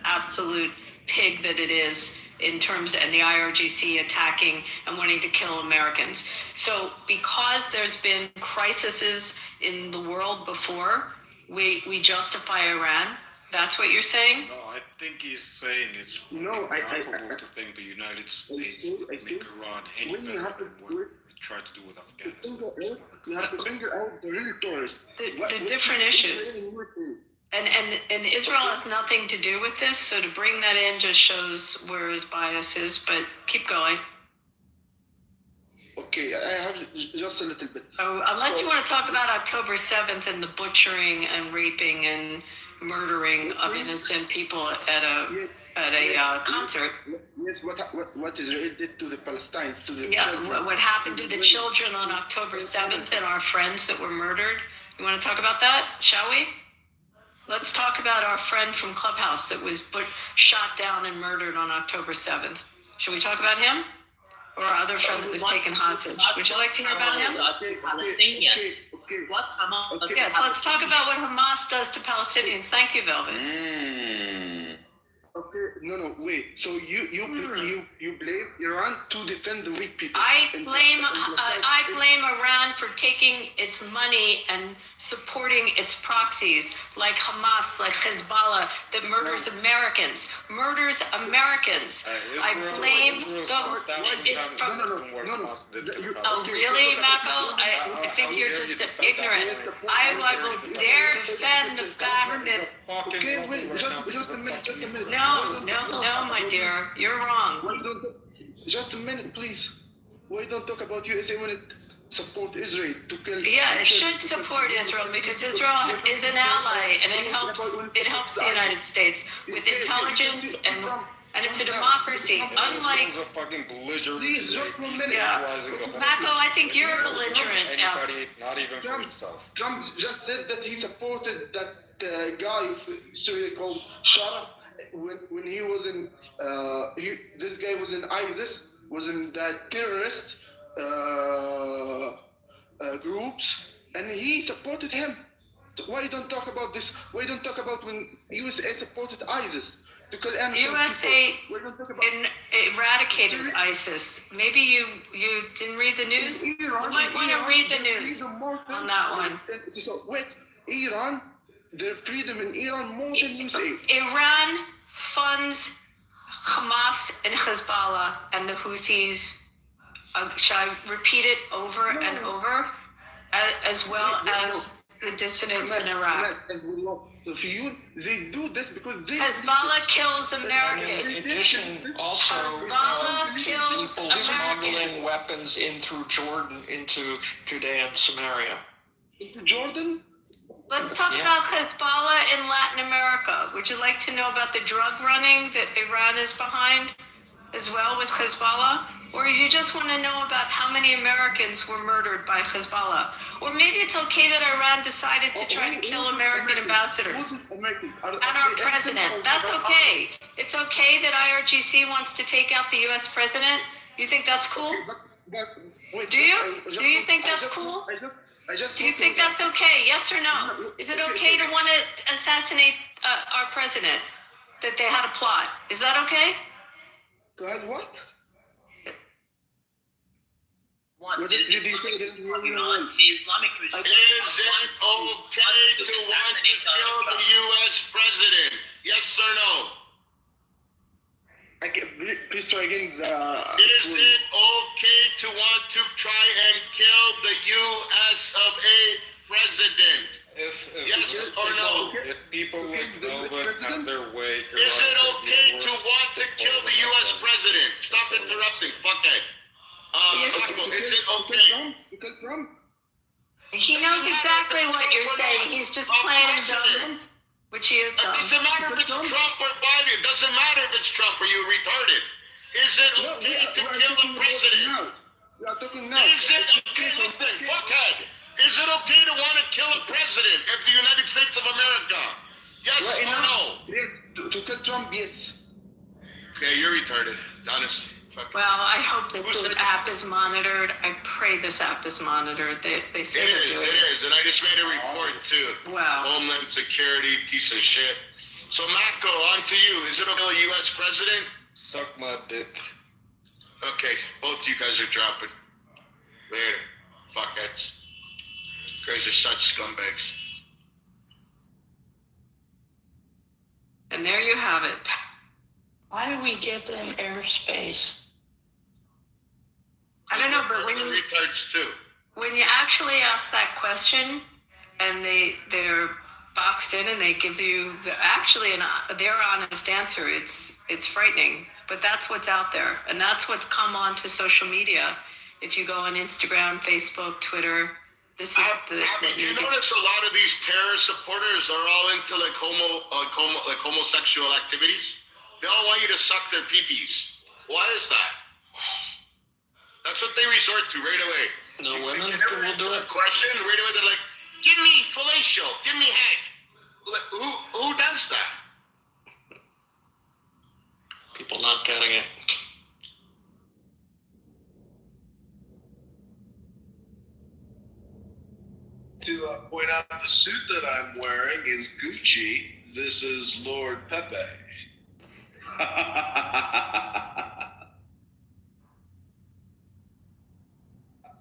absolute pig that it is in terms and the IRGC attacking and wanting to kill Americans? So because there's been crises in the world before, we justify Iran. That's what you're saying? No, I think he's saying it's laughable to think the United States would make Iran any better than what we tried to do with Afghanistan. You have to figure out the real tourists. The different issues. And Israel has nothing to do with this, so to bring that in just shows where his bias is, but keep going. Okay, I have just a little bit. Unless you want to talk about October 7th and the butchering and raping and murdering of innocent people at a concert. Yes, what Israel did to the Palestinians, to the children. What happened to the children on October 7th and our friends that were murdered. You want to talk about that, shall we? Let's talk about our friend from Clubhouse that was shot down and murdered on October 7th. Should we talk about him? Or our other friend that was taken hostage. Would you like to hear about him? Palestinians. What Hamas? Yes, let's talk about what Hamas does to Palestinians. Thank you, Velvet. Okay, no, wait. So you blame Iran to defend the weak people? I blame Iran for taking its money and supporting its proxies like Hamas, like Hezbollah, that murders Americans. I blame Oh, really, Mako? I think you're just ignorant. I will dare defend the fact that. Okay, wait, just a minute. No, my dear, you're wrong. Just a minute, please. Why don't talk about USA when it support Israel to kill? Yeah, it should support Israel because Israel is an ally and it helps the United States with intelligence and it's a democracy. Unlike a fucking belligerent. Mako, I think you're belligerent. Not even for himself. Trump just said that he supported that guy Syria called Sharaf when he was in this guy was in ISIS, was in that terrorist groups, and he supported him. So why don't talk about this? Why don't talk about when USA supported ISIS to kill innocent USA people? eradicated ISIS. Maybe you didn't read the news? You might want to read the news on that one. So wait, Iran, their freedom in Iran more than USA. Iran funds Hamas and Hezbollah and the Houthis. Shall I repeat it over and over? As well as the dissidents in Iraq. They do this because Hezbollah kills Americans. In addition, also Hezbollah kills people smuggling weapons in through Jordan into Judea and Samaria. Into Jordan? Let's talk about Hezbollah in Latin America. Would you like to know about the drug running that Iran is behind as well with Hezbollah? Or you just want to know about how many Americans were murdered by Hezbollah? Or maybe it's okay that Iran decided to try to kill American ambassadors and our president. That's okay. It's okay that IRGC wants to take out the U.S. president? You think that's cool? Do you? Do you think that's cool? Do you think that's okay? Yes or no? Is it okay to want to assassinate our president? That they had a plot? Is that okay? To have what? What did you think that Iran, the Islamic regime? Is it okay to want to kill the U.S. president? Yes or no? Please try again. Is it okay to want to try and kill the U.S. of A. president? Yes or no? If people like Velvet have their way, is it okay to want to kill the U.S. president? Stop interrupting, fuckhead. Marco, is it okay? He knows exactly what you're saying. He's just playing dumb, which he is dumb. It doesn't matter if it's Trump or Biden. It doesn't matter if it's Trump or you retarded. Is it okay to kill the president? We are talking now. Is it okay? Listen, fuckhead. Is it okay to want to kill a president of the United States of America? Yes or no? Yes, to kill Trump, yes. Okay, you're retarded. Honest. Well, I hope this app is monitored. I pray this app is monitored. They say It is, and I just made a report too. Wow. Homeland Security, piece of shit. So, Mako, on to you. Is it a U.S. president? Suck my dick. Okay, both you guys are dropping. Later, fuckheads. You guys are such scumbags. And there you have it. Why do we give them airspace? I don't know, but They're retards too. when you actually ask that question and they're boxed in and they give you their honest answer, it's frightening. But that's what's out there, and that's what's come onto social media. If you go on Instagram, Facebook, Twitter, this is you notice a lot of these terrorist supporters are all into like homosexual activities. They all want you to suck their peepees. Why is that? That's what they resort to right away. No women will do it. Question right away. They're like, "Give me fellatio, give me head." Who does that? People not getting it. To point out, the suit that I'm wearing is Gucci. This is Lord Pepe.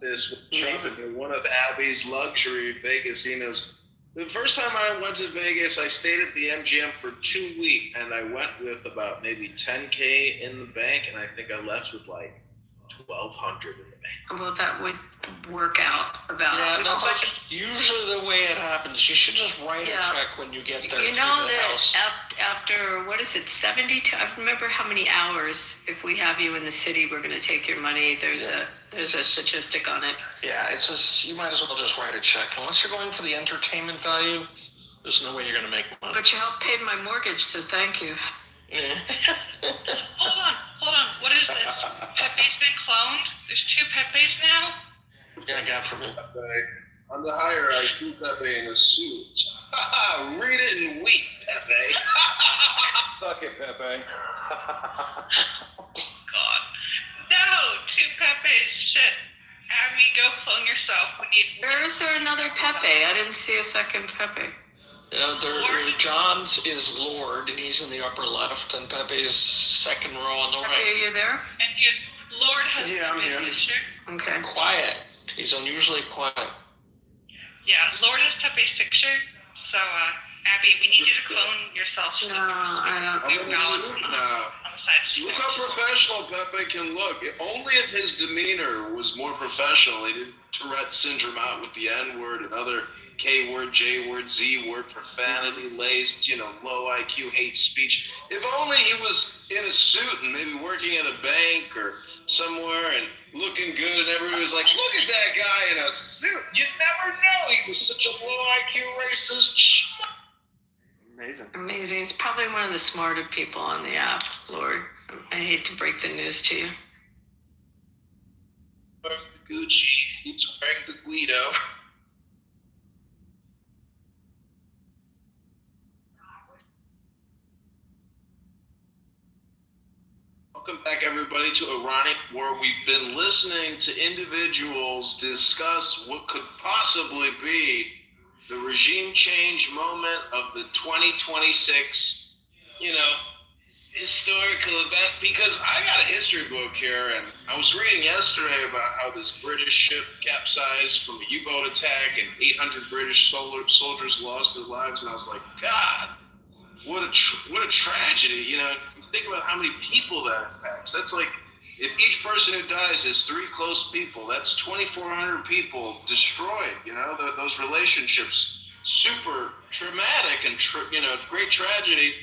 This was shopping in one of Abby's luxury Vegas casinos. The first time I went to Vegas, I stayed at the MGM for 2 weeks, and I went with about maybe $10K in the bank, and I think I left with like $1,200 in the bank. Well, that would work out about. Yeah, that's like usually the way it happens. You should just write a check when you get there You to know the that house. after, what is it, 72? I remember how many hours, if we have you in the city, we're going to take your money. There's a statistic on it. Yeah, it's just, you might as well just write a check. Unless you're going for the entertainment value, there's no way you're going to make money. But you helped pay my mortgage, so thank you. Yeah. Hold on. What is this? Pepe's been cloned? There's 2 Pepes now? Yeah, God forbid. On the higher IQ, Pepe in a suit. Read it and weep, Pepe. Suck it, Pepe. God. No, 2 Pepes. Shit. Abby, go clone yourself. We need. Where is there another Pepe? I didn't see a second Pepe. Yeah, John's is Lord, and he's in the upper left, and Pepe's second row on the Pepe, right. are you there? And his Lord has Pepe's picture. Okay. Quiet. He's unusually quiet. Yeah, Lord has Pepe's picture. So, Abby, we need you to clone yourself. So I I'm in a suit now. On the side. Look how professional Pepe can look. Only if his demeanor was more professional, he didn't Tourette syndrome out with the N-word and other K-word, J-word, Z-word, profanity-laced, low IQ hate speech. If only he was in a suit and maybe working at a bank or somewhere and looking good, and everybody was like, "Look at that guy in a suit." You'd never know he was such a low IQ racist. Amazing. He's probably one of the smarter people on the app, Lord. I hate to break the news to you. Gucci, he's wearing the Guido. Welcome back, everybody, to Ironic, where we've been listening to individuals discuss what could possibly be the regime change moment of the 2026, historical event. Because I got a history book here, and I was reading yesterday about how this British ship capsized from a U-boat attack, and 800 British soldiers lost their lives, and I was like, God, what a tragedy. You think about how many people that impacts. That's like, if each person who dies is 3 close people, that's 2,400 people destroyed. Those relationships, super traumatic and great tragedy.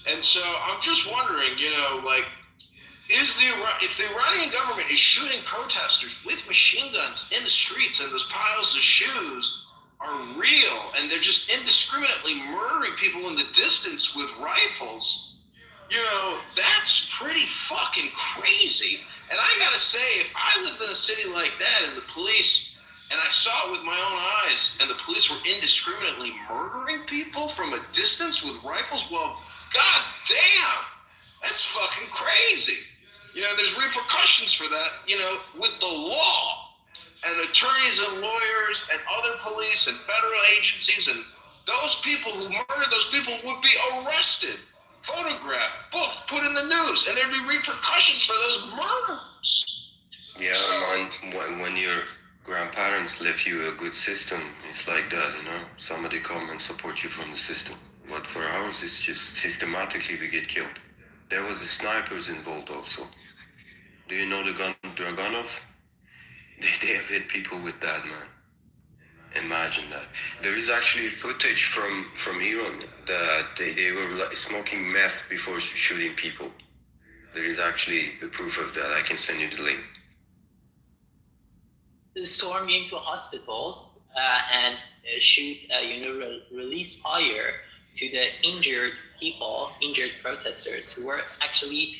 And so I'm just wondering, if the Iranian government is shooting protesters with machine guns in the streets, and those piles of shoes are real, and they're just indiscriminately murdering people in the distance with rifles, that's pretty fucking crazy. And I gotta say, if I lived in a city like that and the police and I saw it with my own eyes, and the police were indiscriminately murdering people from a distance with rifles. Well, god damn, that's fucking crazy. You know, there's repercussions for that, you know, with the law. And attorneys and lawyers and other police and federal agencies, and those people who murdered those people would be arrested, photographed, booked, put in the news, and there'd be repercussions for those murders. Yeah, man, when your grandparents left you a good system, it's like that, you know? Somebody come and support you from the system. But for ours, it's just systematically we get killed. There was snipers involved also. Do you know the gun Dragunov? They have hit people with that, man. Imagine that. There is actually footage from Iran that they were like smoking meth before shooting people. There is actually the proof of that. I can send you the link. Storm into hospitals and shoot, release fire to the injured people, injured protesters who were actually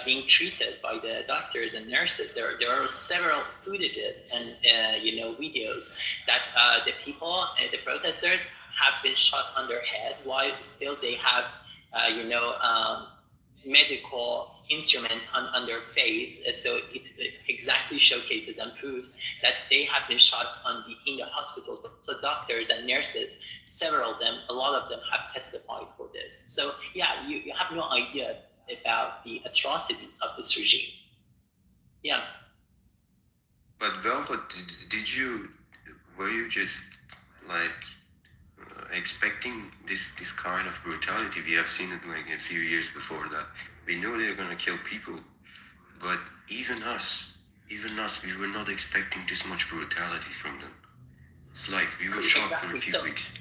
being treated by the doctors and nurses. There are several footages and videos that the people, the protesters, have been shot on their head while still they have medical instruments on their face. So it exactly showcases and proves that they have been shot in the hospitals. So doctors and nurses, several of them, a lot of them have testified for this. So yeah, you have no idea about the atrocities of this regime. Yeah. But Velvet, were you just like expecting this kind of brutality? We have seen it like a few years before that. We know they're gonna kill people, but even us, we were not expecting this much brutality from them. It's like we were shocked for a few weeks.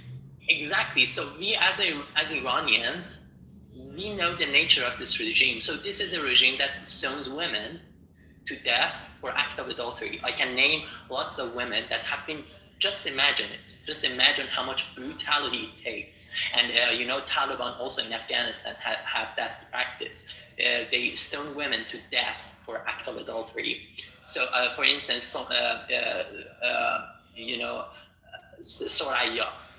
Exactly. So we as Iranians, we know the nature of this regime. So this is a regime that stones women to death for act of adultery. I can name lots of women that have been. Just imagine it. Just imagine how much brutality it takes. And Taliban also in Afghanistan have that practice. They stone women to death for act of adultery. So, for instance,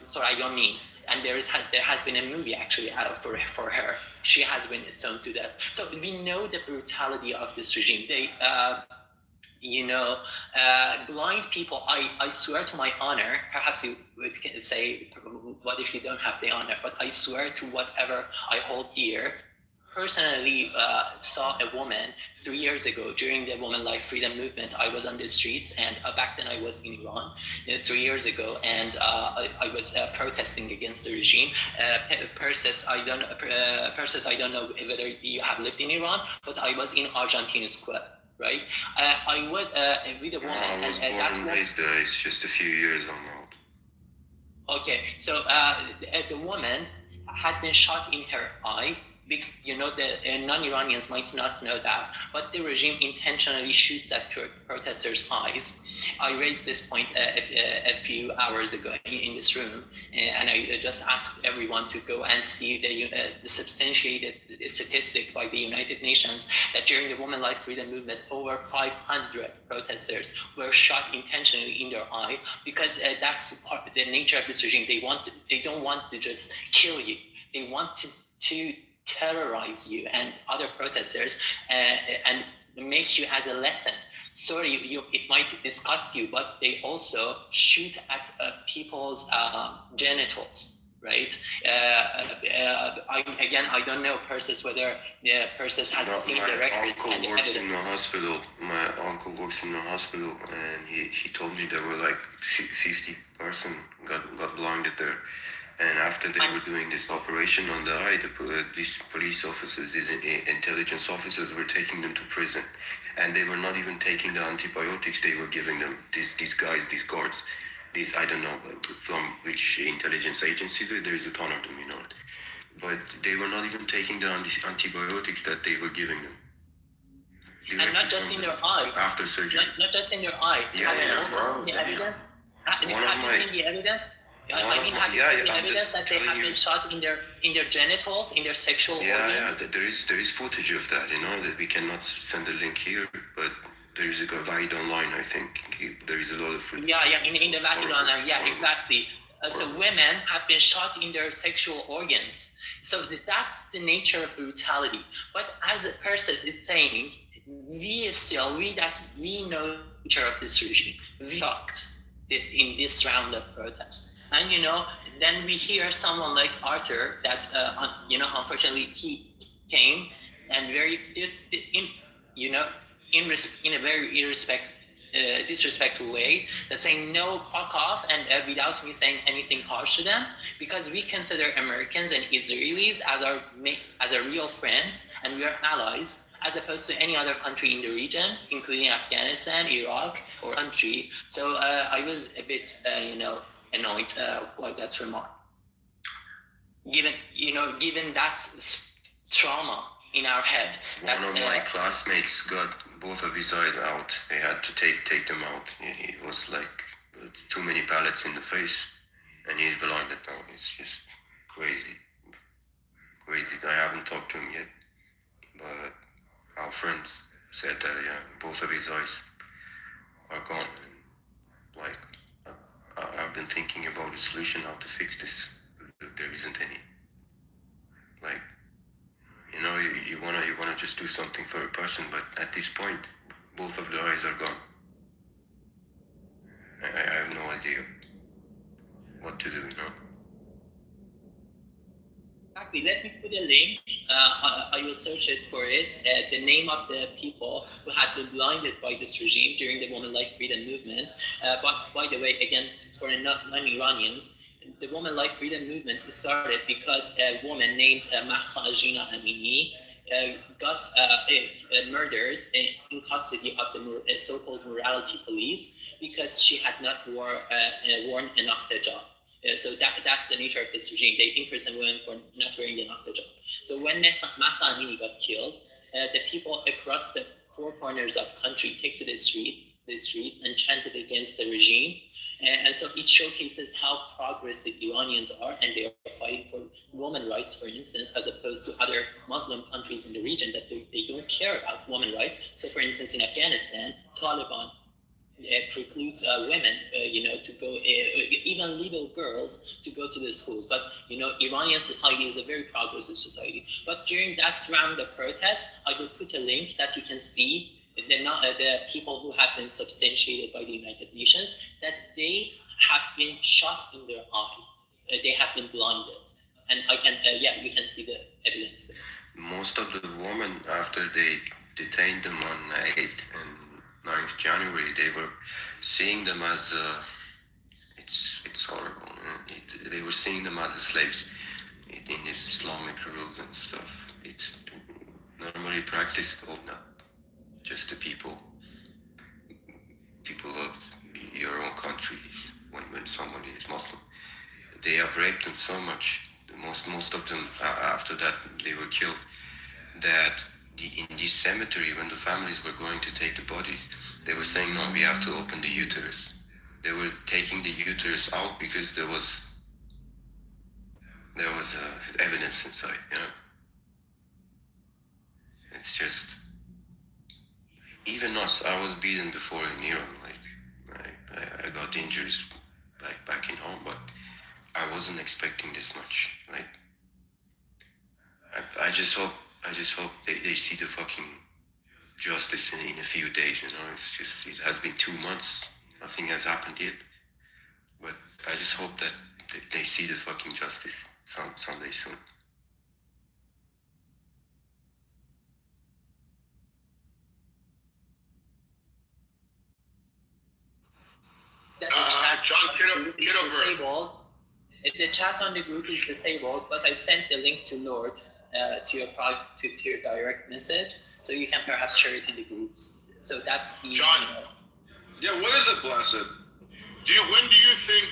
Soraya Min, and there has been a movie actually out for her. She has been stoned to death. So we know the brutality of this regime. They. Blind people, I swear to my honor, perhaps you would say, what if you don't have the honor? But I swear to whatever I hold dear, personally saw a woman 3 years ago during the Women Life Freedom Movement. I was on the streets, and back then I was in Iran 3 years ago, and I was protesting against the regime. Persis, I don't know whether you have lived in Iran, but I was in Argentine Square. Right, I was with a woman. I was born and raised there. It's just a few years on the road. Okay, so the woman had been shot in her eye. The non-Iranians might not know that, but the regime intentionally shoots at protesters' eyes. I raised this point a few hours ago in this room, and I just asked everyone to go and see the substantiated statistic by the United Nations that during the Women Life Freedom Movement, over 500 protesters were shot intentionally in their eye, because that's part of the nature of this regime. They don't want to just kill you. They want to terrorize you and other protesters and make you as a lesson. Sorry, it might disgust you, but they also shoot at people's genitals, right? I don't know Persis, whether Persis has seen the records and the evidence. My uncle works in the hospital, and he told me there were like 50 person got blinded there. And after they were doing this operation on the eye, these police officers, intelligence officers, were taking them to prison. And they were not even taking the antibiotics they were giving them. These guys, these guards, I don't know from which intelligence agency, there's a ton of them, But they were not even taking the antibiotics that they were giving them. And not just in their eye. After surgery. Not just in their eye. Have you also seen the evidence? Have you seen the evidence? Have you seen the evidence that they have been shot in their genitals, in their sexual organs? Yeah, there is footage of that, that we cannot send a link here, but There is a guide online, I think. There is a lot of footage. Yeah, in the Vatican online, exactly. So women have been shot in their sexual organs. So that's the nature of brutality. But as Persis is saying, we know the nature of this regime. We shocked in this round of protests. And then we hear someone like Arthur that unfortunately he came and in a very disrespectful way, that saying no, fuck off, and without me saying anything harsh to them, because we consider Americans and Israelis as our real friends, and we are allies, as opposed to any other country in the region, including Afghanistan, Iraq, or country. So I was a bit, annoyed by that remark. Given that trauma in our head. One of my classmates got both of his eyes out. They had to take them out. It was like too many pellets in the face, and he's blinded now. It's just crazy. I haven't talked to him yet, but our friends said that both of his eyes are gone. And, I've been thinking about a solution how to fix this. There isn't any. You wanna just do something for a person, but at this point, both of the eyes are gone. I have no idea what to do, Exactly. Let me put a link. I will search it for it. The name of the people who had been blinded by this regime during the Women Life Freedom Movement. But by the way, again, for non-Iranians, the Women Life Freedom Movement started because a woman named Mahsa Ajina Amini got murdered in custody of the so-called morality police because she had not worn enough hijab. So that's the nature of this regime. They imprison women for not wearing enough hijab. So when Mahsa Amini got killed, the people across the four corners of the country take to the streets and chanted against the regime. And so it showcases how progressive Iranians are, and they are fighting for women's rights, for instance, as opposed to other Muslim countries in the region that they don't care about women's rights. So for instance, in Afghanistan, Taliban precludes women, to go, even little girls, to go to the schools. But, Iranian society is a very progressive society. But during that round of protests, I will put a link that you can see the people who have been substantiated by the United Nations, that they have been shot in their eye. They have been blinded. And you can see the evidence. Most of the women, after they detained them on 8th and 9th January, they were seeing them as it's horrible. They were seeing them as slaves in Islamic rules and stuff. It's normally practiced or not. Just the people of your own country, when somebody is Muslim, they have raped them so much. Most of them, after that, they were killed. That in this cemetery, when the families were going to take the bodies, they were saying, no, we have to open the uterus. They were taking the uterus out because there was evidence inside, It's just, even us, I was beaten before in Iran, I got injuries back in home, but I wasn't expecting this much. I just hope they see the fucking justice in a few days, It's just, it has been 2 months, nothing has happened yet, but I just hope that they see the fucking justice someday soon. John Kitover. The chat on the group is disabled, but I sent the link to Lord to your direct message, so you can perhaps share it in the groups. So that's the John. Yeah, what is it, Blessed? When do you think?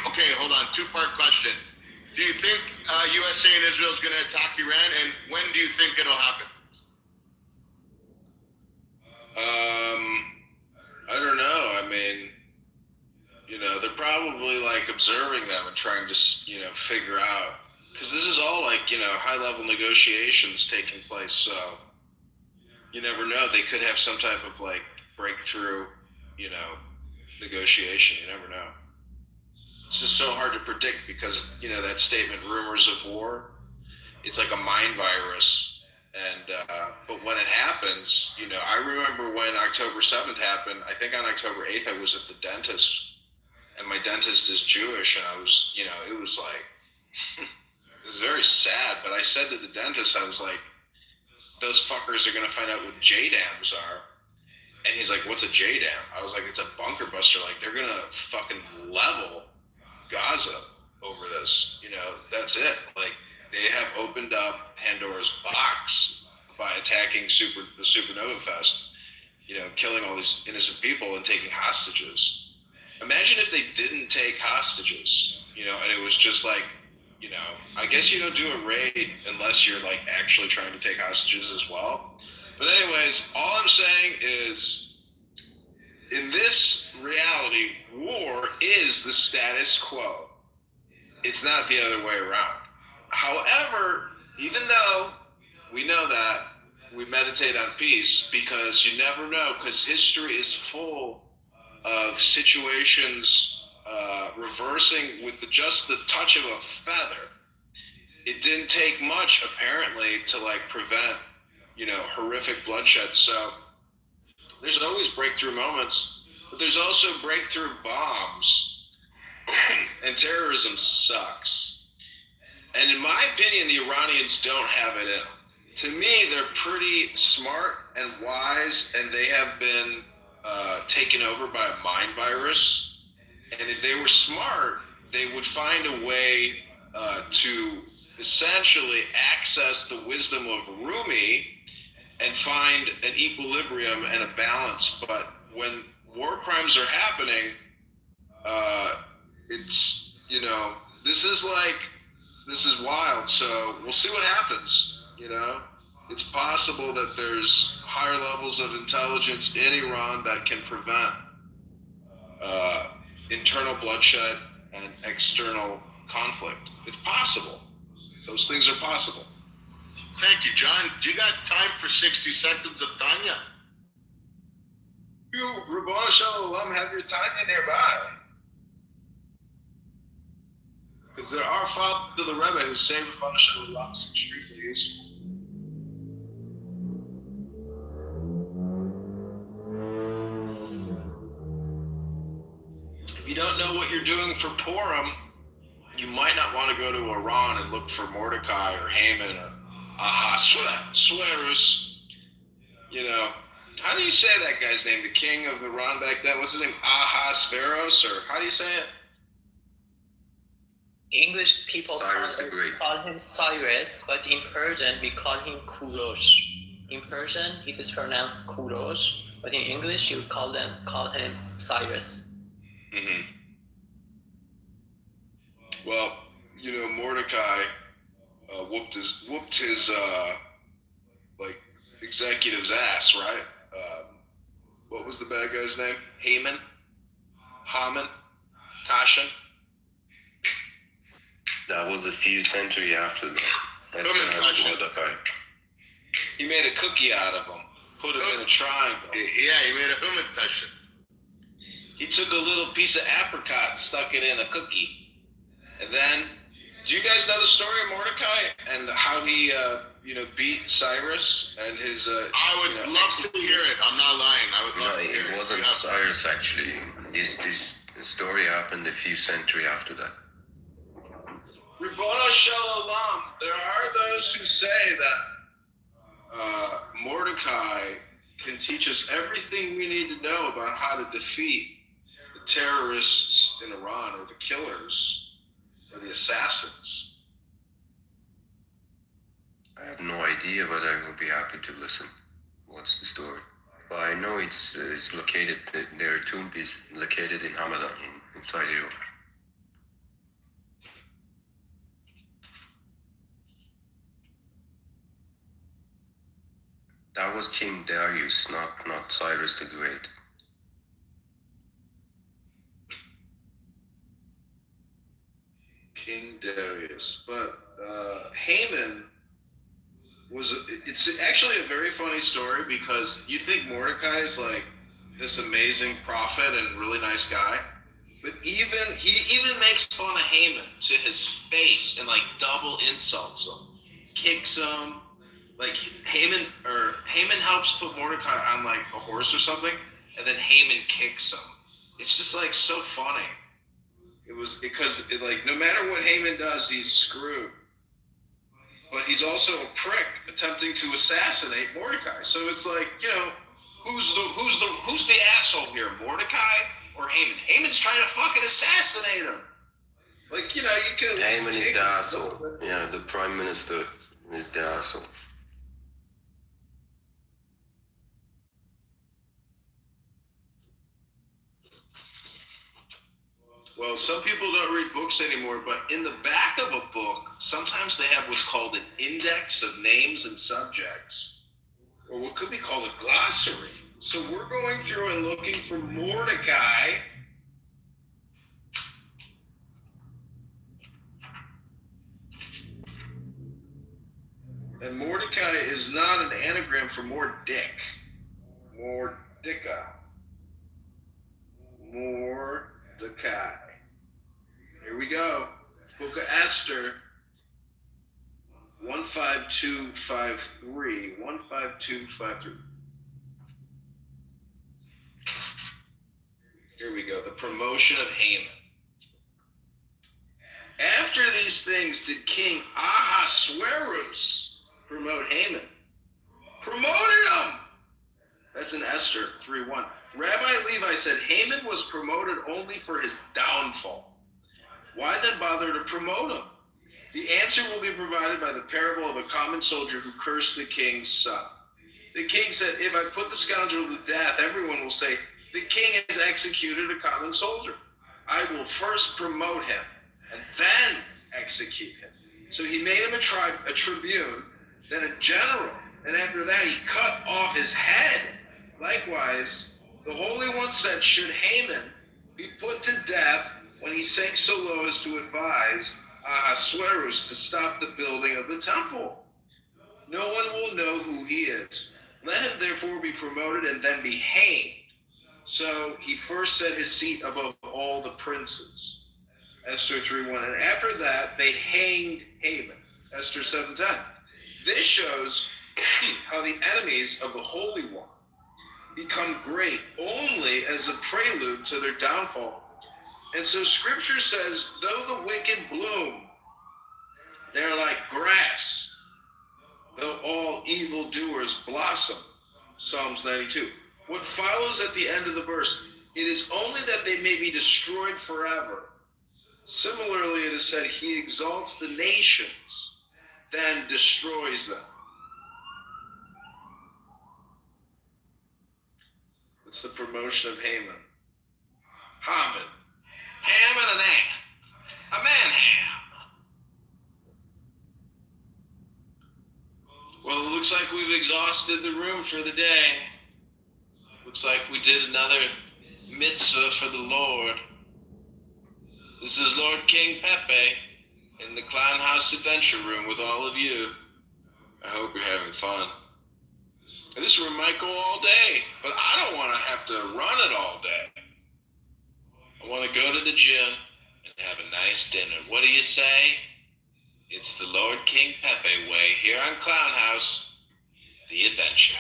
Okay, hold on. 2-part question. Do you think USA and Israel is going to attack Iran, and when do you think it'll happen? I don't know. I mean, they're probably observing them and trying to, figure out, because this is all high-level negotiations taking place. So, You never know. They could have some type of like breakthrough, negotiation. You never know. It's just so hard to predict because, that statement, rumors of war, it's like a mind virus. And, but when it happens, I remember when October 7th happened, I think on October 8th, I was at the dentist, and my dentist is Jewish, and I was, it was like, it was very sad, but I said to the dentist, I was like, those fuckers are going to find out what JDAMs are. And he's like, what's a JDAM? I was like, it's a bunker buster. Like, they're going to fucking level Gaza over this. That's it. Like, they have opened up Pandora's box by attacking the Supernova Fest, killing all these innocent people and taking hostages. Imagine if they didn't take hostages, and it was just like, I guess you don't do a raid unless you're like actually trying to take hostages as well. But anyways, all I'm saying is, in this reality, war is the status quo. It's not the other way around. However, even though we know that, we meditate on peace because you never know, because history is full of situations reversing with just the touch of a feather. It didn't take much, apparently, to like prevent, horrific bloodshed. So there's always breakthrough moments, but there's also breakthrough bombs. And terrorism sucks. And in my opinion, the Iranians don't have it in them. To me, they're pretty smart and wise, and they have been taken over by a mind virus. And if they were smart, they would find a way to essentially access the wisdom of Rumi and find an equilibrium and a balance. But when war crimes are happening, it's, this is wild. So we'll see what happens, It's possible that there's higher levels of intelligence in Iran that can prevent internal bloodshed and external conflict. It's possible. Those things are possible. Thank you, John. Do you got time for 60 seconds of Tanya? You, Rabbana Shalom, have your Tanya nearby. Because there are fathers of the Rebbe who say Rabbana Shalom is extremely useful. If you don't know what you're doing for Purim, you might not want to go to Iran and look for Mordecai or Haman or Ahasuerus. How do you say that guy's name? The king of Iran back then? What's his name? Ahasuerus, or how do you say it? English people call him Cyrus, but in Persian we call him Kurosh. In Persian it is pronounced Kurosh, but in English you call him Cyrus. Mm-hmm. Well, Mordecai whooped his executive's ass, right? What was the bad guy's name? Haman? Tashin? That was a few centuries after that. That's Mordecai. He made a cookie out of him, put him in a triangle. Yeah, he made a Tashin. He took a little piece of apricot and stuck it in a cookie. And then, do you guys know the story of Mordecai and how he, beat Cyrus and his? I would love to hear it. I'm not lying. I would love to hear it. It wasn't Cyrus actually. This story happened a few centuries after that. Ribono Shalom. There are those who say that Mordecai can teach us everything we need to know about how to defeat the terrorists in Iran, or the killers, or the assassins. I have no idea, but I will be happy to listen. What's the story? But I know it's located, their tomb is located in Hamadan, inside Iran. That was King Darius, not Cyrus the Great. King Darius. But Haman it's actually a very funny story because you think Mordecai is like this amazing prophet and really nice guy, but he even makes fun of Haman to his face and like double insults him, kicks him. Like Haman helps put Mordecai on like a horse or something, and then Haman kicks him. It's just like so funny. It was because like no matter what Haman does, he's screwed. But he's also a prick attempting to assassinate Mordecai. So it's like, you know, who's the asshole here, Mordecai or Haman? Haman's trying to fucking assassinate him. Like, you know, you could. Haman is the asshole. Yeah, the prime minister is the asshole. Well, some people don't read books anymore, but in the back of a book, sometimes they have what's called an index of names and subjects, or what could be called a glossary. So we're going through and looking for Mordecai. And Mordecai is not an anagram for more dick. Mordecai. Mordecai. Here we go. Book of Esther. 15253. 15253. Here we go. The promotion of Haman. After these things did King Ahasuerus promote Haman. Promoted him! That's in Esther 3:1. Rabbi Levi said Haman was promoted only for his downfall. Why then bother to promote him? The answer will be provided by the parable of a common soldier who cursed the king's son. The king said, if I put the scoundrel to death, everyone will say, the king has executed a common soldier. I will first promote him and then execute him. So he made him a tribune, then a general, and after that he cut off his head. Likewise, the Holy One said, should Haman be put to death when he sank so low as to advise Ahasuerus to stop the building of the temple? No one will know who he is. Let him therefore be promoted and then be hanged. So he first set his seat above all the princes. Esther 3:1. And after that, they hanged Haman. Esther 7:10. This shows how the enemies of the Holy One become great only as a prelude to their downfall. And so Scripture says, though the wicked bloom, they're like grass. Though all evildoers blossom. Psalms 92. What follows at the end of the verse, it is only that they may be destroyed forever. Similarly, it is said, he exalts the nations, then destroys them. It's the promotion of Haman. Haman. Ham and an ant. A man ham. Well, it looks like we've exhausted the room for the day. Looks like we did another mitzvah for the Lord. This is Lord King Pepe in the Clown House Adventure Room with all of you. I hope you're having fun. This room might go all day, but I don't want to have to run it all day. I want to go to the gym and have a nice dinner. What do you say? It's the Lord King Pepe way here on Clown House, the adventure.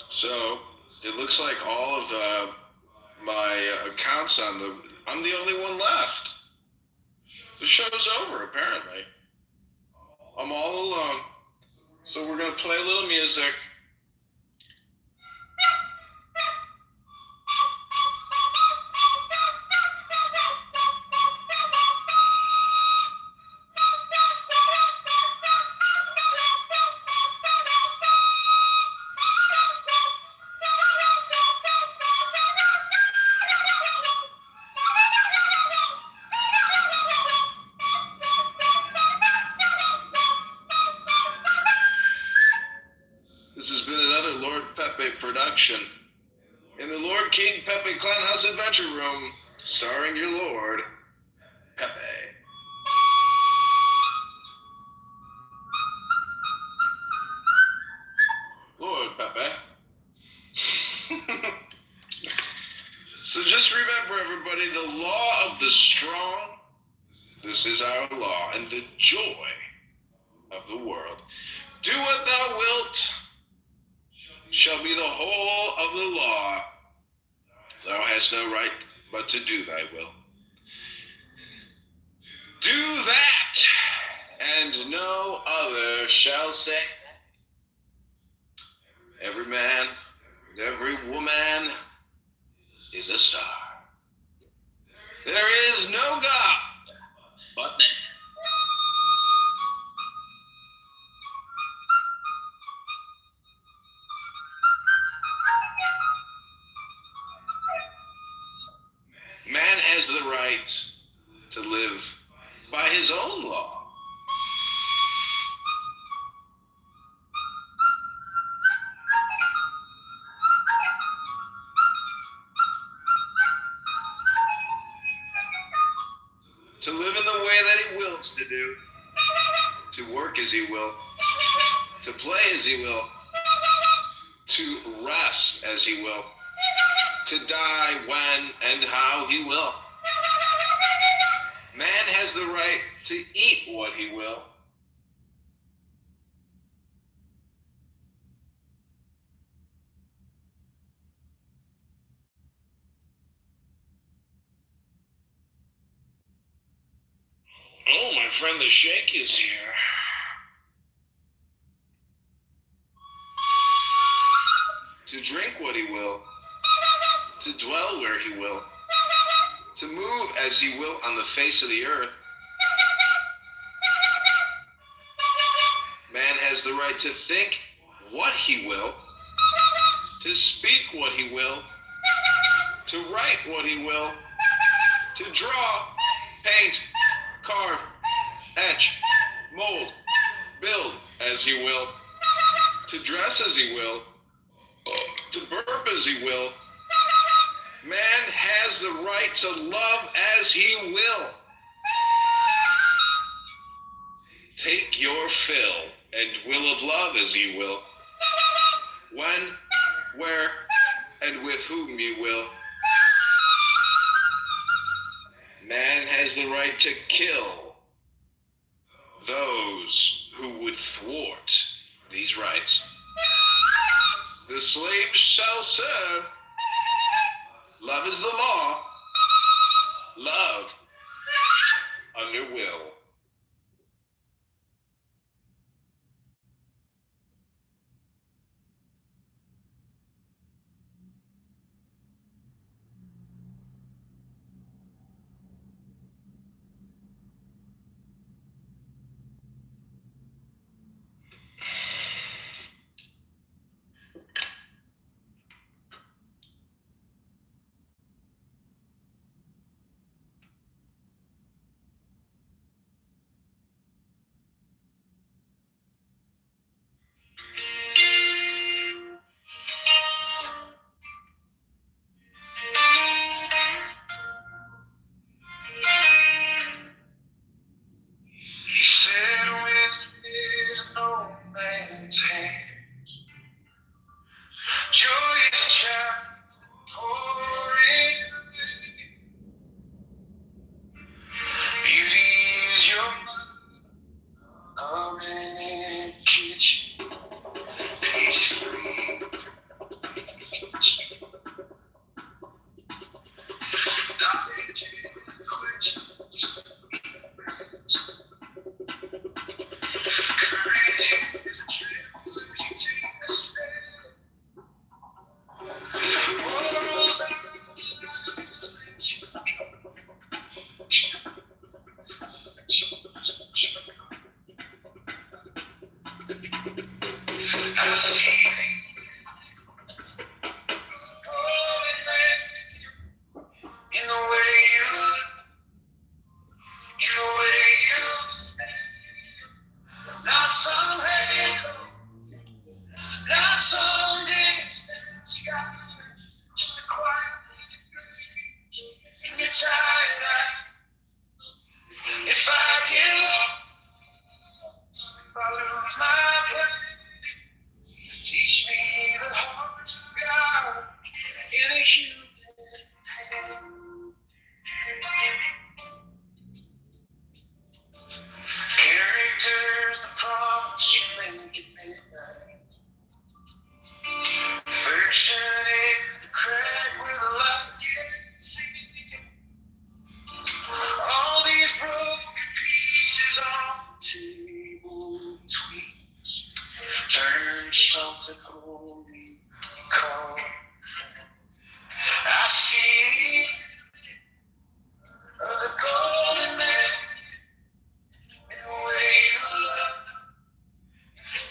So it looks like all of my accounts I'm the only one left. The show's over, apparently. I'm all alone. So we're going to play a little music. production in the Lord King Pepe Clown House Adventure Room, starring your Lord, Pepe. Lord Pepe. So just remember, everybody, the law of the strong, this is our law, and the joy of the world. Do what thou wilt, shall be the whole of the law. Thou hast no right but to do thy will. Do that, and no other shall say. Every man and every woman is a star. There is no God but man. Man has the right to live by his own law. To live in the way that he wills to do, to work as he will, to play as he will, to rest as he will, to die when and how he will. Man has the right to eat what he will. Oh, my friend the Sheikh is here. To drink what he will, to dwell where he will, to move as he will on the face of the earth. Man has the right to think what he will, to speak what he will, to write what he will, to draw, paint, carve, etch, mold, build as he will, to dress as he will, to burp as he will. Man has the right to love as he will. Take your fill and will of love as you will, when, where, and with whom you will. Man has the right to kill those who would thwart these rights. The slave shall serve. Love is the law. Love under will. He said, wisdom is no man's hand. Joy is a child pouring. Beauty is your oven in kitchen. Peace free. Knowledge is the question. Courage is a trip you take a step. Morals are I see in the way you, not some hate, not some distance. quiet and you're tired out. If I get lost, if I lose my way, teach me the heart of God in a human hand. Characters, the promise you make at midnight. Fiction is the crack where the light gets in. All these broken pieces on the table between us turn something holy calm. I see the golden man in the way you love,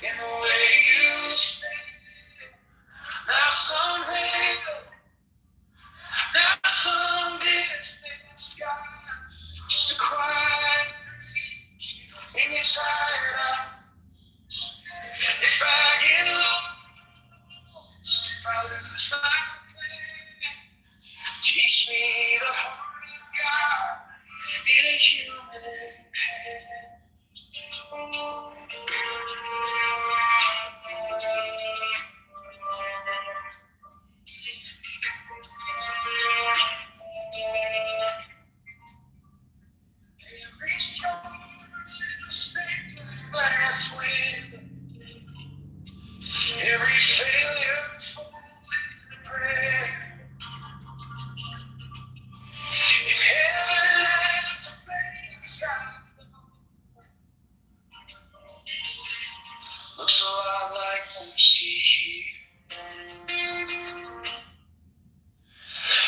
in the way you stand. Not some halo, not some distant sky, just a quiet breeze in your tired eyes. If I get lost, if I lose my way, teach me the heart of God in a human hand. Every storm is glass window, every failure folded in prayer. If heaven has a place I looks a lot like mercy here.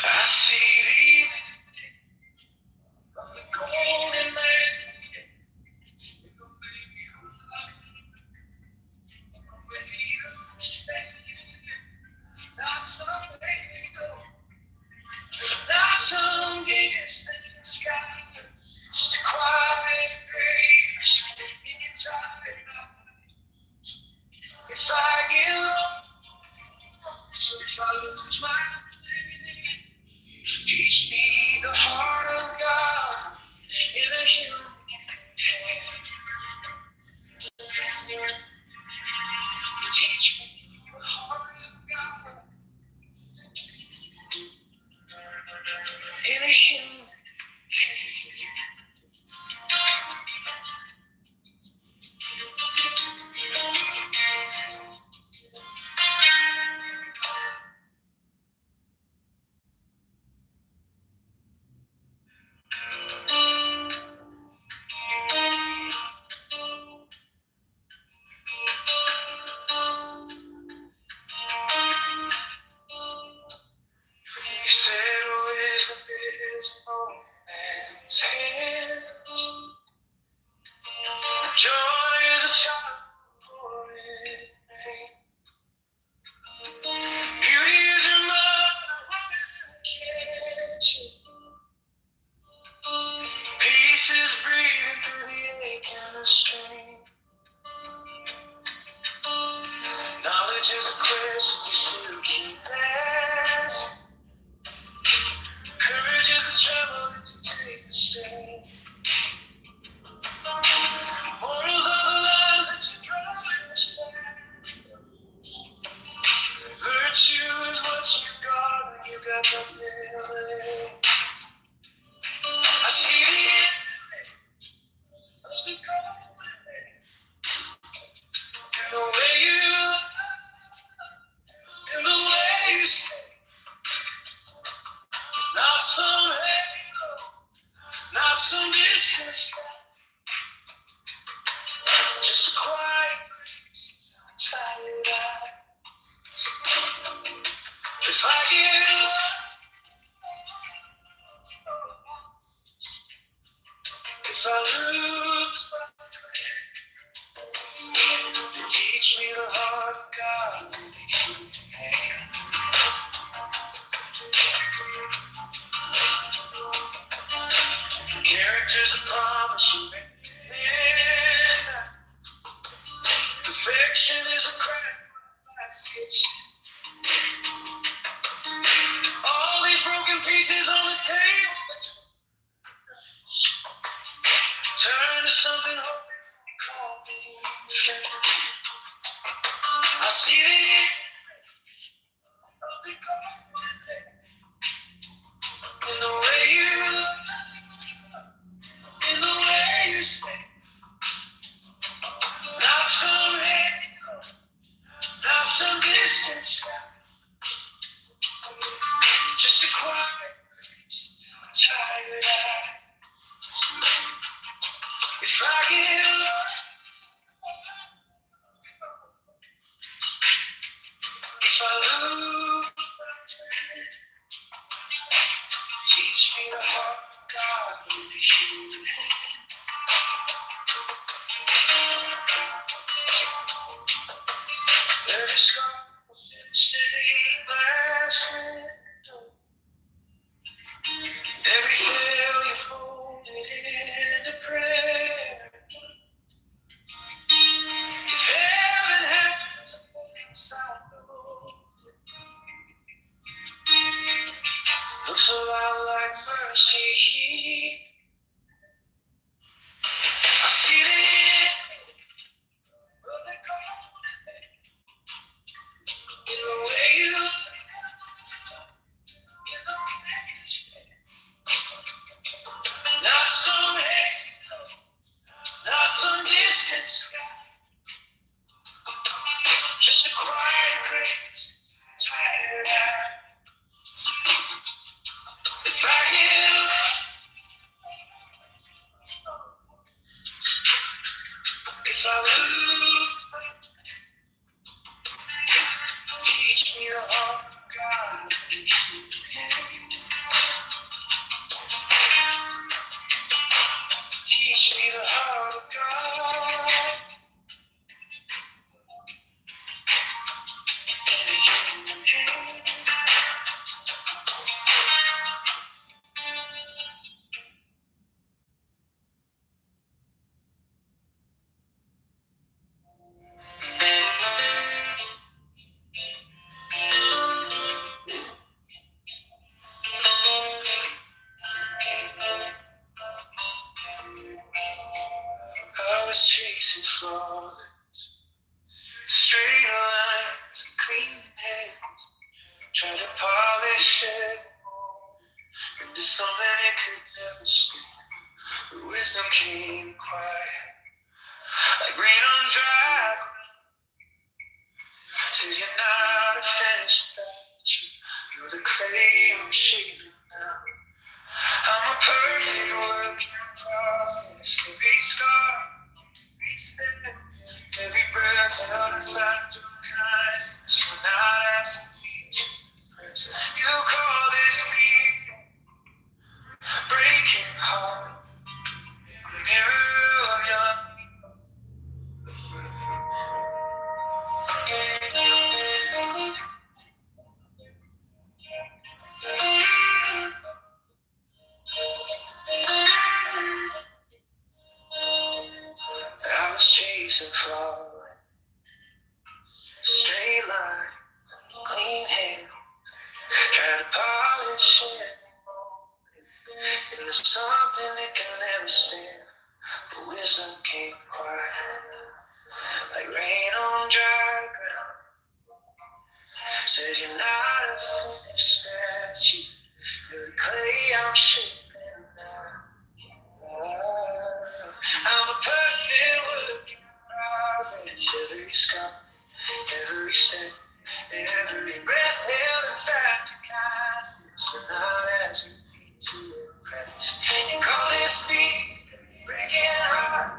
I see the of the golden man in the way you love, in the way you stand. Not some halo, not some distant sky, just a quiet grace in your tired eyes. If I get lost, if I lose my way, teach me the heart of God in a human hand. Teach me the heart of God in a human You said wisdom is no man's hand. Joy is a child born in pain. Beauty is your mother, woman catch it. Peace is breathing through the ache and the strain. Knowledge is a question you still keep asking. Courage is a tremor when you take the stand. Morals are the lines that you draw in the shadows. Virtue is what you got when you got nothing left. I see the end of the golden man in the way you love, in the way you stay. Not some halo, not some distance, just a quiet breeze, tired eyes. If I get lost, if I lose my way, teach me the heart of God in the human hand. Characters of promise you make. Perfection is a crack when life gets in. pieces on the table. Turn to something holy. Call me friend. I see the end of the golden day. In the way you look, in the way you speak. Not some hate, not some distance. Just a quiet, tired eye. If I get lost, if I lose, teach me the heart of God with a human hand. Every scar in stained glass window, every failure folded into prayer. If heaven has a place I know, looks a lot like mercy. I see the end of the golden day. In the way you look, in the way you speak. Not some hate, not some distance. Just a quiet grace, tired eye. If I get lost, if I lose, teach me the heart of God. Teach me the heart of God. In a human hand. I was chasing flawless, straight lines, clean hands, trying to polish it into something it could never stand. The wisdom came quiet, like rain on dry ground. Till you're not a finished statue, you're the clay I'm shaping now. I'm a perfect work in progress, every scar, every step, every breath held inside your kindness. You're not asking me to impress. You call this people breaking heart, a mirror of your I was chasing flawless, straight line, clean hand, trying to polish it into something that can never stand. But wisdom came quiet, like rain on dry ground. Said you're not a finished statue, you're the clay I'm shaping now. I'm a perfect work in progress. Every scar, every step, every breath held inside your kindness. You're not asking me to impress. You call this beat breaking heart.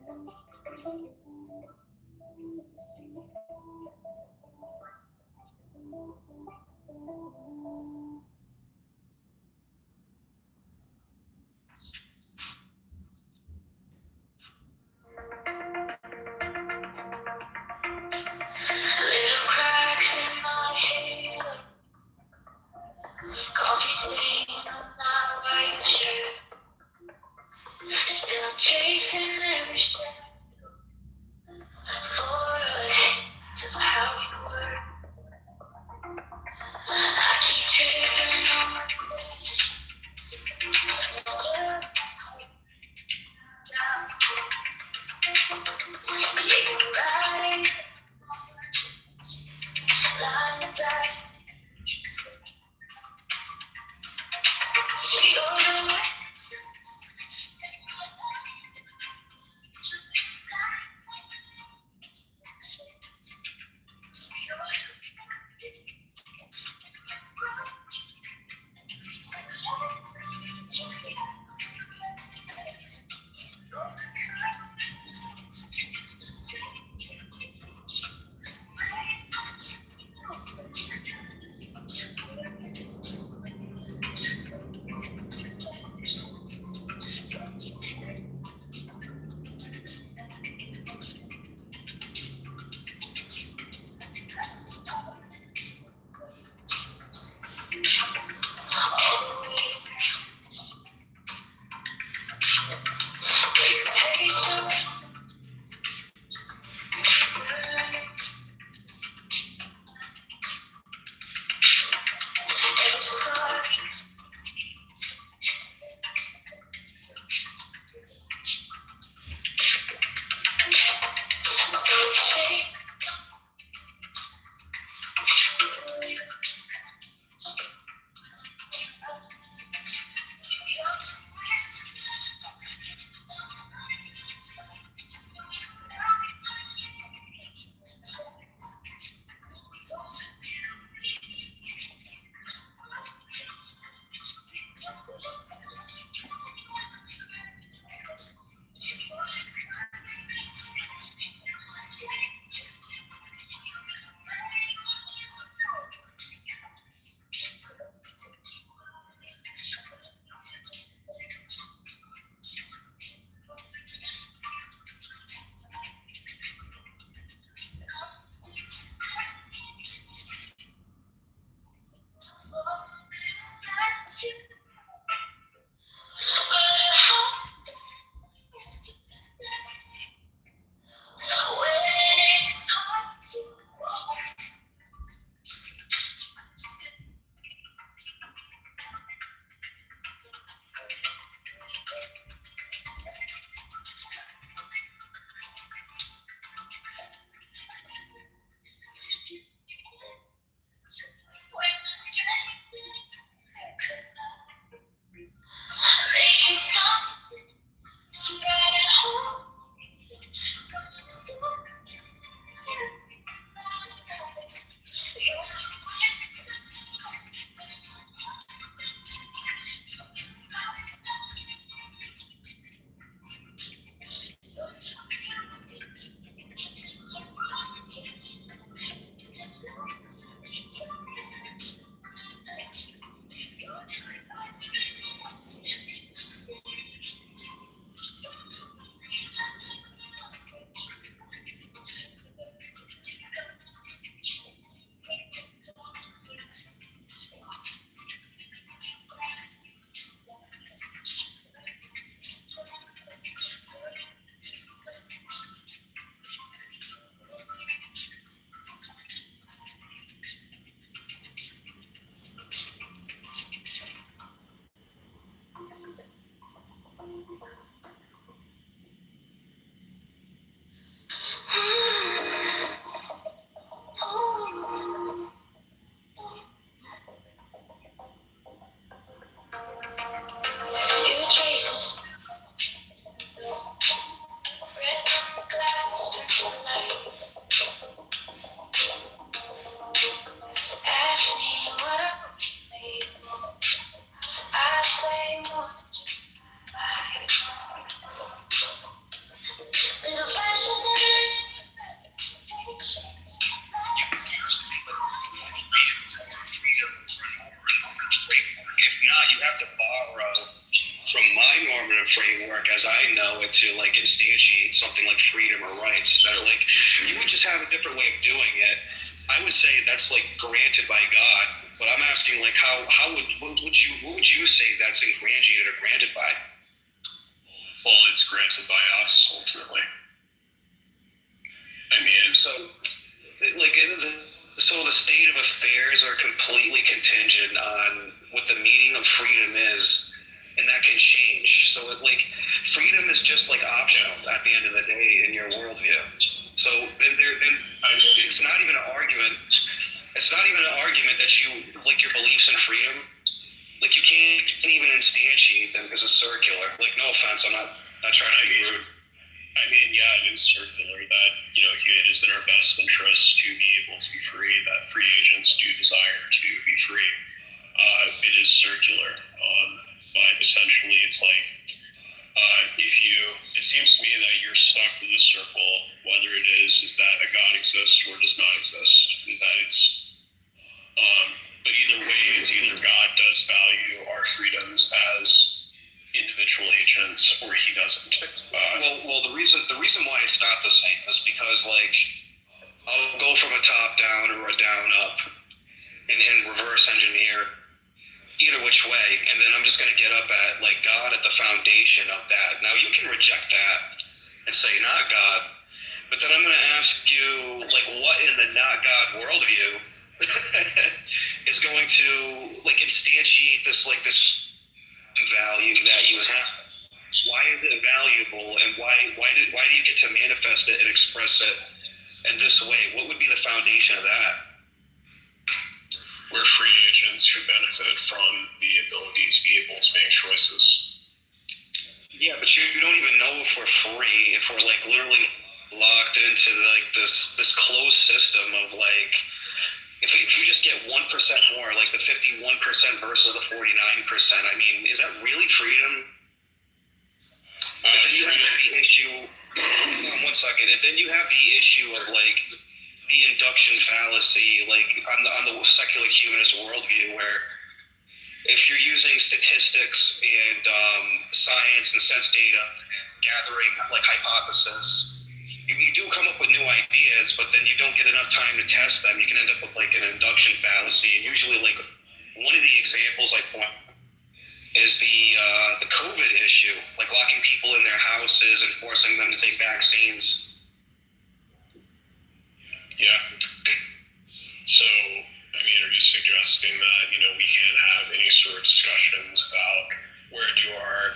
Little cracks in my halo, coffee stain on my white shirt. Still I'm chasing every step for a hint of how we were. I keep tripping on my place, still down. Yeah, you're right. Lines I see. You're the way. have to borrow from my normative framework as I know it to like instantiate something like freedom or rights that are like, you would just have a different way of doing it. I would say that's like granted by God, but I'm asking like what would you say that's ingratiated or granted by? Well, it's granted by us ultimately. I mean, so the state of affairs are completely contingent on what the meaning of freedom is, and that can change. So freedom is just like optional at the end of the day in your worldview. So then it's not even an argument. It's not even an argument that you like your beliefs in freedom. Like you can't even instantiate them because it's circular. Like no offense, I'm not trying to be rude. I mean, yeah, it is circular that, it is in our best interest to be able to be free, that free agents do desire to be free. It is circular. But essentially it's like, it seems to me that you're stuck with a circle, whether it is that a God exists or does not exist, but either way, it's either God does value our freedoms as individual agents or he doesn't. The reason why it's not the same is because I'll go from a top down or a down up and reverse engineer either which way, and then I'm just going to get up at God at the foundation of that. Now you can reject that and say not God, but then I'm going to ask you what in the not God worldview is going to instantiate this value that you have. Why is it valuable, and why do you get to manifest it and express it in this way? What would be the foundation of that? We're free agents who benefit from the ability to be able to make choices. Yeah, but you don't even know if we're free, if we're literally locked into this closed system of if you just get 1% more, the 51% versus the 49%, I mean, is that really freedom? But then you have the issue, one second, and then you have the issue of the induction fallacy, on the secular humanist worldview, where if you're using statistics and science and sense data, gathering hypothesis, you do come up with new ideas, but then you don't get enough time to test them. You can end up with an induction fallacy. And usually one of the examples I point is the COVID issue, locking people in their houses and forcing them to take vaccines. Yeah. So, I mean, are you suggesting that, we can't have any sort of discussions about where do our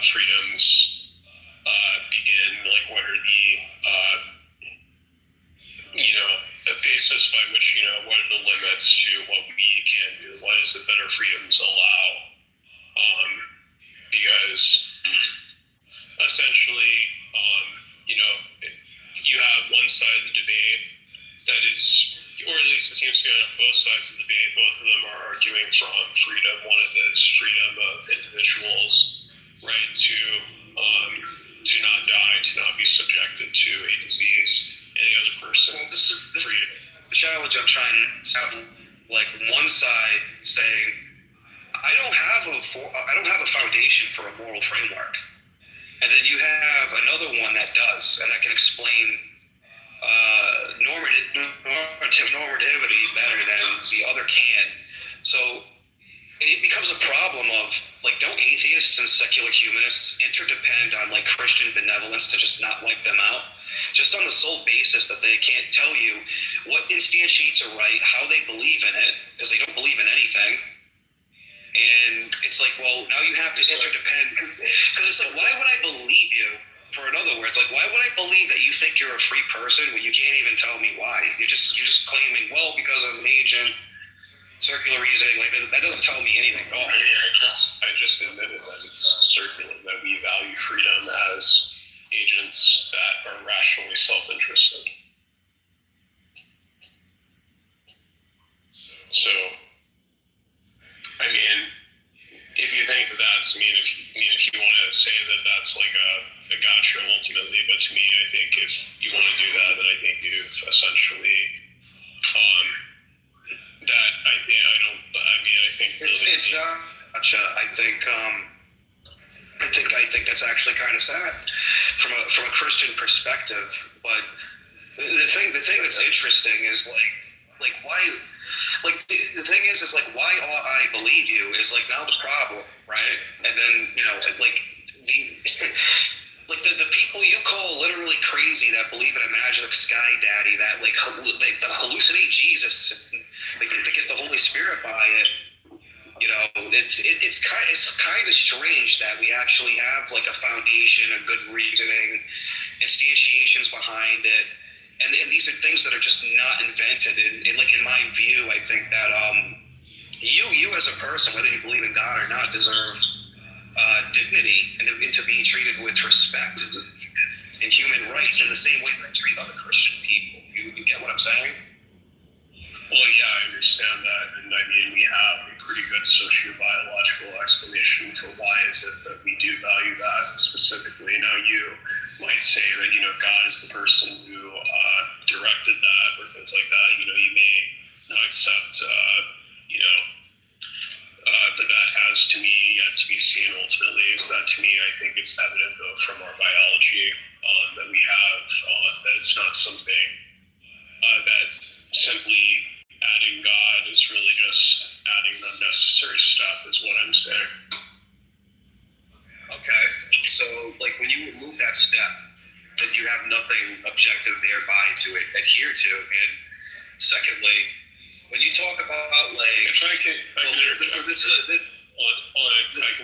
freedoms begin? What are the basis by which, what are the limits to what we can do? What is it that our freedoms allow? Because essentially, you have one side of the debate that is, or at least it seems to be on both sides of the debate, both of them are arguing from freedom. One of it is freedom of individuals, right, to not die, to not be subjected to a disease. Any other person's freedom. The challenge I'm trying to have, one side saying, I don't have a foundation for a moral framework, and then you have another one that does, and that can explain normativity better than the other can. So it becomes a problem of don't atheists and secular humanists interdepend on Christian benevolence to just not wipe them out, just on the sole basis that they can't tell you what instantiates a right, how they believe in it, because they don't believe in anything. And it's well, now you have to interdepend, because it's why would I believe you? For in other words, why would I believe that you think you're a free person when you can't even tell me why? You're just claiming, well, because I'm an agent, circular reasoning, that doesn't tell me anything at all. I mean, I just admitted that it's circular, that we value freedom as agents that are rationally self-interested. So, I mean, if you think that that's, if you want to say that that's a gotcha ultimately, but to me, I think if you want to do that, then I think you've essentially, I think really, it's not, Gotcha. I think that's actually kind of sad from a Christian perspective. But the thing that's interesting is like why, like the thing is like why ought I believe you is like now the problem, right? And then like the people you call literally crazy that believe in a magic sky daddy that like that hallucinate Jesus, like they get the Holy Spirit by it. It's kind of strange that we actually have like a foundation, a good reasoning, instantiations behind it, and these are things that are just not invented. And like in my view, I think that you as a person, whether you believe in God or not, deserve dignity and to be treated with respect and human rights in the same way that I treat other Christian people. You get what I'm saying? Well, yeah, I understand that, and I mean, we have a pretty good sociobiological explanation for why is it that we do value that specifically. Now, you might say that, God is the person who directed that or things like that. You may not accept, that has to me yet to be seen ultimately. Is that to me, I think it's evident, though, from our biology that we have, that it's not something that simply adding God is really just adding an unnecessary step, is what I'm saying. Okay, so like when you remove that step, then you have nothing objective thereby to adhere to. And secondly, when you talk about like, if I can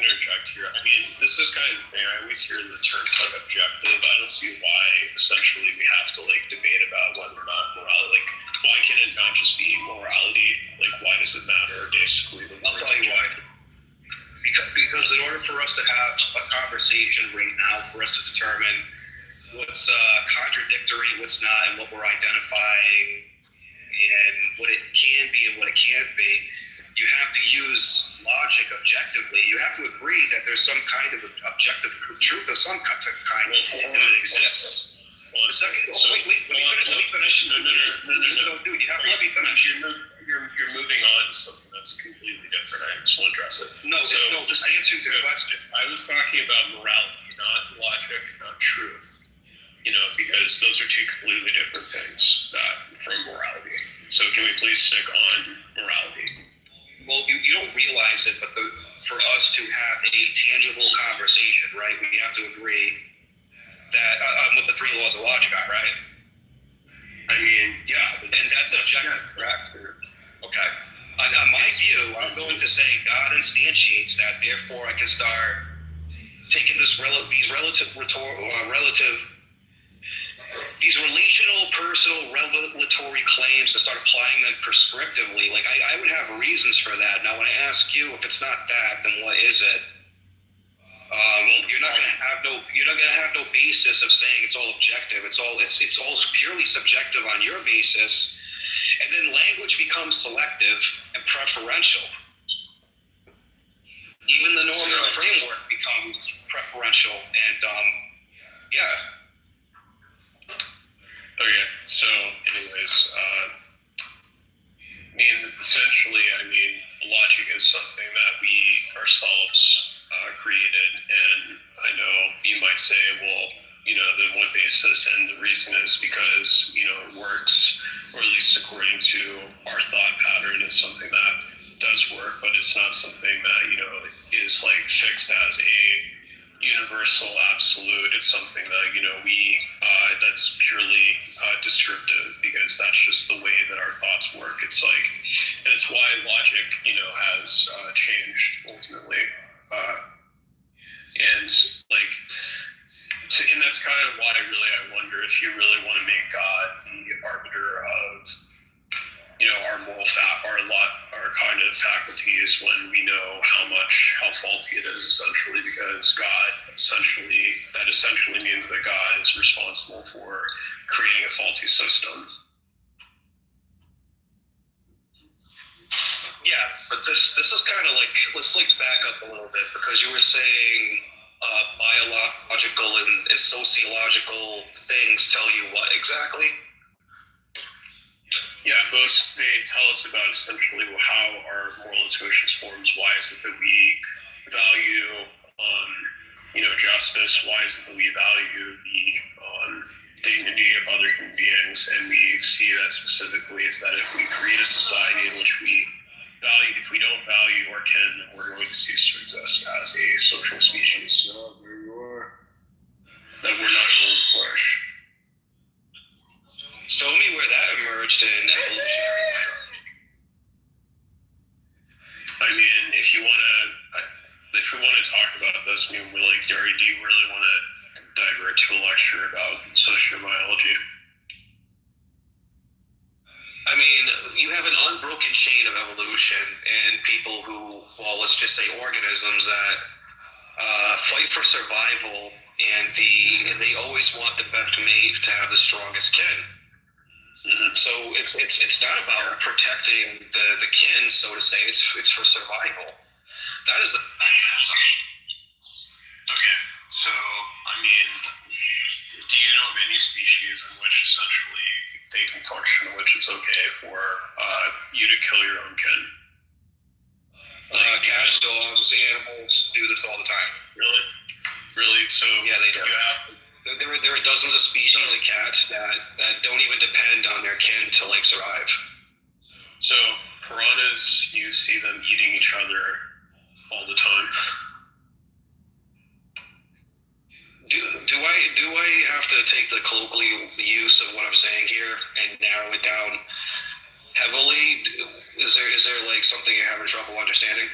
interject here. I mean, this is kind of the thing. I always hear the term like objective. I don't see why essentially we have to like debate about whether or not morality, like why can it not just be morality? Like why does it matter basically? I'll tell you why. Because in order for us to have a conversation right now, for us to determine what's contradictory, what's not, and what we're identifying, and what it can be and what it can't be, you have to use logic objectively. You have to agree that there's some kind of objective truth of some kind, and it exists. Well, let me finish. No, dude, you have to let me finish. You're moving on to something that's completely different. I just want to address it. No, just answer the question. I was talking about morality, not logic, not truth. Because those are two completely different things from morality. So can we please stick on morality? Well, you don't realize it, but for us to have a tangible conversation, right, we have to agree that with the three laws of logic, right? I mean, yeah, and that's objective, correct? Okay. On my view, I'm going to say God instantiates that. Therefore, I can start taking these relational, personal, revelatory claims and start applying them prescriptively. Like I would have reasons for that. Now, when I ask you if it's not that, then what is it? You're not going to have no basis of saying it's all objective. It's all purely subjective on your basis, and then language becomes selective and preferential. Even the normal framework becomes preferential, and Okay, so anyways, essentially, logic is something that we ourselves created, and I know you might say, well, then what basis and the reason is because, it works, or at least according to our thought pattern, it's something that does work, but it's not something that, is like fixed as a universal absolute. It's something that we that's purely descriptive, because that's just the way that our thoughts work. It's like, and it's why logic has changed ultimately, and that's kind of why I wonder if you really want to make God the arbiter of our moral our kind of faculties, when we know how faulty it is, essentially, because that essentially means that God is responsible for creating a faulty system. Yeah, but this is kind of like, let's back up a little bit, because you were saying biological and sociological things tell you what exactly? Yeah, those they tell us about essentially how our moral intuitions forms. Why is it that we value, justice? Why is it that we value the dignity of other human beings? And we see that specifically is that if we create a society in which we don't value our kin, then we're going to cease to exist as a social species. Oh, there you are. That we're not going to flourish. Show me where that emerged in evolutionary biology. I mean, if we want to talk about this, do you really want to divert to a lecture about sociobiology? I mean, you have an unbroken chain of evolution and people who, well, let's just say organisms that fight for survival, and they always want the best mate to have the strongest kin. So it's not about protecting the kin, so to say. It's for survival. That is the. Okay, so I mean, do you know of any species in which essentially they can function, in which it's okay for you to kill your own kin? Cats, dogs, animals do this all the time. Really? Really? So yeah, they do. There are dozens of species of cats that don't even depend on their kin to survive. So piranhas, you see them eating each other all the time. Do I have to take the colloquial use of what I'm saying here and narrow it down heavily? Is there something you're having trouble understanding?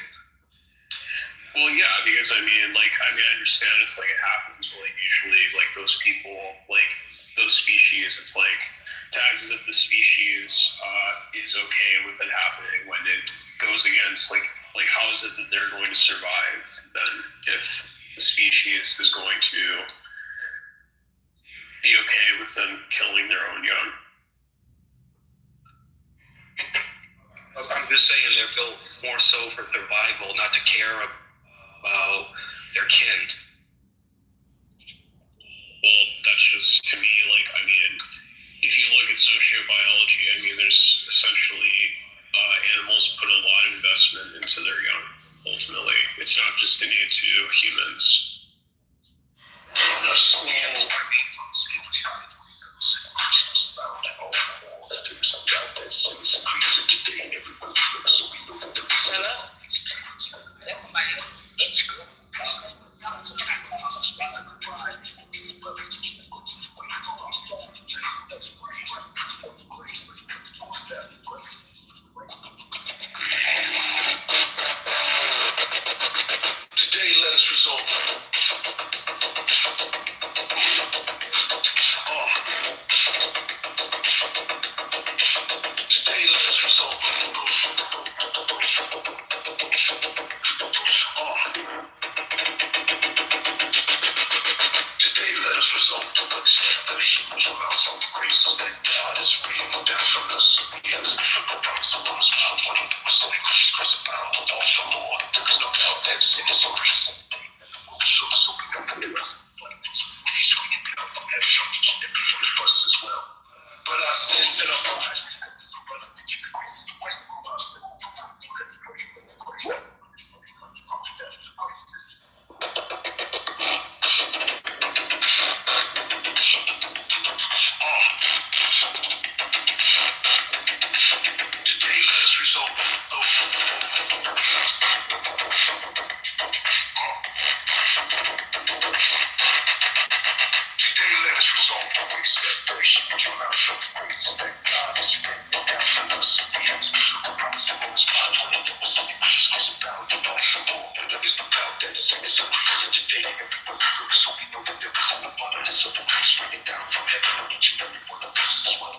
Well, yeah, because I understand it's it happens, but usually those people, those species, it's tags as if the species is okay with it happening when it goes against how is it that they're going to survive then if the species is going to be okay with them killing their own young? I'm just saying they're built more so for survival, not to care about their kin. Well, that's just, to me, if you look at sociobiology, there's essentially animals put a lot of investment into their young, ultimately. It's not just innate to humans. Today, let us resolve. Today, let us resolve. Today, let us resolve to accept the human amounts of grace that God has rained down from us. Yes, the promise of us without 20% grace abound, and all for more. There is no doubt that sin is a reason. So we got the rest. He's screaming down from heaven, showing every one of us as well. But our sins and our pride. Today, let's resolve. Today, let us resolve to accept the huge amount of grace that God has written down from us. Yes, the promise of us found when it was is about and all for more. There is no doubt that sin is a reason today. Everyone hurts, so we know that there is an abundance of grace raining down from heaven on each and every one of us as well.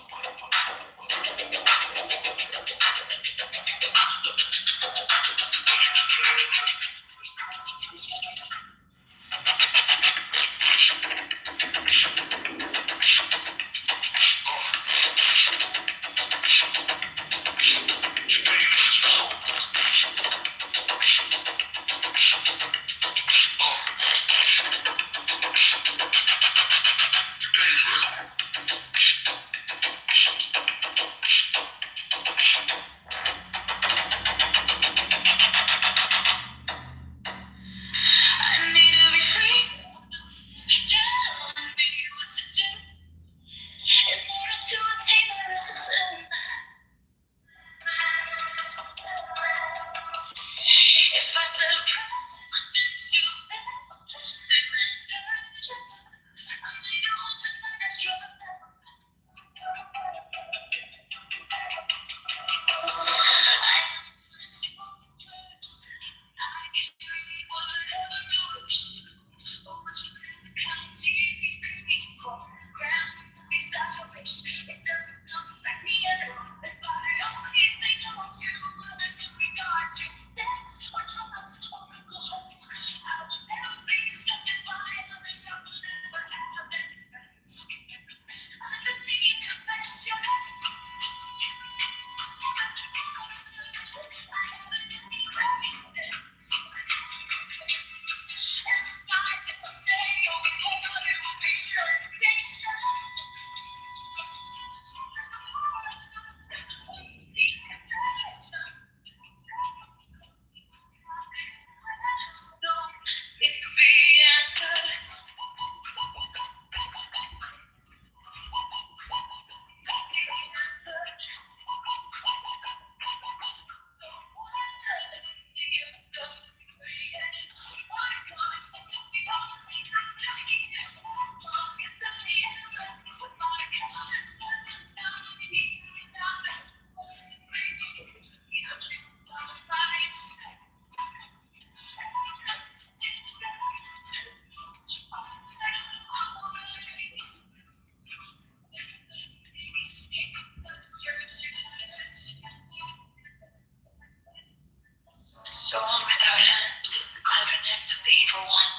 Soul without end is the cleverness of the evil one.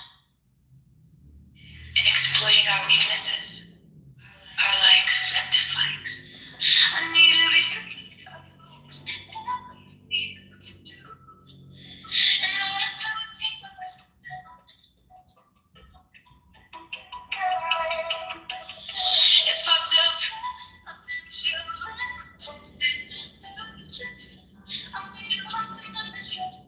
In exploiting our weaknesses, our likes and dislikes. I need to be free of those that I need to do. In order to attain the rest of them. If I suppress nothing true, force these indulgence, I need to come to my truth.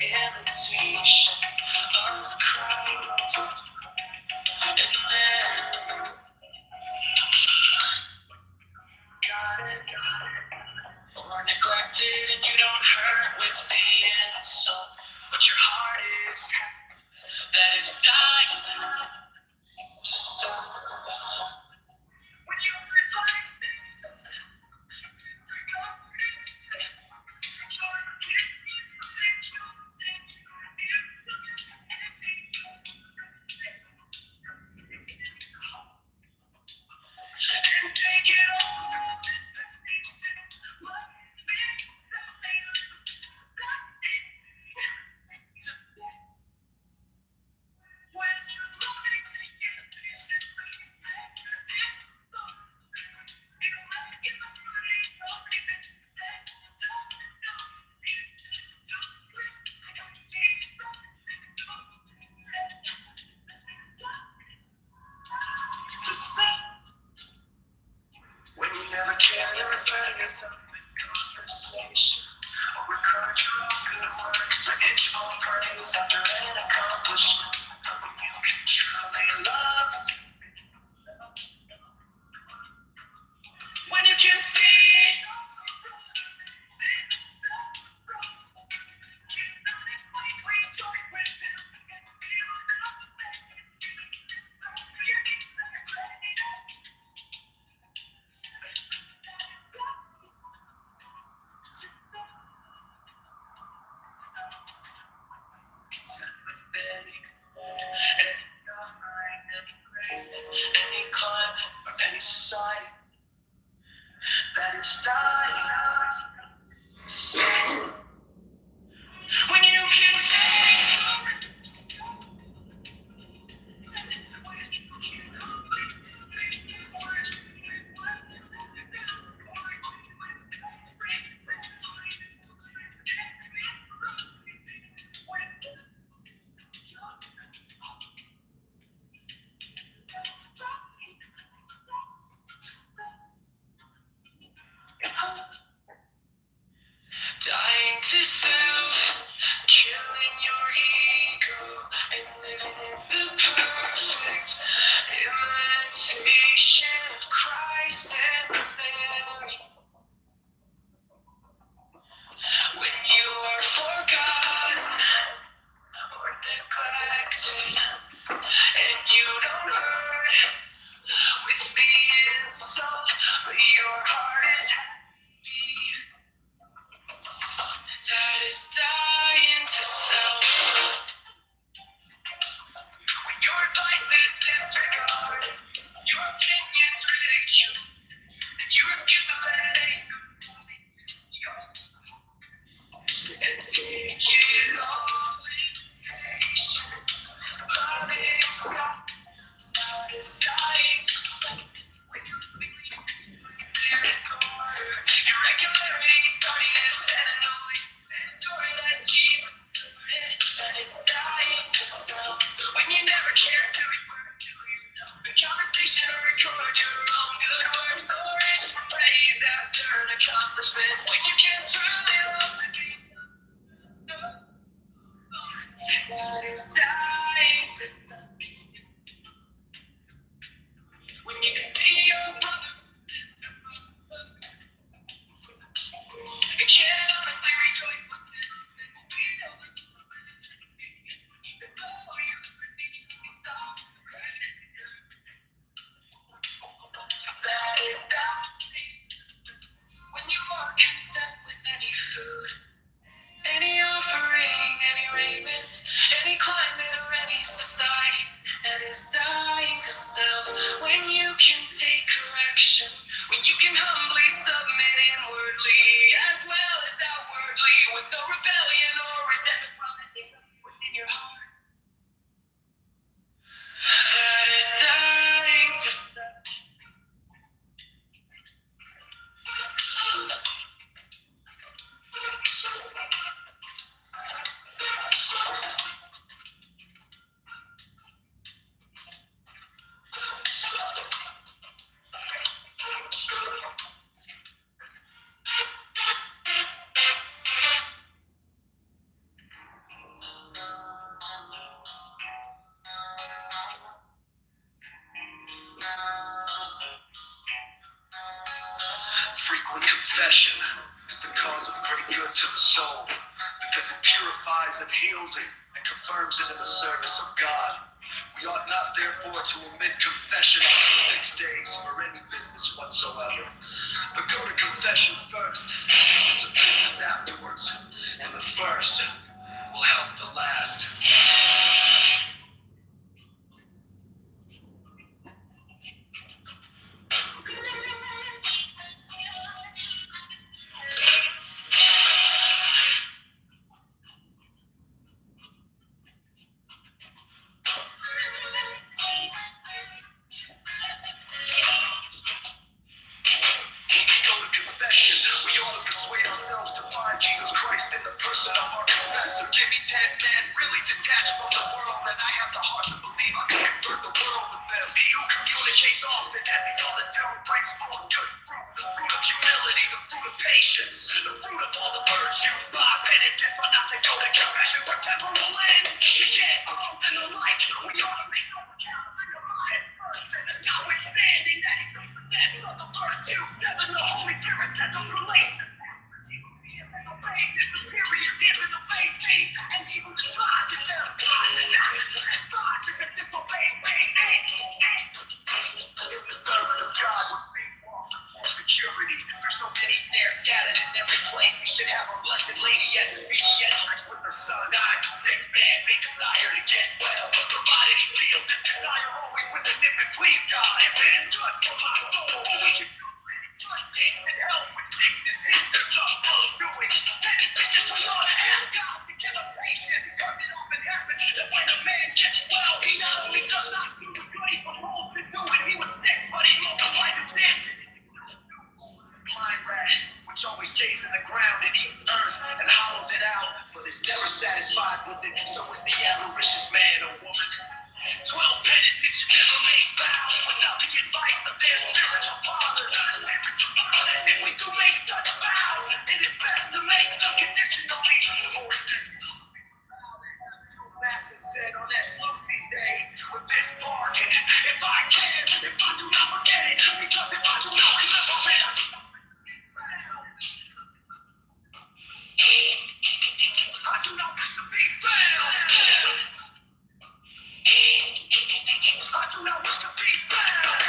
imitation of Christ. And then got it, or neglected, and you don't hurt with the insult, but your heart is that is dying to serve. When you realize this, and take it all. When you never care, you're referring yourself in conversation. Overcrowd your own good works, like itch for praise after an accomplishment. When you can truly love, when you can see. Any climate or any society that is dying to see. When you can take dying to self, killing your ego, and living in the perfect imitation of Christ and Mary. When you are forgotten or neglected, and you don't hurt with the insult, but your heart is happy. That is dying to self. When your advice is disregarded, your opinions ridiculed, and you refuse to let anger and take it all in patience. Love is dying to self. When you're there is order, irregularity, tardiness, and annoyance. That's Jesus, and it's dying to self. When you never care to refer to yourself in conversation or record your own good works or rich praise after an accomplishment. When you can truly love the kingdom, that is dying to self. When you can see your brother, and can't honestly rejoice. confession is the cause of great good to the soul, because it purifies and heals it and confirms it in the service of God. We ought not therefore to omit confession on fixed days for any business whatsoever, but go to confession first, and to business afterwards, and the first will help the last. We ought to persuade ourselves to find Jesus Christ in the person of our confessor. Give me 10 men really detached from the world, and I have the heart to believe I can convert the world with them. He who communicates often, as he on the tone, brings forth good fruit, the fruit of humility, the fruit of patience, the fruit of all the virtues. By penitence, are not to go to confession for temporal ends. To get off and the like, we ought to make no account like a lying person, notwithstanding that he confess of the virtues, seven the Holy Spirit sent to release the obey his superiors, hands in the face me, and evil despise it, them God is disobeys me. If the servant of God would be walk for security, there's so many snares scattered in every place. He should have a blessed lady as his mediatrix with her son. I'm a sick man, may desire to get well, provided he feels this desire always with an if it please God. If it is good for my soul, we can do good things in health with sickness hinders us from doing. Tendency is we ought to ask God to give us patience. Because it often happens that when a man gets well, he not only does not do the good he proposed to do when he was sick, but he multiplies his sins. Blind rat, which always stays in the ground and eats earth and hollows it out, but is never satisfied with it. So is the avaricious man or woman. 12 penitents should never make vows without the advice of their spiritual fathers. If we do make such vows, it is best to make them conditionally. Or Masses said on Lucy's day with this bargain, if I can, if I do not forget it, because if I do not remember it, I do not wish to be bound. I do not wish to be bound.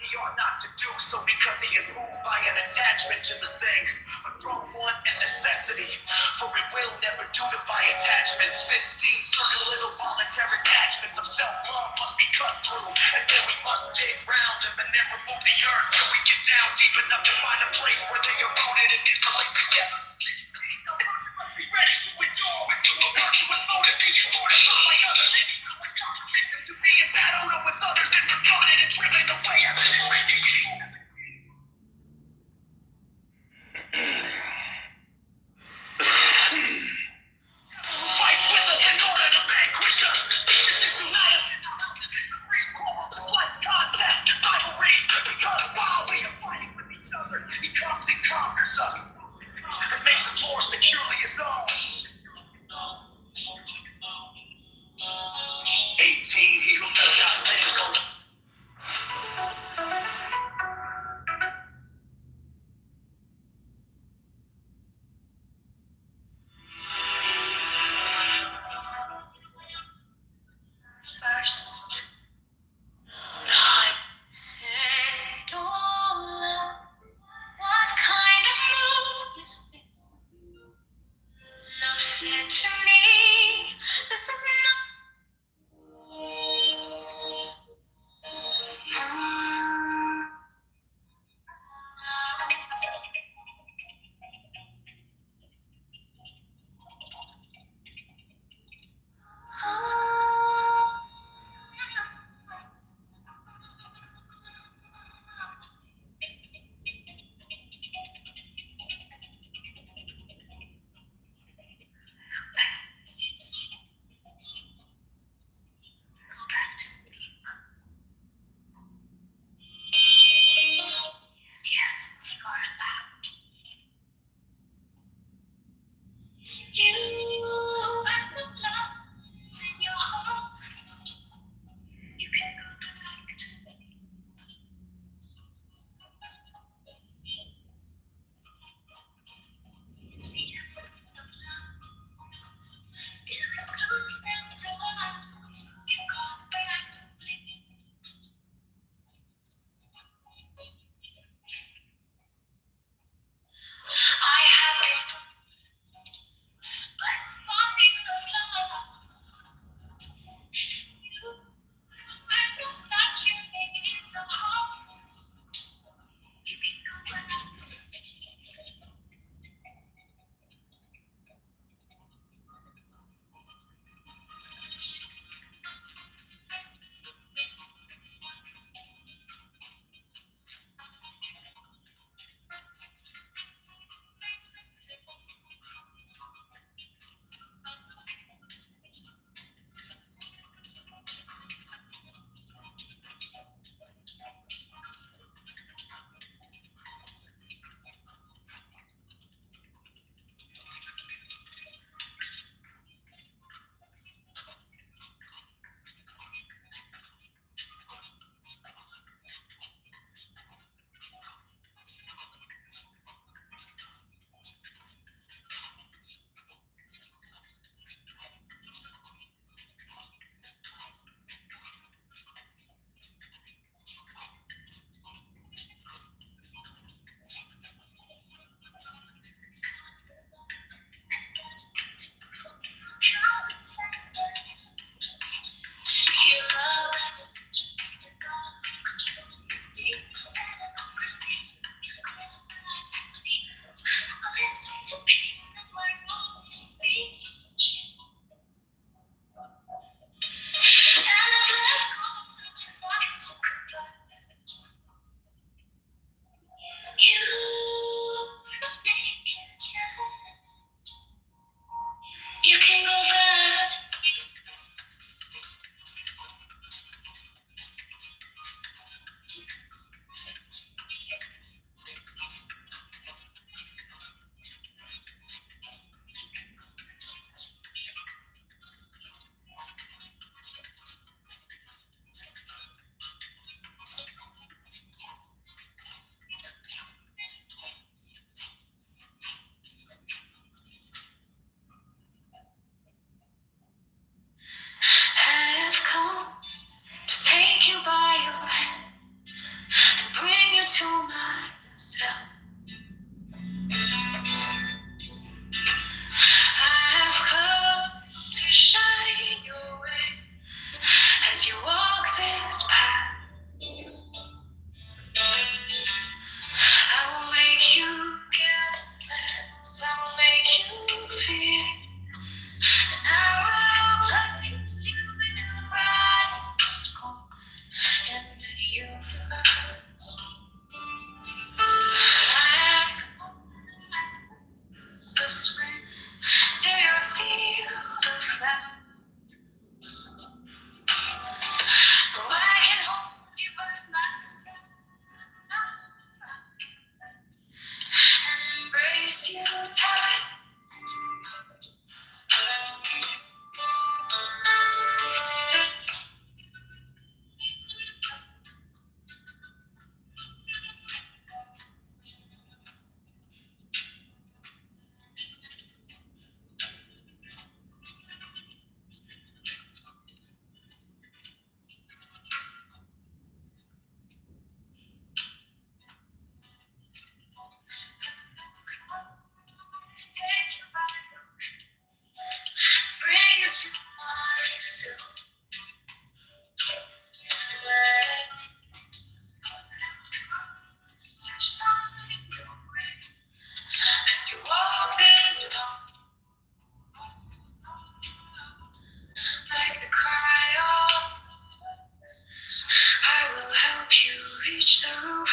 He ought not to do so because he is moved by an attachment to the thing, but from want and necessity, for it will never do to buy attachments. 15 certain little voluntary attachments of self-love must be cut through, and then we must dig round them and then remove the earth till we get down deep enough to find a place where they are rooted and interlaced together. The person must be ready to endure with a virtuous motive. He is mortified by others. To be in that odor with others and regarded and driven away as an indication. Fights with us in order to vanquish us. Seek to disunite us and not help us into reform, slice contact and rivalries. Because while we are fighting with each other, he comes and conquers us. It makes us more securely his own. 18, he who does not live go. First, I said, oh love, what kind of mood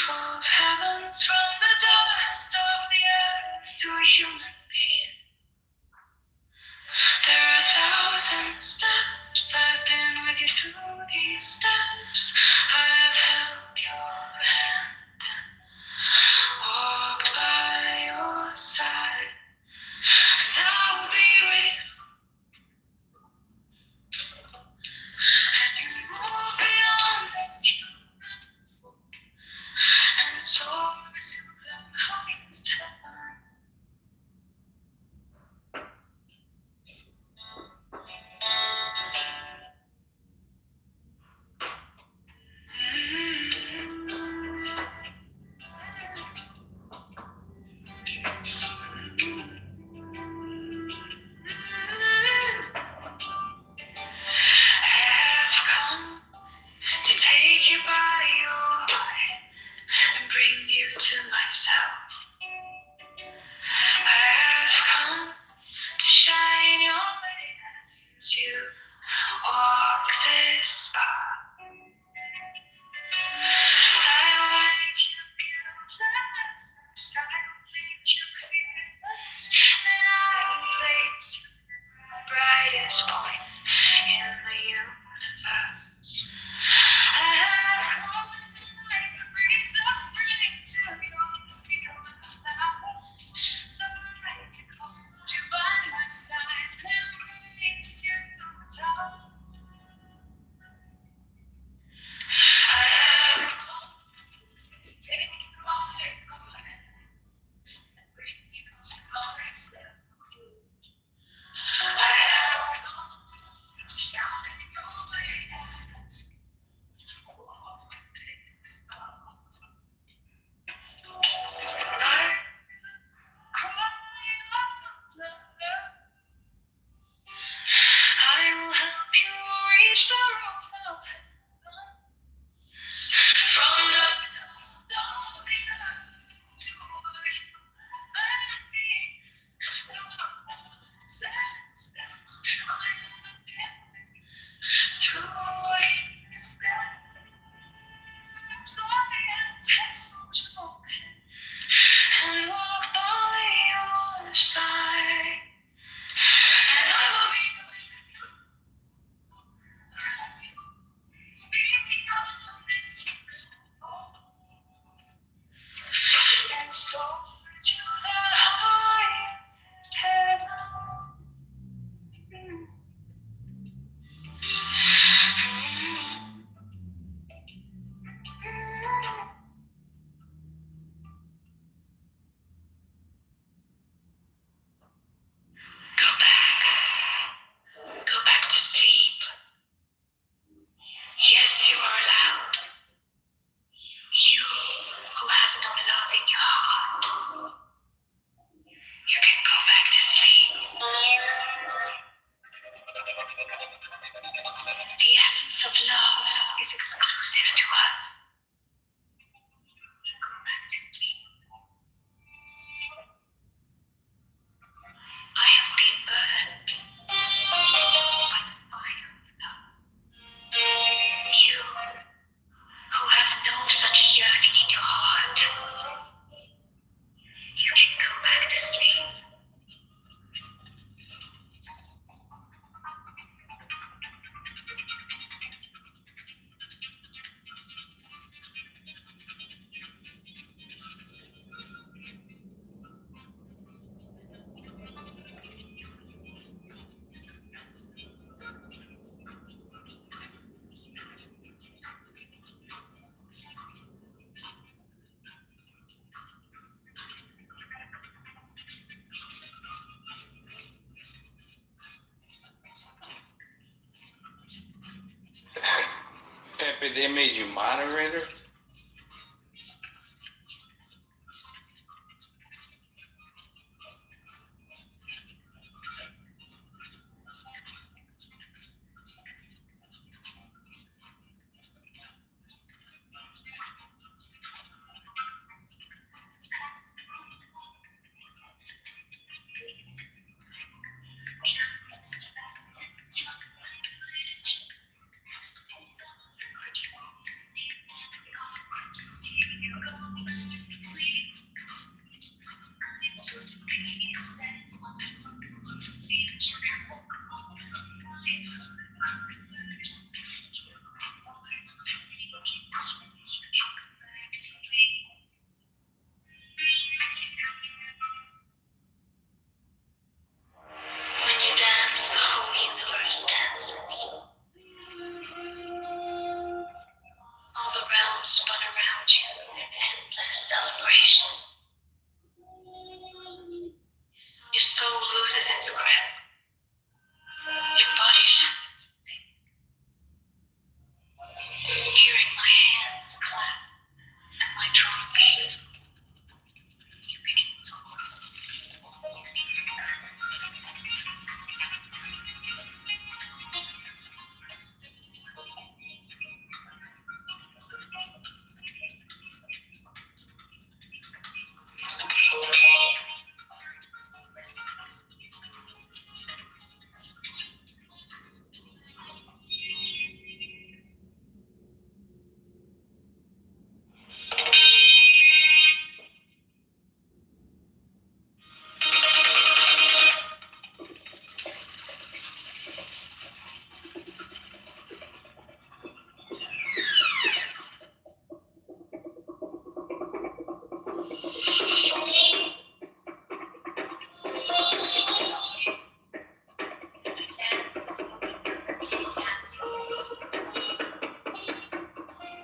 of heavens from the dust of the earth to a human being. There are 1,000 steps. I've been with you through these steps. I've held your hand and walked by your side, and I will be with you as you move beyond this human and soar to the highest heaven. I've come to take you by your hand and bring you to myself. I've come to shine your light as you walk this path. I'll make you fearless. I'll make you fearless. And I'll place you in the brightest point in the universe. I have come like the breeze of spring to your field of flowers, so I can hold you by my side and embrace you tough. I have come to take my hand and bring you to myself. I have come to shine your way as you walk this path. Like the cry of love, I will help you reach the roof of heaven. From the dust of the earth to the human being, steps I have kept through these steps I have held your hand and walked by your side, and I will be with you as you be beyond this and soar to the highest heaven. Go back to sleep. Yes, you are allowed. You who have no love in your heart, you can go back to sleep. The essence of love is exclusive to us. Go back to sleep. I have been burned by the fire of love. You who have no such yearning in your heart, you can go back to sleep. Pepe, they made you moderator? celebration. Your soul loses its grip. Your body sheds its routine. Hearing my hands clap and my drum beat, you begin to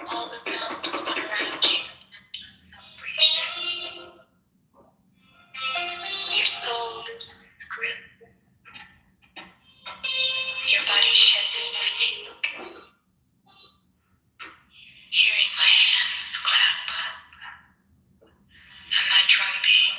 all the realms around you, endless celebration. Your soul loses its grip. Your body sheds its fatigue. Hearing my hands clap and my drum beat.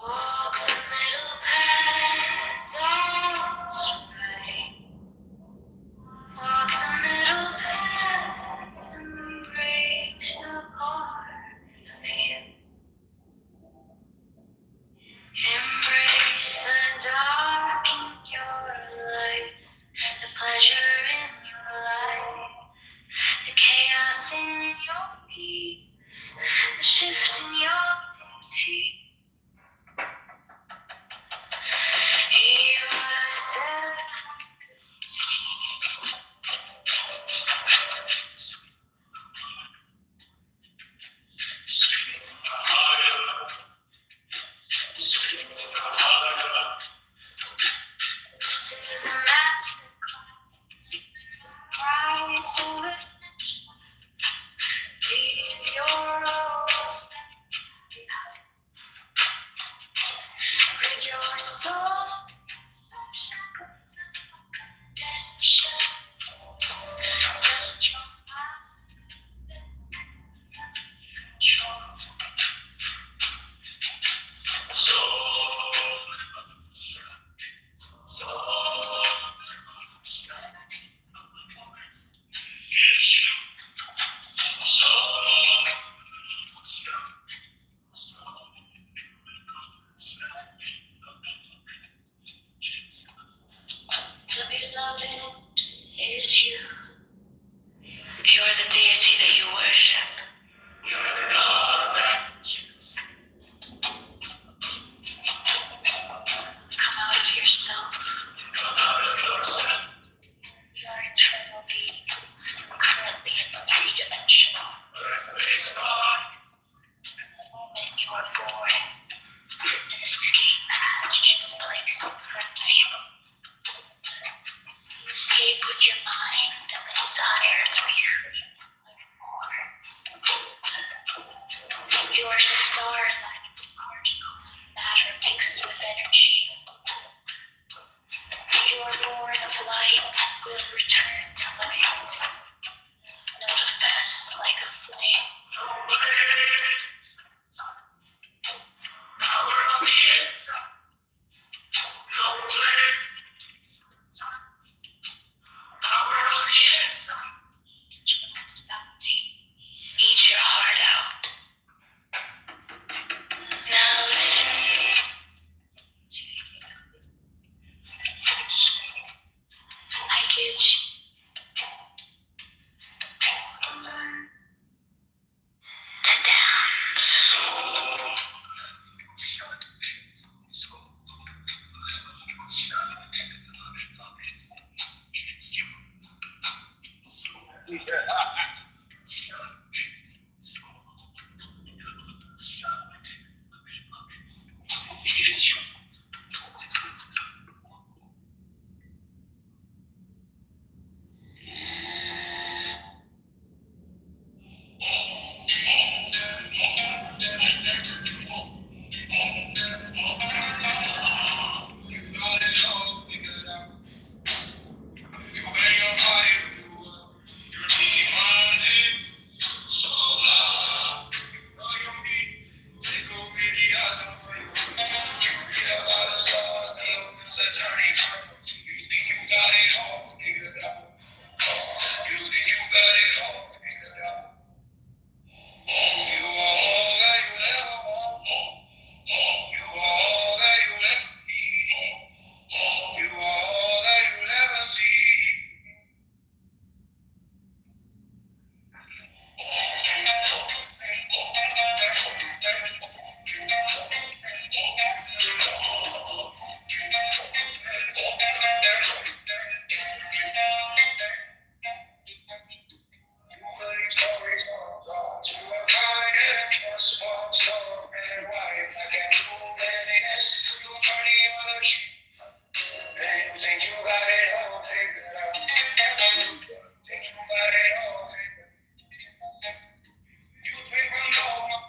Walk the middle path, that's right. Walk the middle path, embrace the part of you. Embrace the dark in your life, the pleasure in your life, the chaos in your peace, the shift in your beauty. You are set. This is a masterclass. There's a prize to admission. Leave your roles behind. Rid your soul of shackles and condemnation. Rest your mind and control. The beloved is you. You're the deity that you worship. You're the God that chooses. Come out of yourself. Come out of yourself. Your eternal beings, currently in three-dimensional. Earth-based God. The moment you are born, an escape hatch is placed in front of you. Escape with your mind and the desire to be free and learn more. Your star-like particles of matter mixed with energy. You are born of light, will return to light. Manifest like a flame. Power on the inside. No flame. Power on the inside. Instruments bounty. Eat your heart out. Now listen to small, tall, red, white, I can't move any less. You party on the tree, and you think you got it all figured out. Think you got it all figured out. You think I'm normal,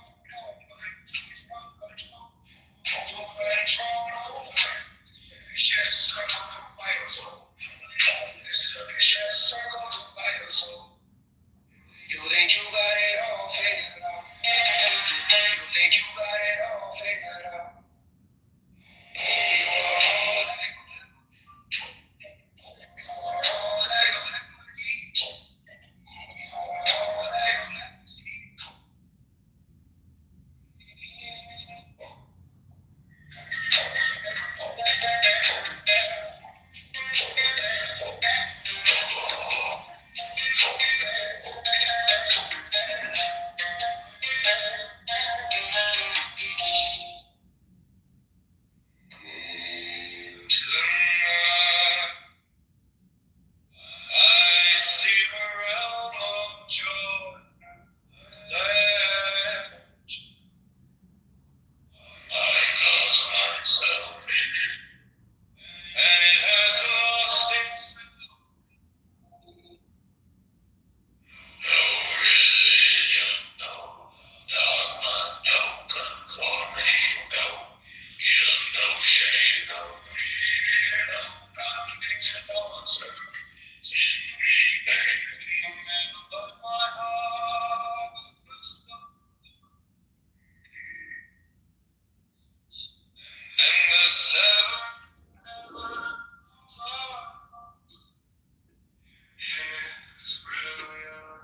vicious circle to fight a soul. This is a vicious circle to fight a soul. You think you got it all figured out. You think you got it all figured out. You are all like, you are all like a memory. You are all like a memory. I see the realm of joy. I lost myself in it, and it has lost its no religion, no dogma, no conformity, no guilt, no shame, no fear, no boundaries, no uncertainty. But my heart was and the seven heavens are it's brilliant.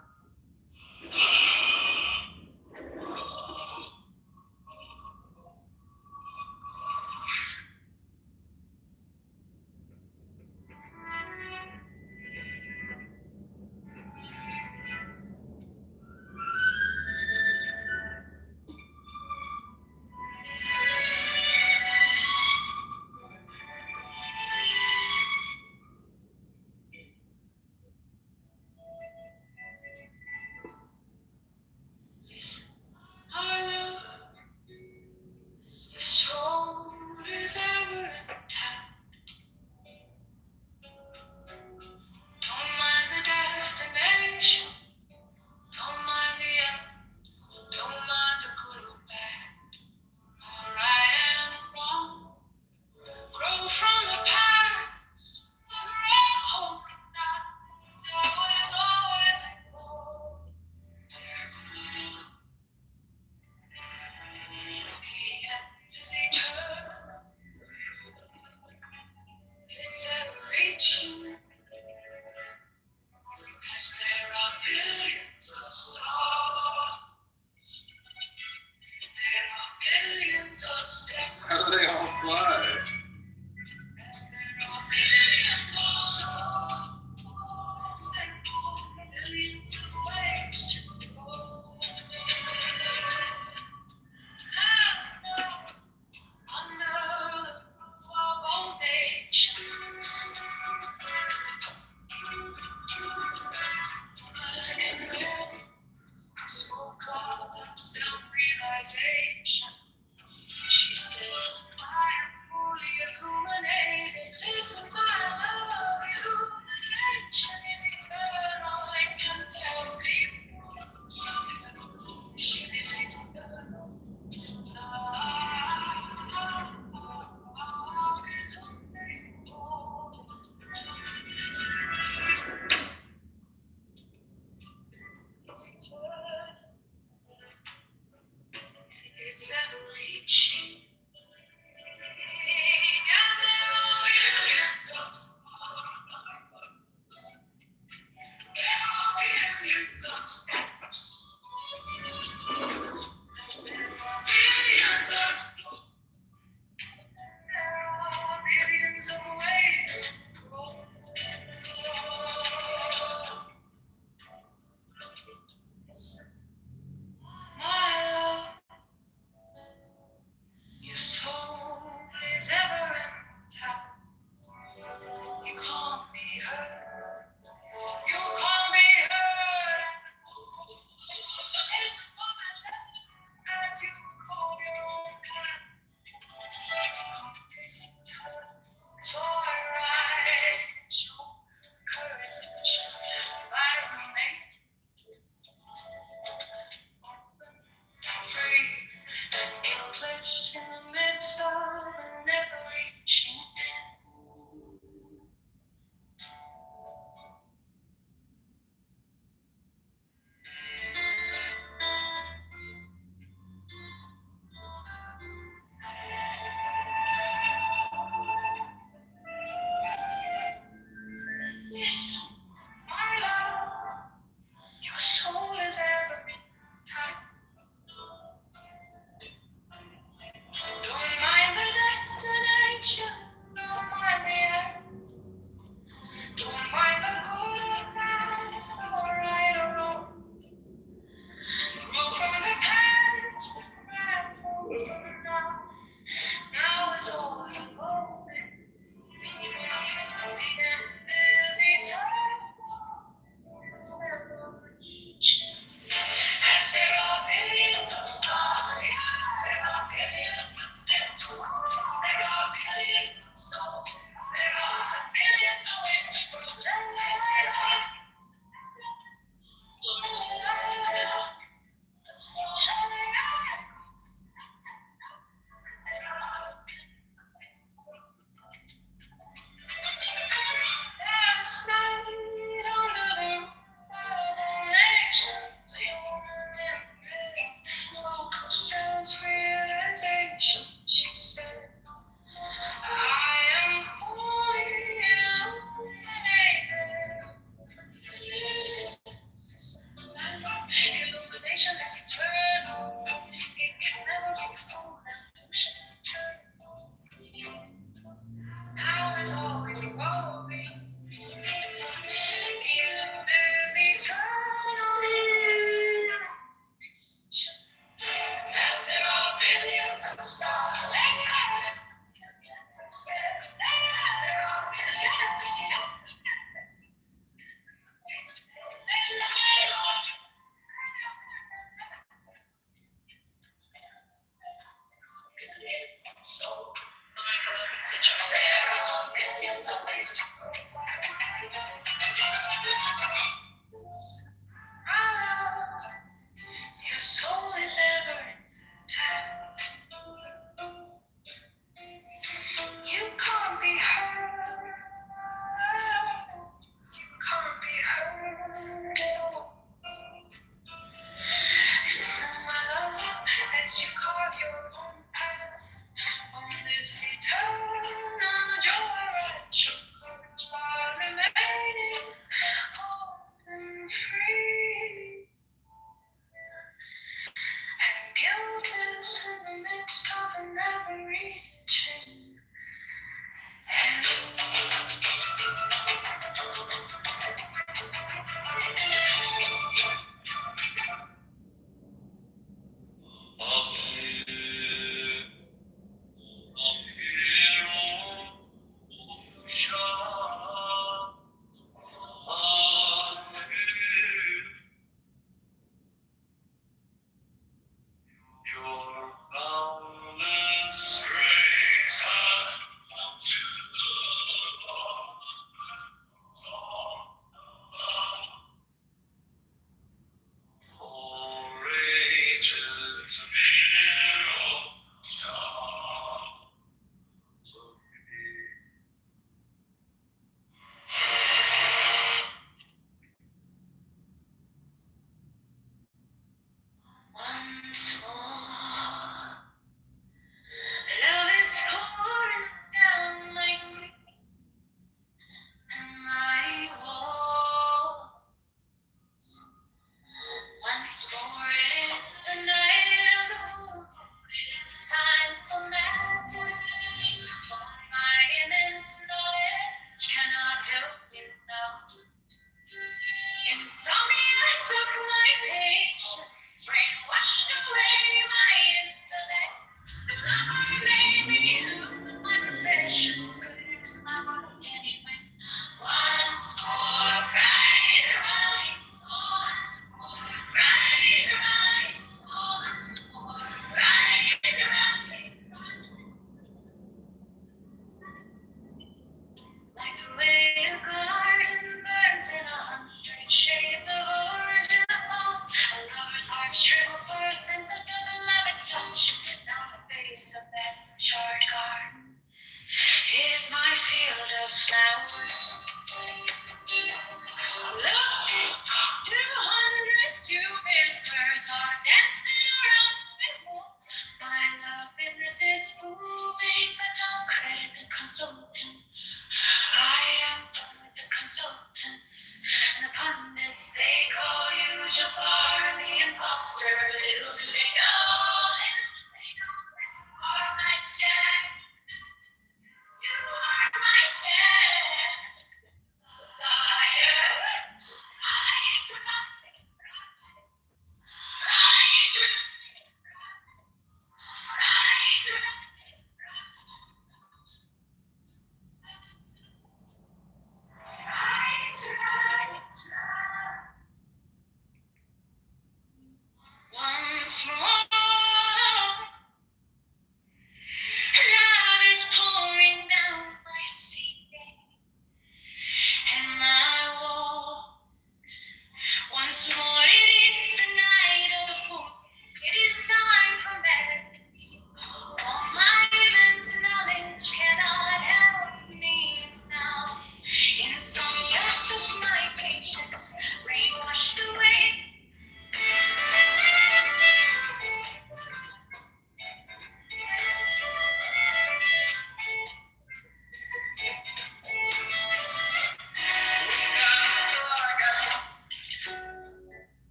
Listen, our love is strong as ever intact. Don't mind the destination, don't mind the end, don't mind the good or bad, or right and wrong. Grow from the past, grow holding now. Always involved. The end is eternal. It's ever-reaching. As there are billions of stars, there are billions of steps. How do they all fly? As there are billions of stars, there are billions of ways to go. As now, under the roof of all nations, spoke of self-realization. She said, I am fully illuminated. Listen, my love, illumination is eternal. I can tell people. Illumination is eternal. Love is amazing. It's eternal. It's ever-reaching. As there are billions of stars, there are billions of steps. As there are billions of stars, there are billions of ways to go. Listen, my love this in the midst of an ever-reaching hand. Once more, love is pouring down my seat and my walls. Once more, it's the night of the full moon. It's time for madness. My immense knowledge cannot help you now. Insomnia took my patience, rain washed away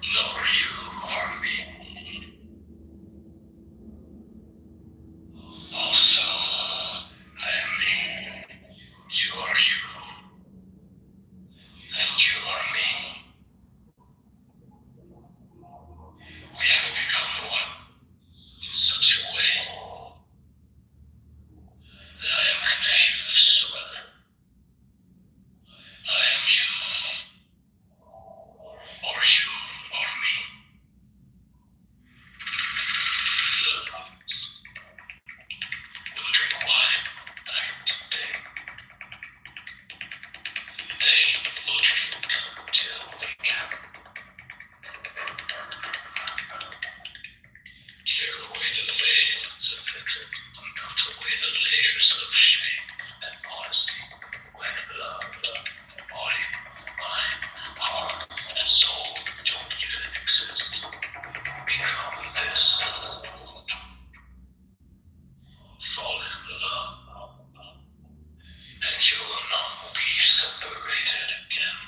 nor you harm me. Also, I am me. You are you. And you are me. We have become one in such a way that I am confused whether I am you or you are me. We'll drink wine night and day. They will drink till they can. Tear away the veils of hatred and cut away the layers of shame and honesty when love, body, mind, heart, and soul don't even exist. Become this. Fall in love, and you will not be separated again.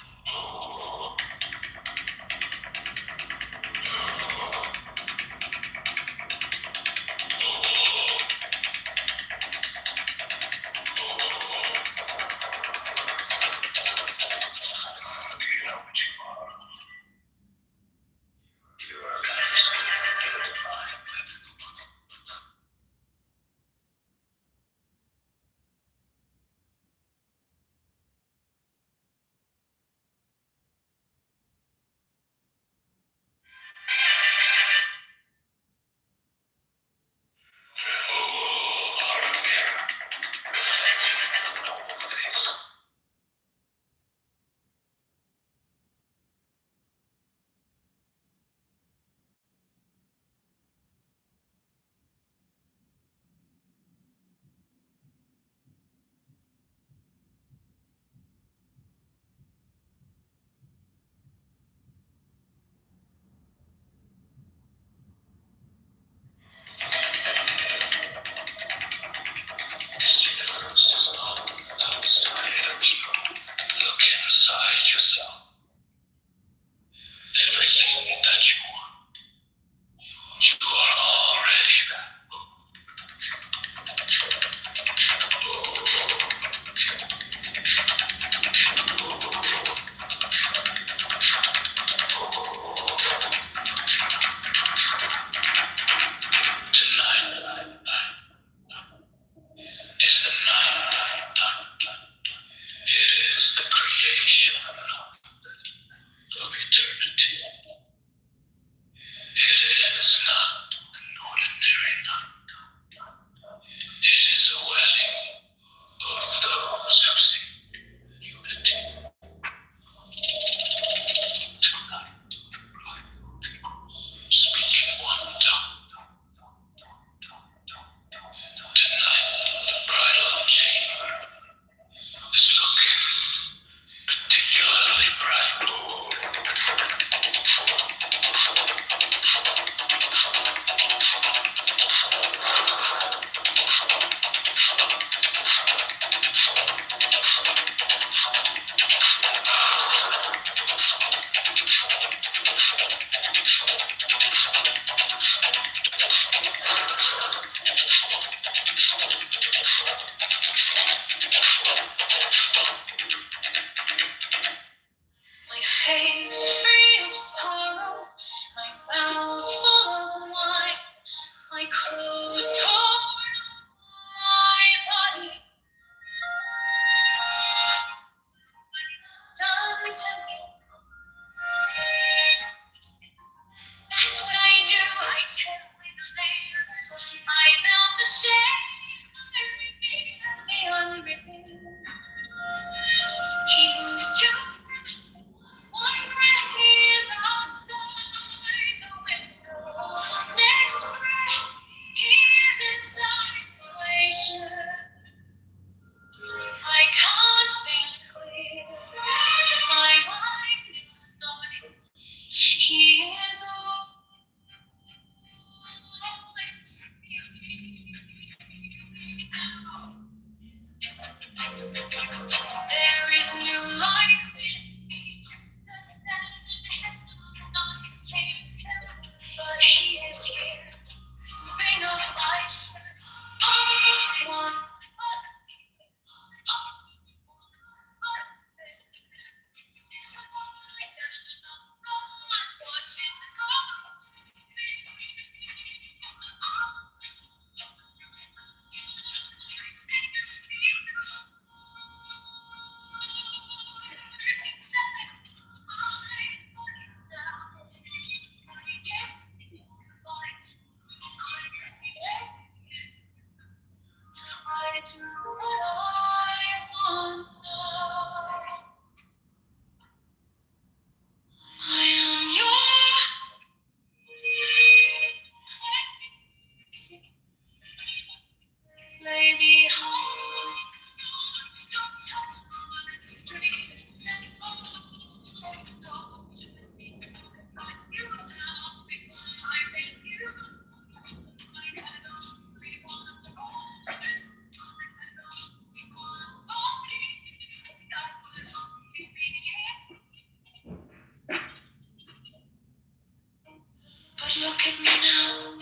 Look at me now.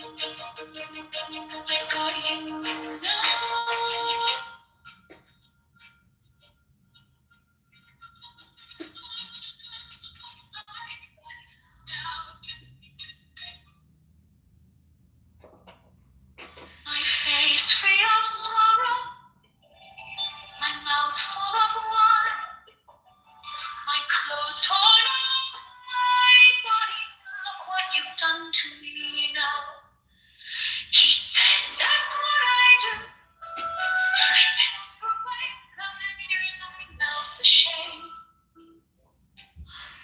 I've got you now. My face free of sorrow, my mouth full of wine, my clothes torn off my body. Look what you've done to me now. He says that's what I do. I tear away the layers, I melt the shame.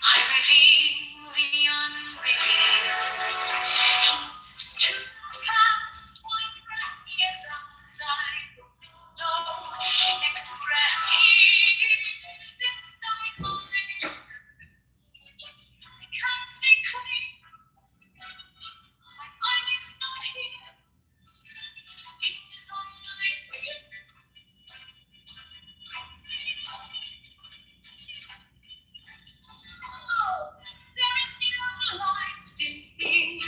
I reveal the unrevealed. He moves too fast. One breath he is outside the window. Next breath he is inside my chest. I can't think clean. My mind is not here. He is on my feet. There is new life in me.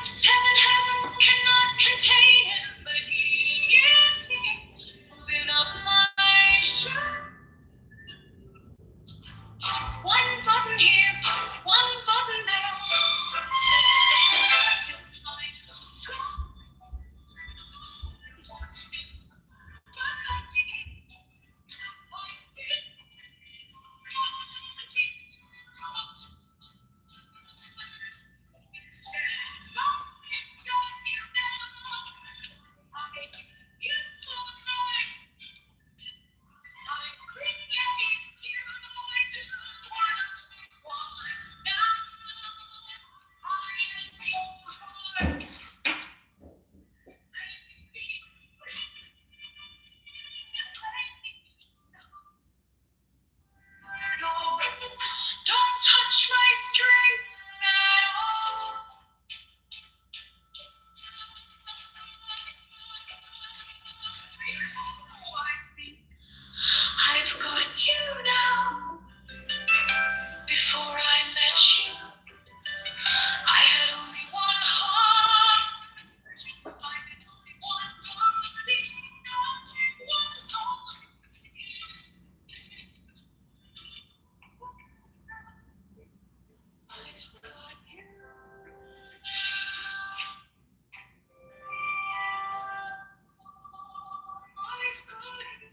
7 heavens cannot contain him, but he is here, moving up my shirt. Put one button here, put one button there. This life of time. Don't touch my strings at all. I've got you now. Before I met you, I had only one heart. I had only one body. One soul. I've got you now. I've got you.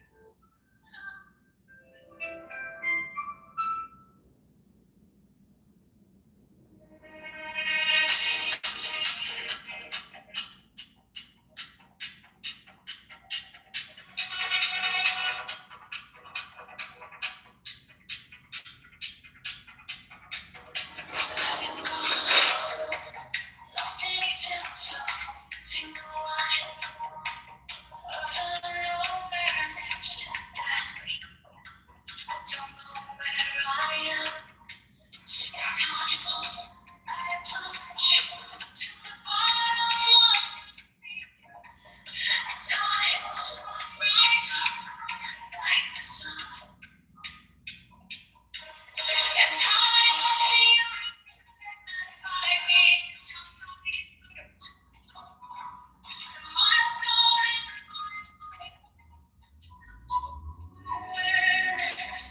Lost any sense of single line. I don't know where next. Ask me. I don't know where I am. At times, I plunge to the bottom of the deep. At times, rise up like the sun. At times, feel by me until we lift. My soul and my life is the awareness.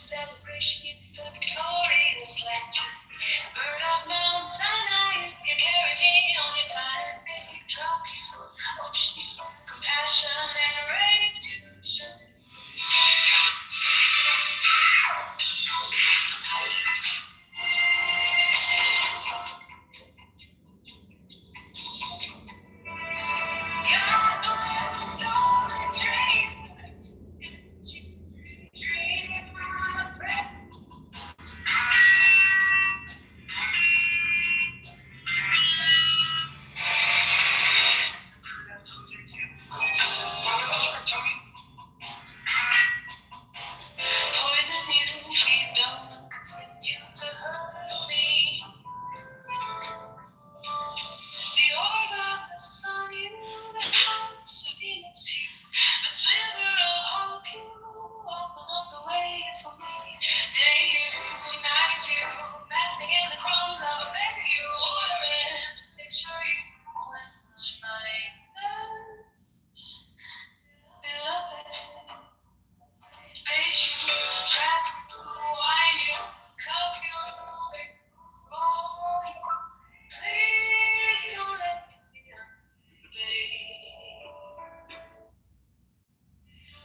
celebration in the victorious land. Burn up Mount Sinai, you're carrying on your time. Baby, drop ocean, compassion and restitution. Poison you, please don't continue to hurt me. The orb of the sun, you, the house of Venus, you, the sliver of hope, you, open up the way for me. Day you, night you, basking in the crumbs of a bed you, ordering, make sure you quench my thirst, beloved. Bait you, trap you, wind you, cuff you, roll you. Please don't let me babe.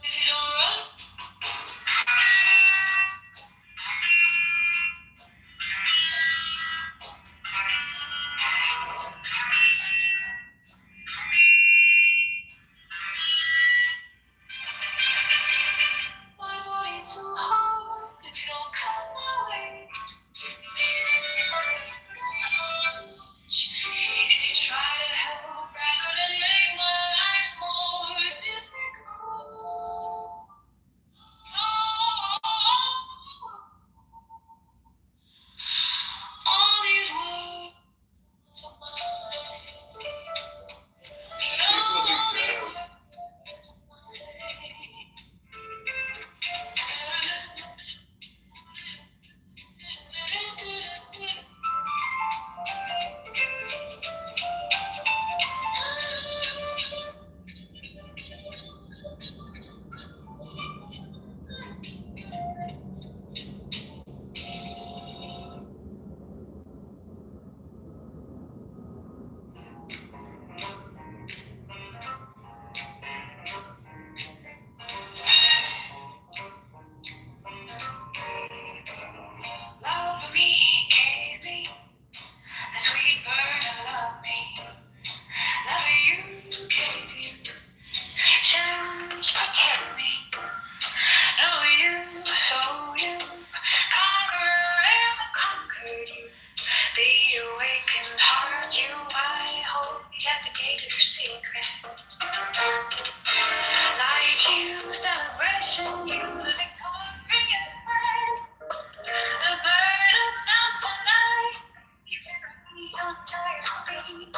If you don't run, my body too hard. If you don't cut my way, if you try to help rather than make my life more difficult. All these words of mine. All these words love me, gave me the sweet burn of love me. Love you, gave you challenge, protect me. Know you, so you conquer and conquered you. The awakened heart, you I hold at the gate of your secret. Light you, celebration, you the victorious man. The bird of Mount Sinai, you carry me untired feet.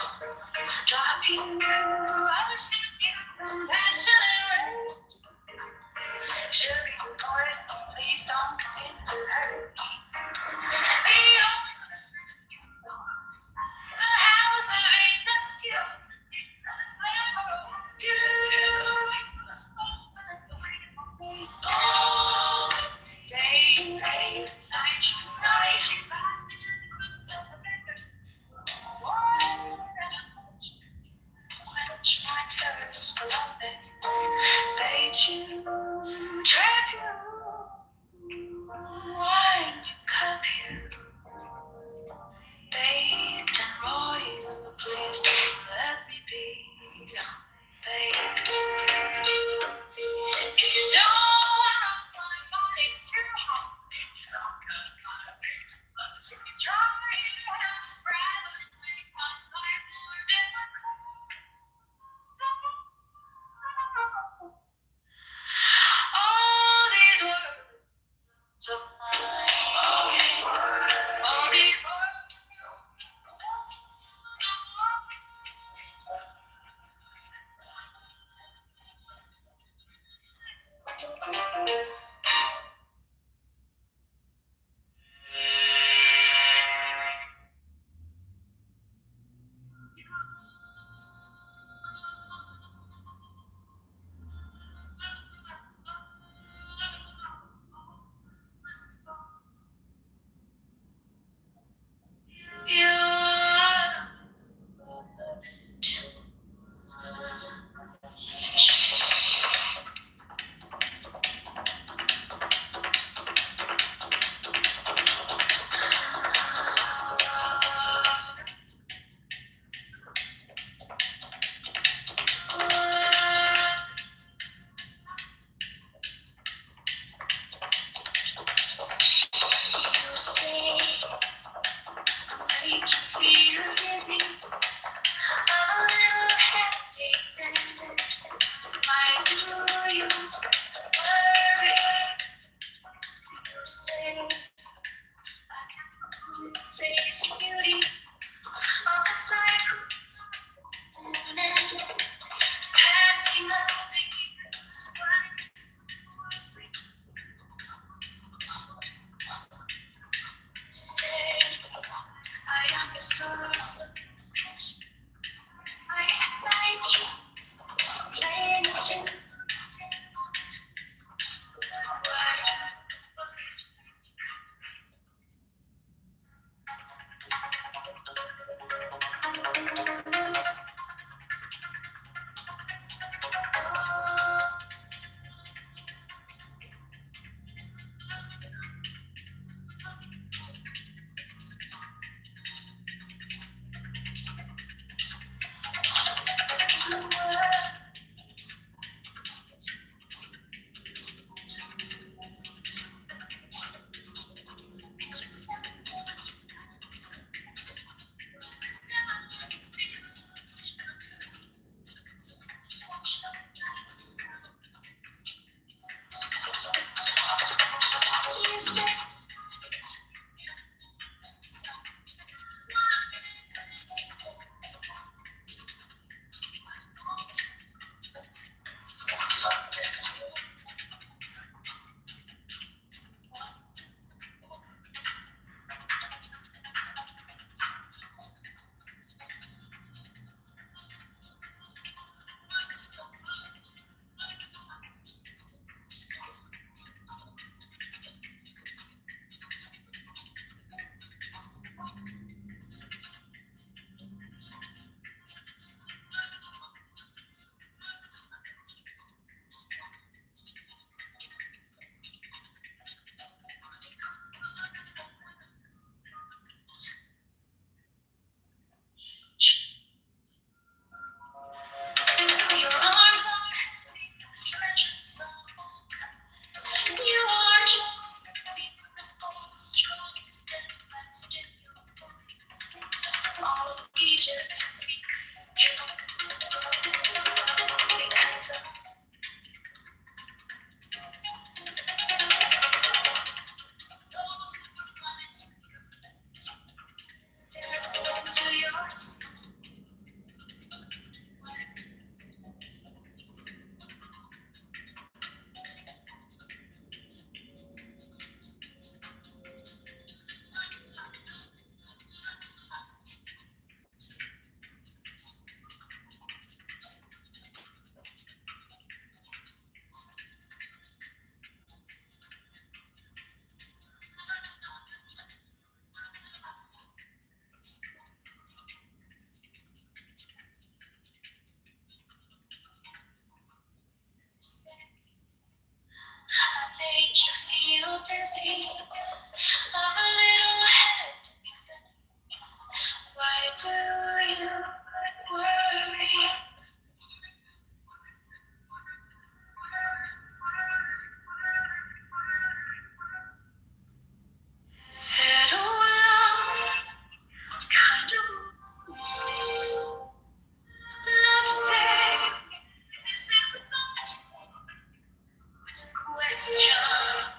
Drop you, understand you, compassion and rest. Sugar and poison, please don't continue to hurt me. The house of Venus, you, the sliver of you. Day, night, night, you fast in the clouds of the bed. Quench my thirst, beloved. Bait you, trap you, wind you. say I can't face beauty of the cycle passing up things say I am the source of passion. I excite you, playing it to your arms are treasures of all kinds. You are just beautiful, strong, steadfast in your body. All of Egypt speak true. Because of those who were blind to your light, they're born to yours. I made you feel dizzy of a little head. Why do you worry? Settle down. What kind of room is this? Love says this is not what a question.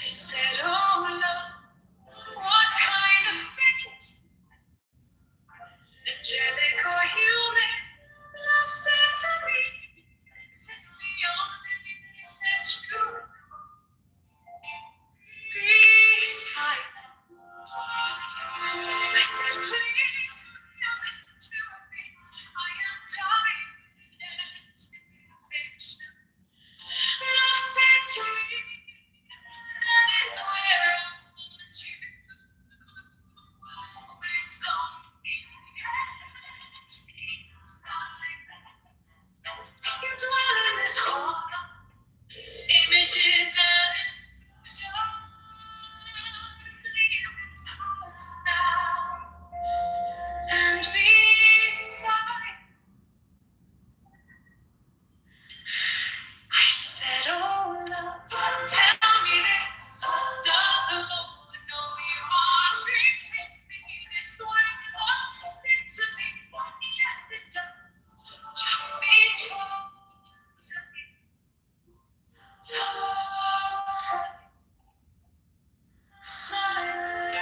I said, oh love, what kind of face? Angelic or human, love said to me, set me on that's good. Be silent. I said, please, listen to me. I am dying in anticipation. Love said to me, that is where I want you. Always on me, and inside that. You dwell in this heart of images and illusions. Leave this house now and be silent. I said, oh love, tell me this. Does the Lord know you are treating me this way? Love is it to me? Yes, it does. Just be told to me. Told to me. Silent.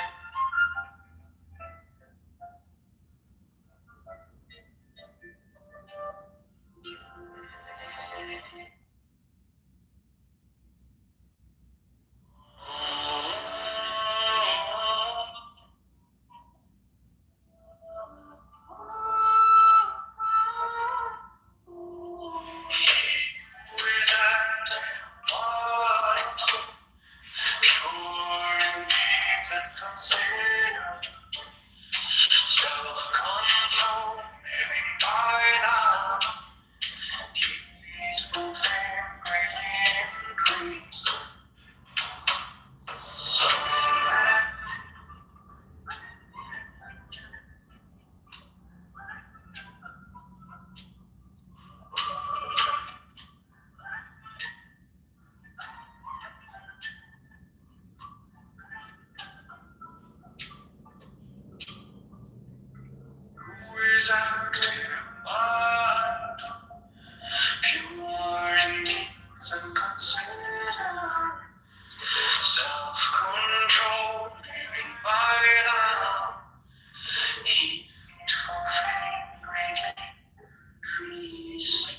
Pure and neat and considerate, self-control, living by the heedful fame, greatly increase.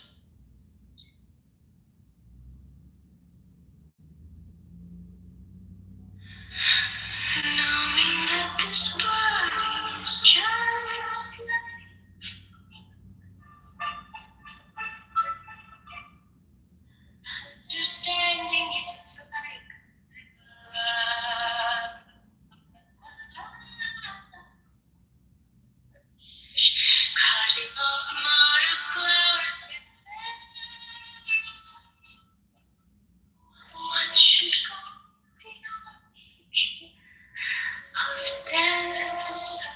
Knowing that this body is just like understanding it is like cutting off Mars clouds with tendrils. One should go beyond of death's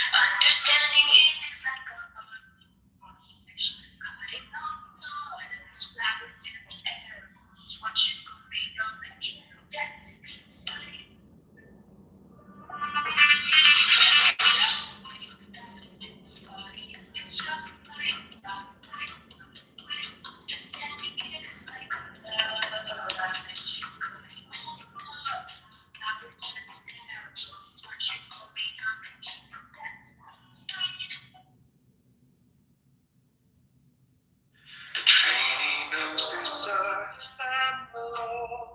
understanding it is like a cutting off mountains, flowers and arrows. Watching go beyond the king of death's inside. It's just like understanding it is like a the trainee knows this earth and the lower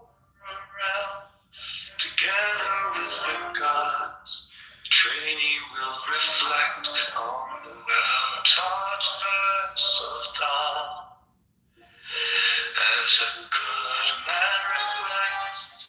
realm. Together with the gods, the trainee will reflect on the well-taught verse of dawn. As a good man reflects,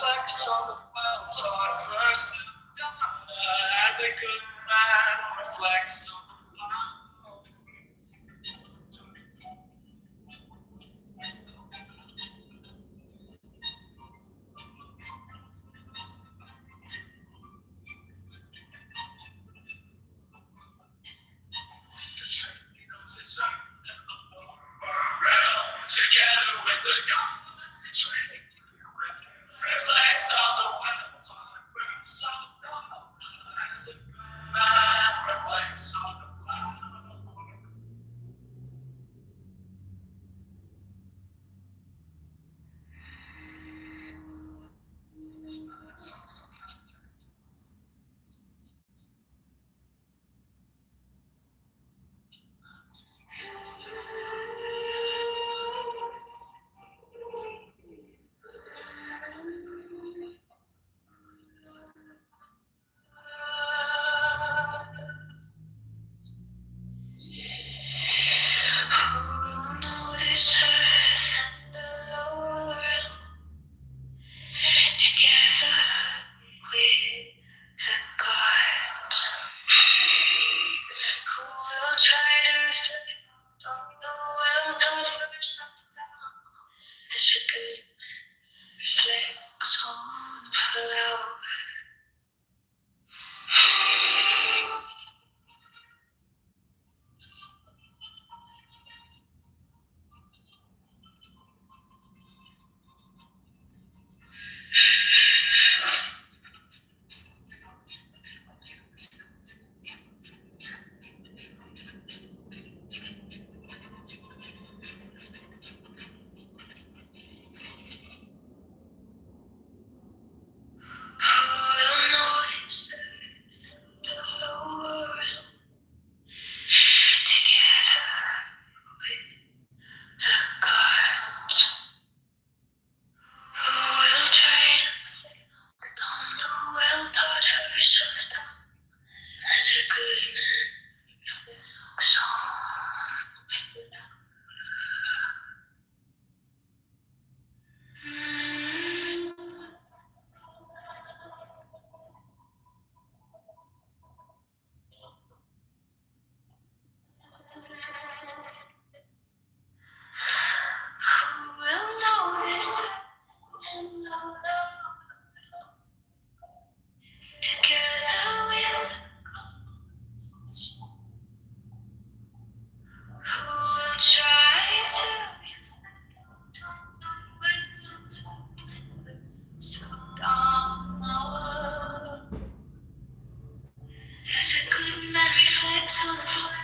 reflects on the well taught first as a good man reflects on together with the gods, the train reflects on the well taught first as a good man reflects on the who know this earth and the Lord together with the gods, who will try to reflect on the well-taught first as a good reflects on a flower. Who will know this earth and the Lord together with the gods, who will try to reflect on the well-taught verse of them as a good man reflects on. Who will know this and the Lord together with the gods, who will try to reflect on the well-taught verse of dawn as a good man reflects on the flower.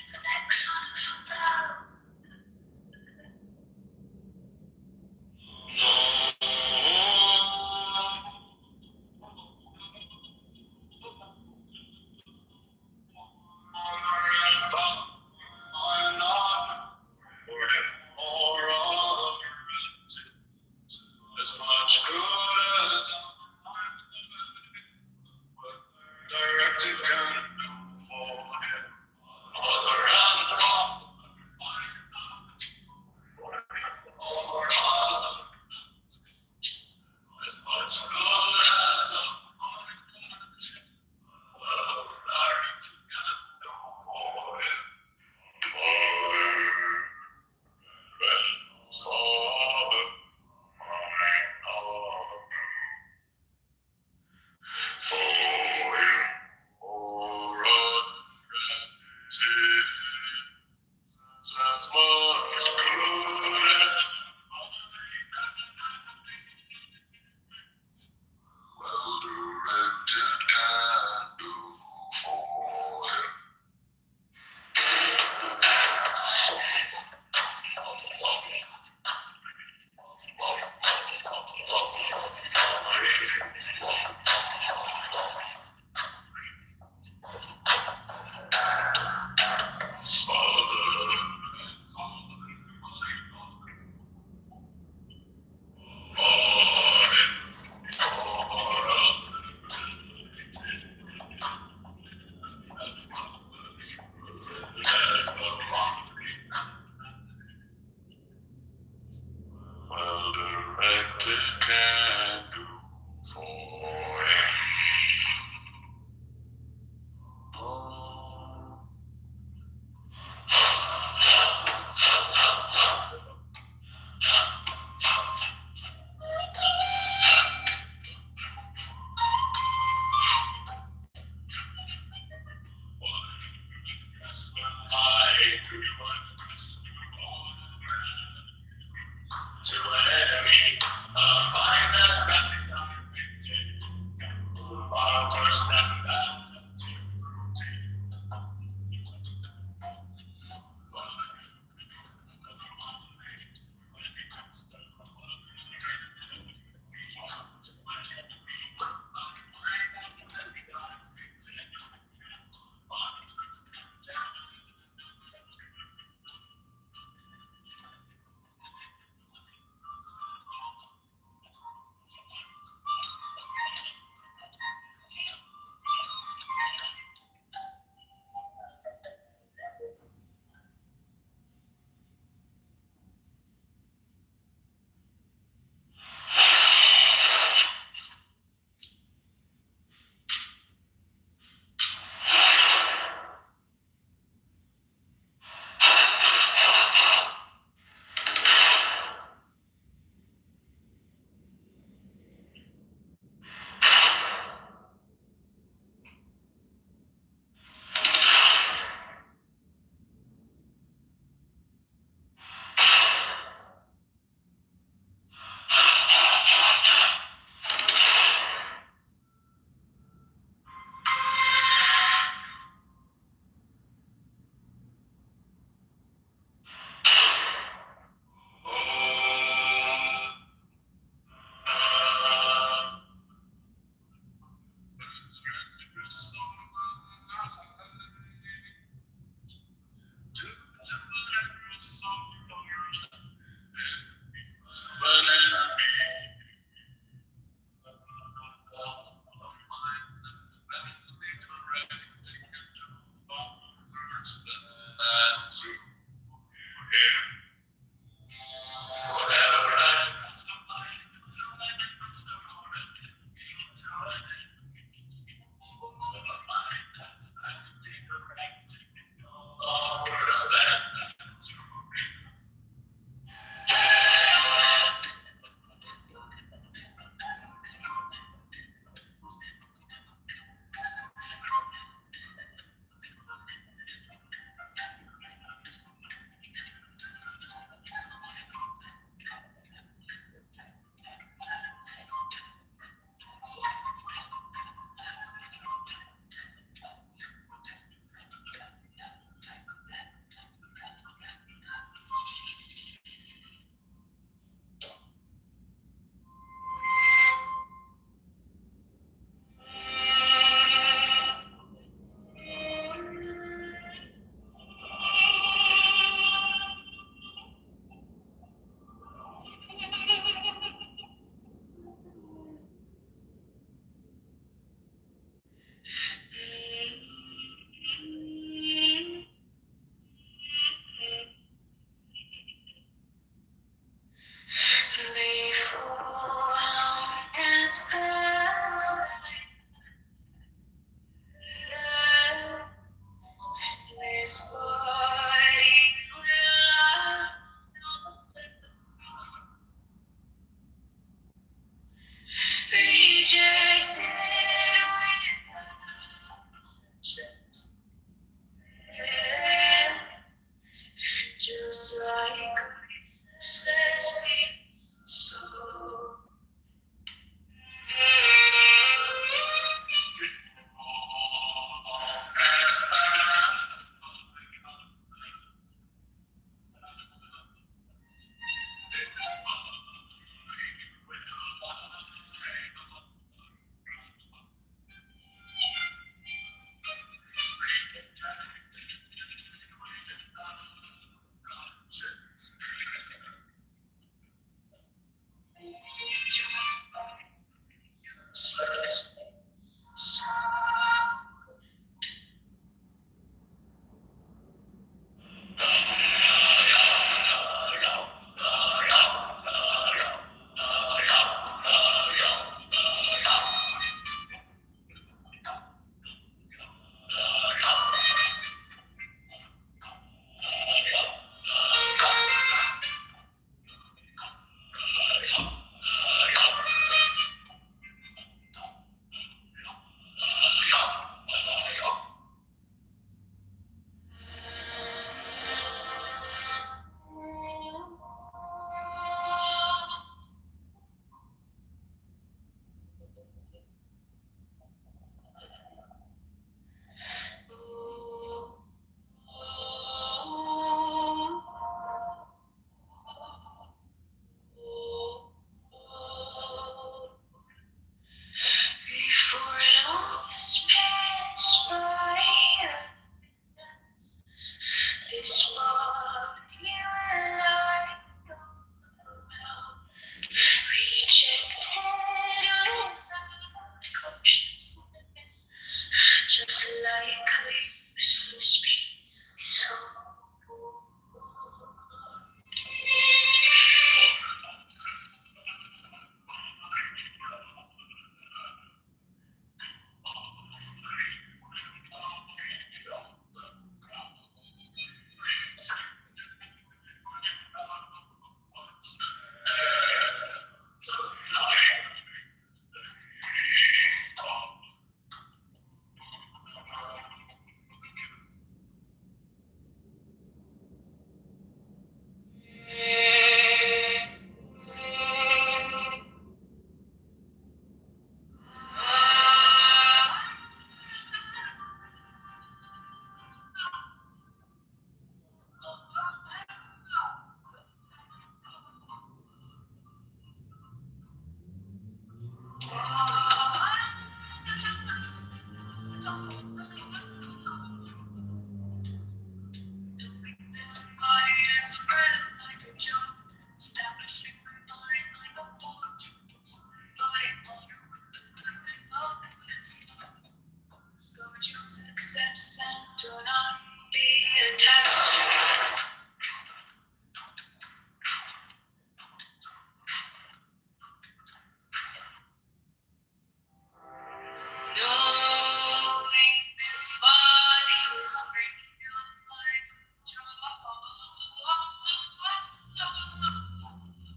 Reflects on a flower. As much good as directed can do for him. Mother and father, or father, as much good as a directed can do for him. Mother and father, for him.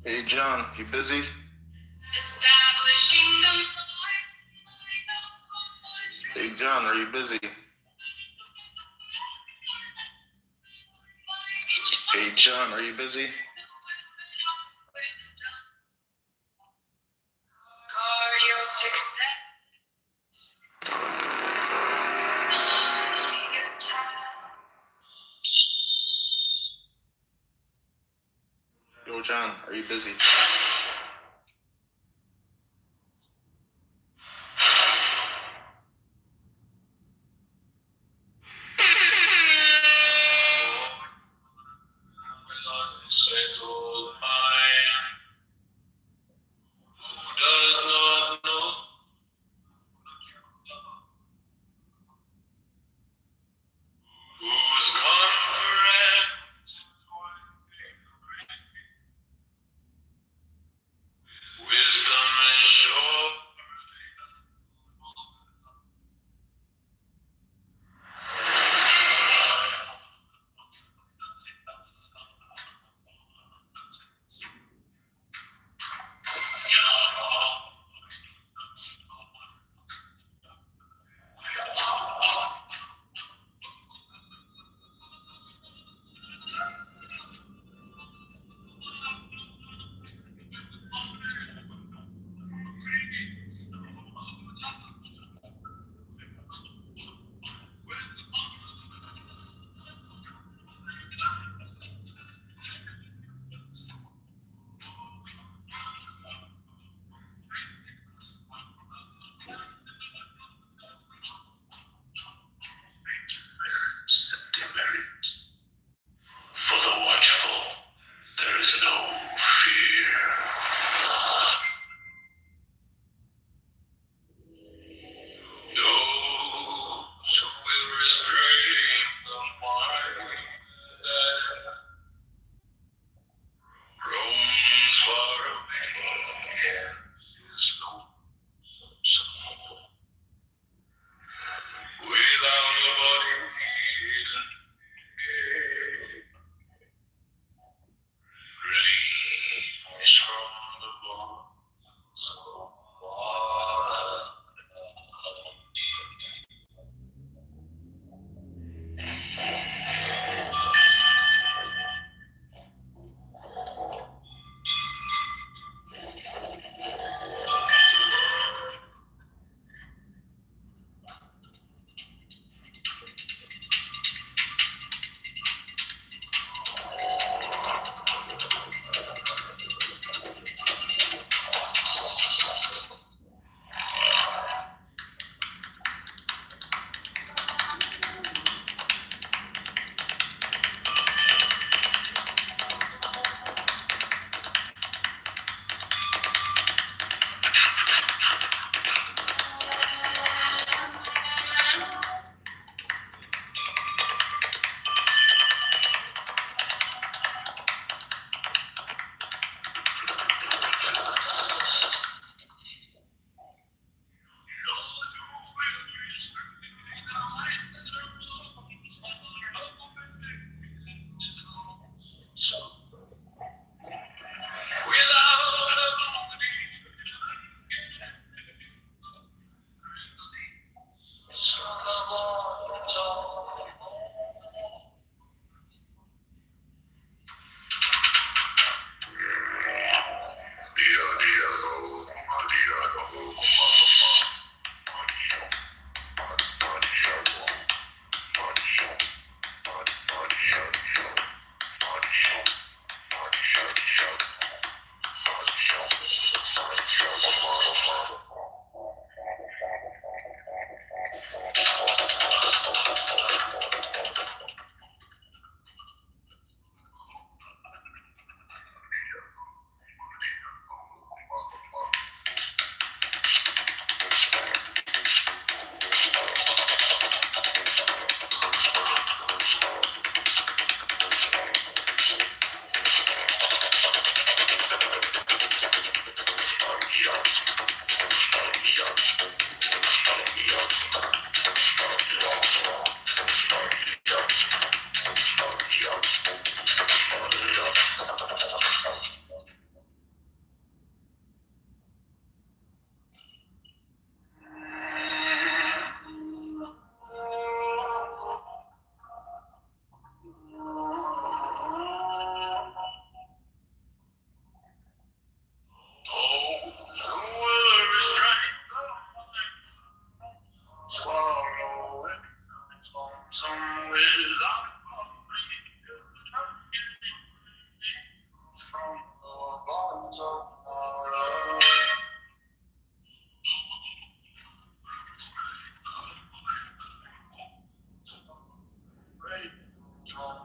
Hey John, you busy? Hey John, are you busy? Hey John, are you busy? Yo John, are you busy?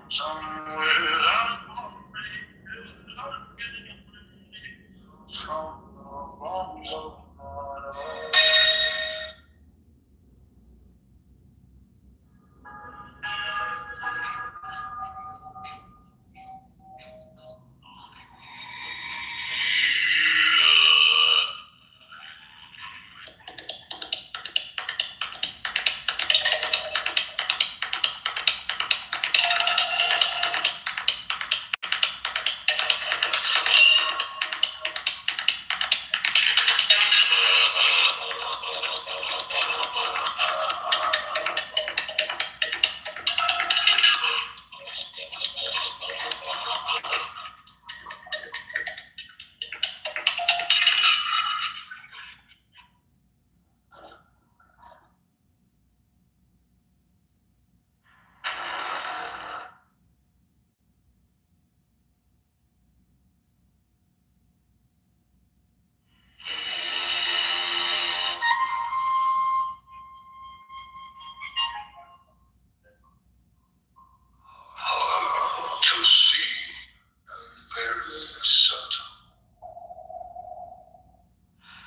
somewhere I'm from the bombs of my to see and very subtle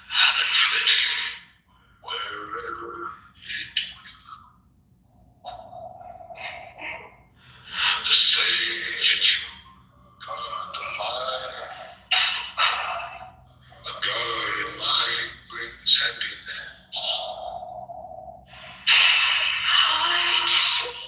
and flitting wherever it will. The sage guard the mind, a guarded mind brings happiness. Hard to see.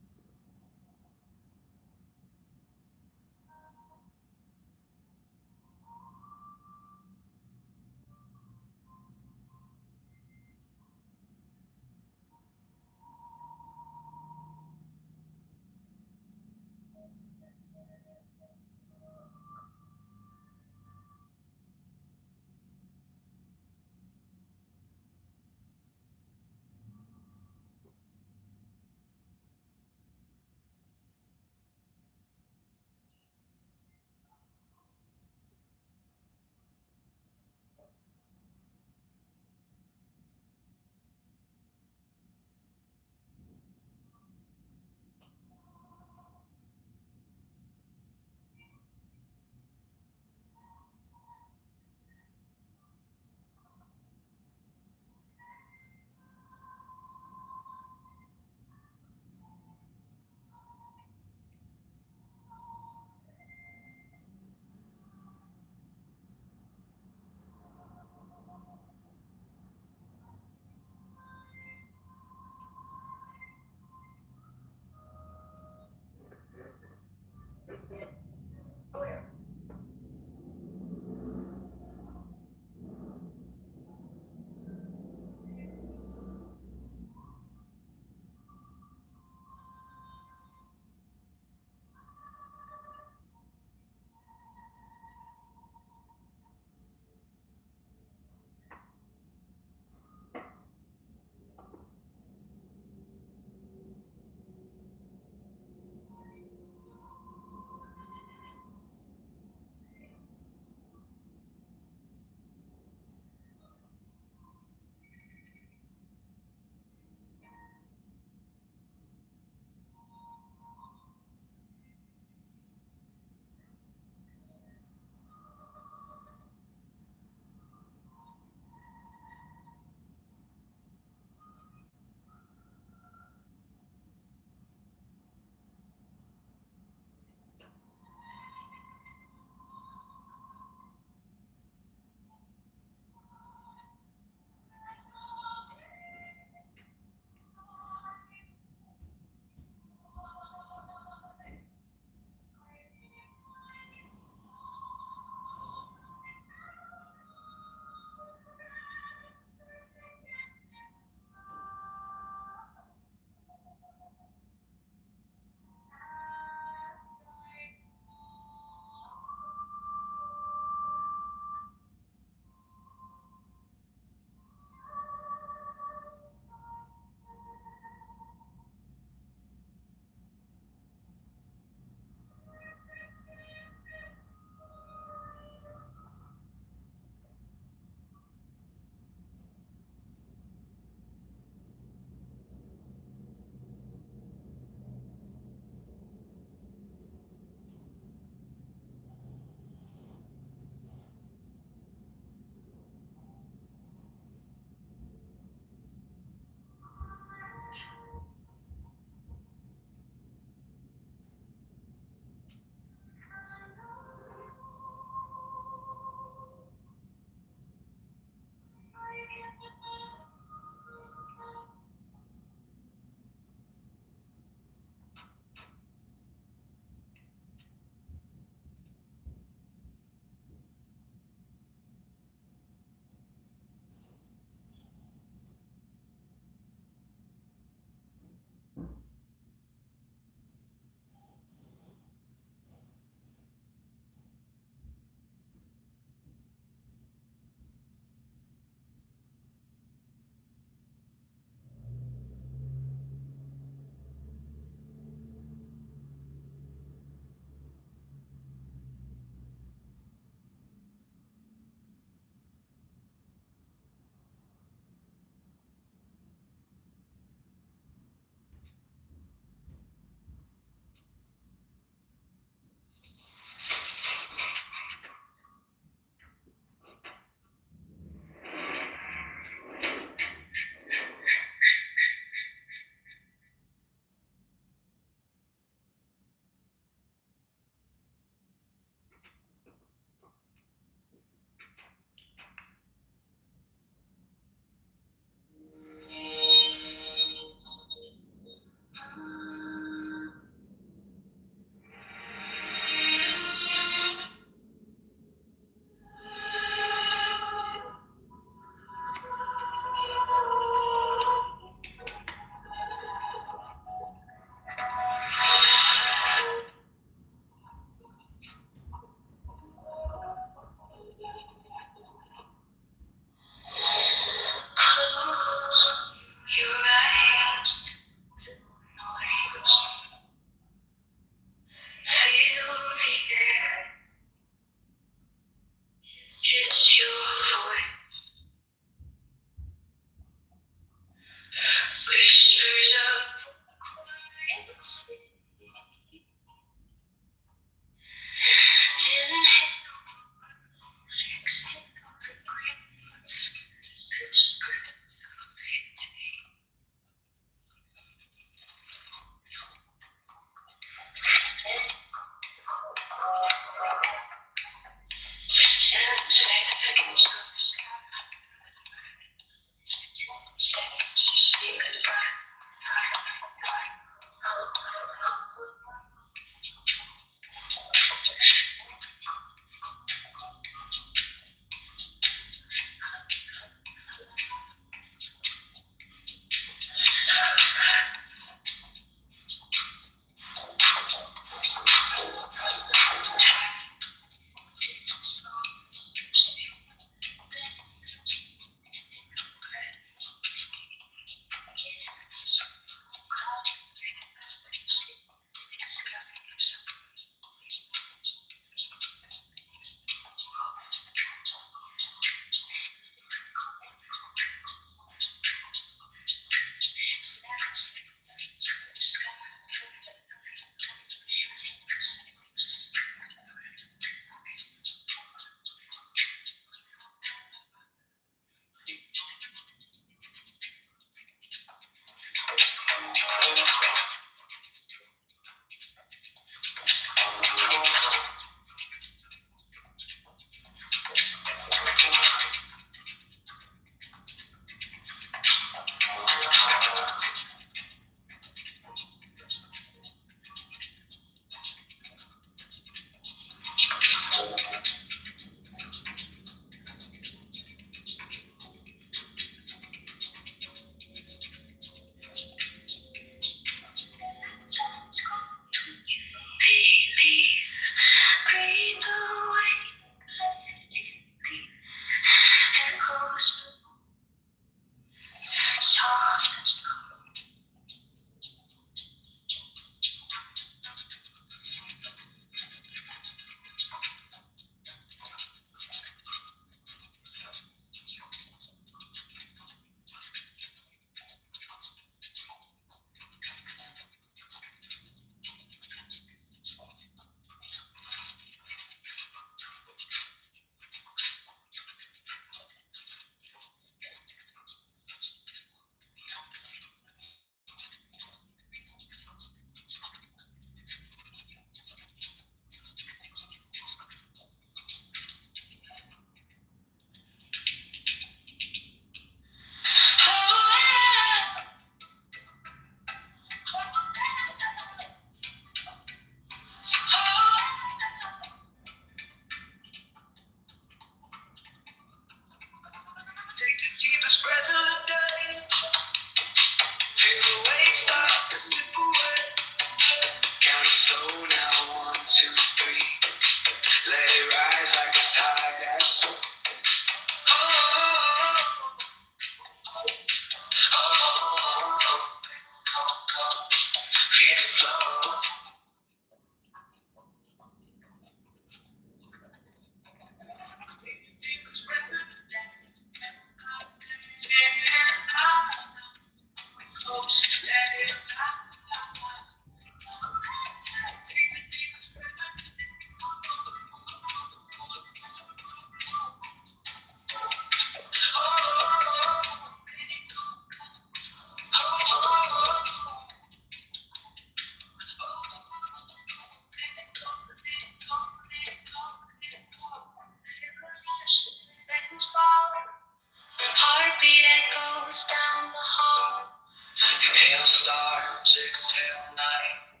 winds down the hall. Inhale stars, exhale night.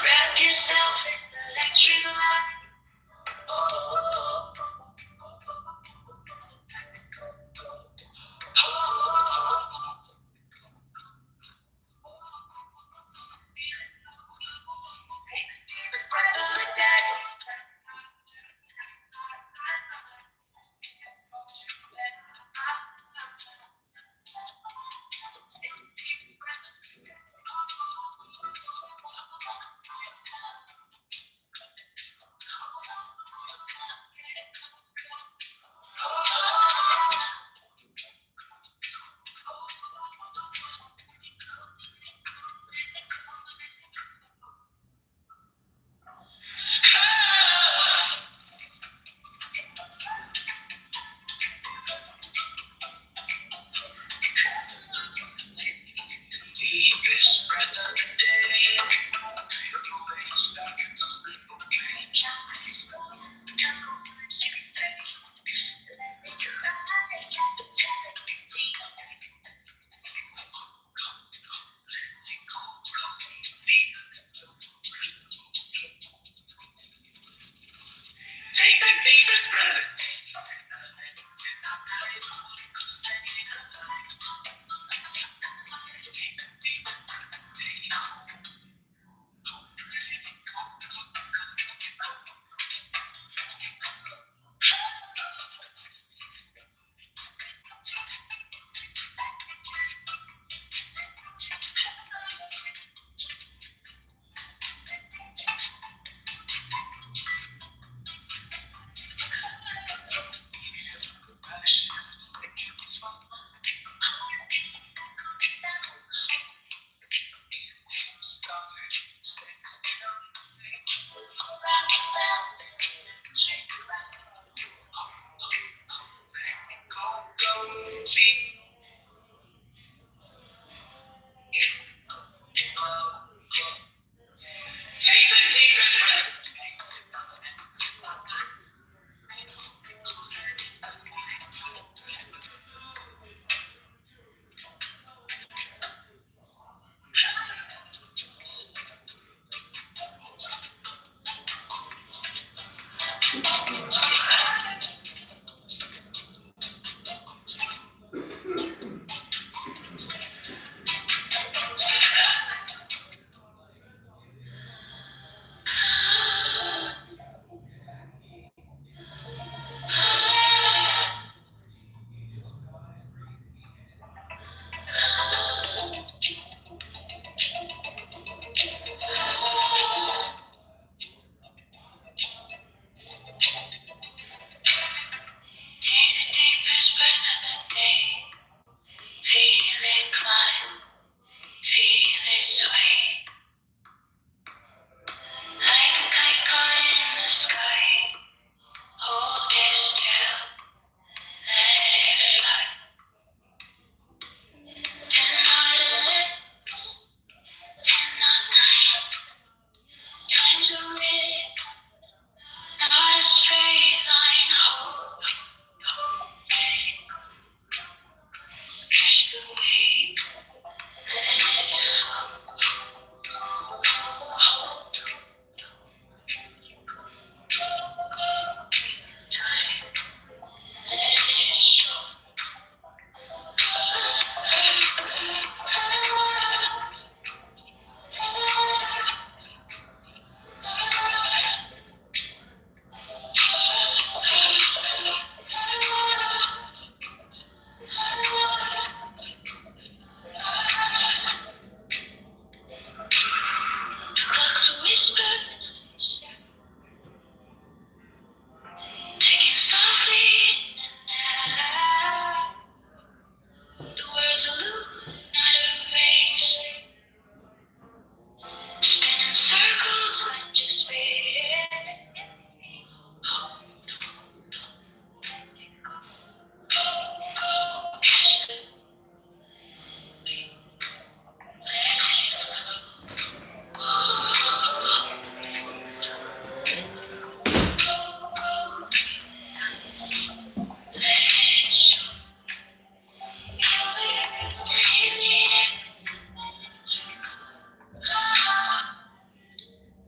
Wrap yourself in the electric light.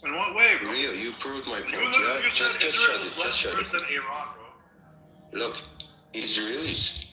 In what way, bro? Rio, you proved my point. You literally Yeah? just said Just Israel shut is it. less Just shut worse it. than Iran, bro. Look, Israel is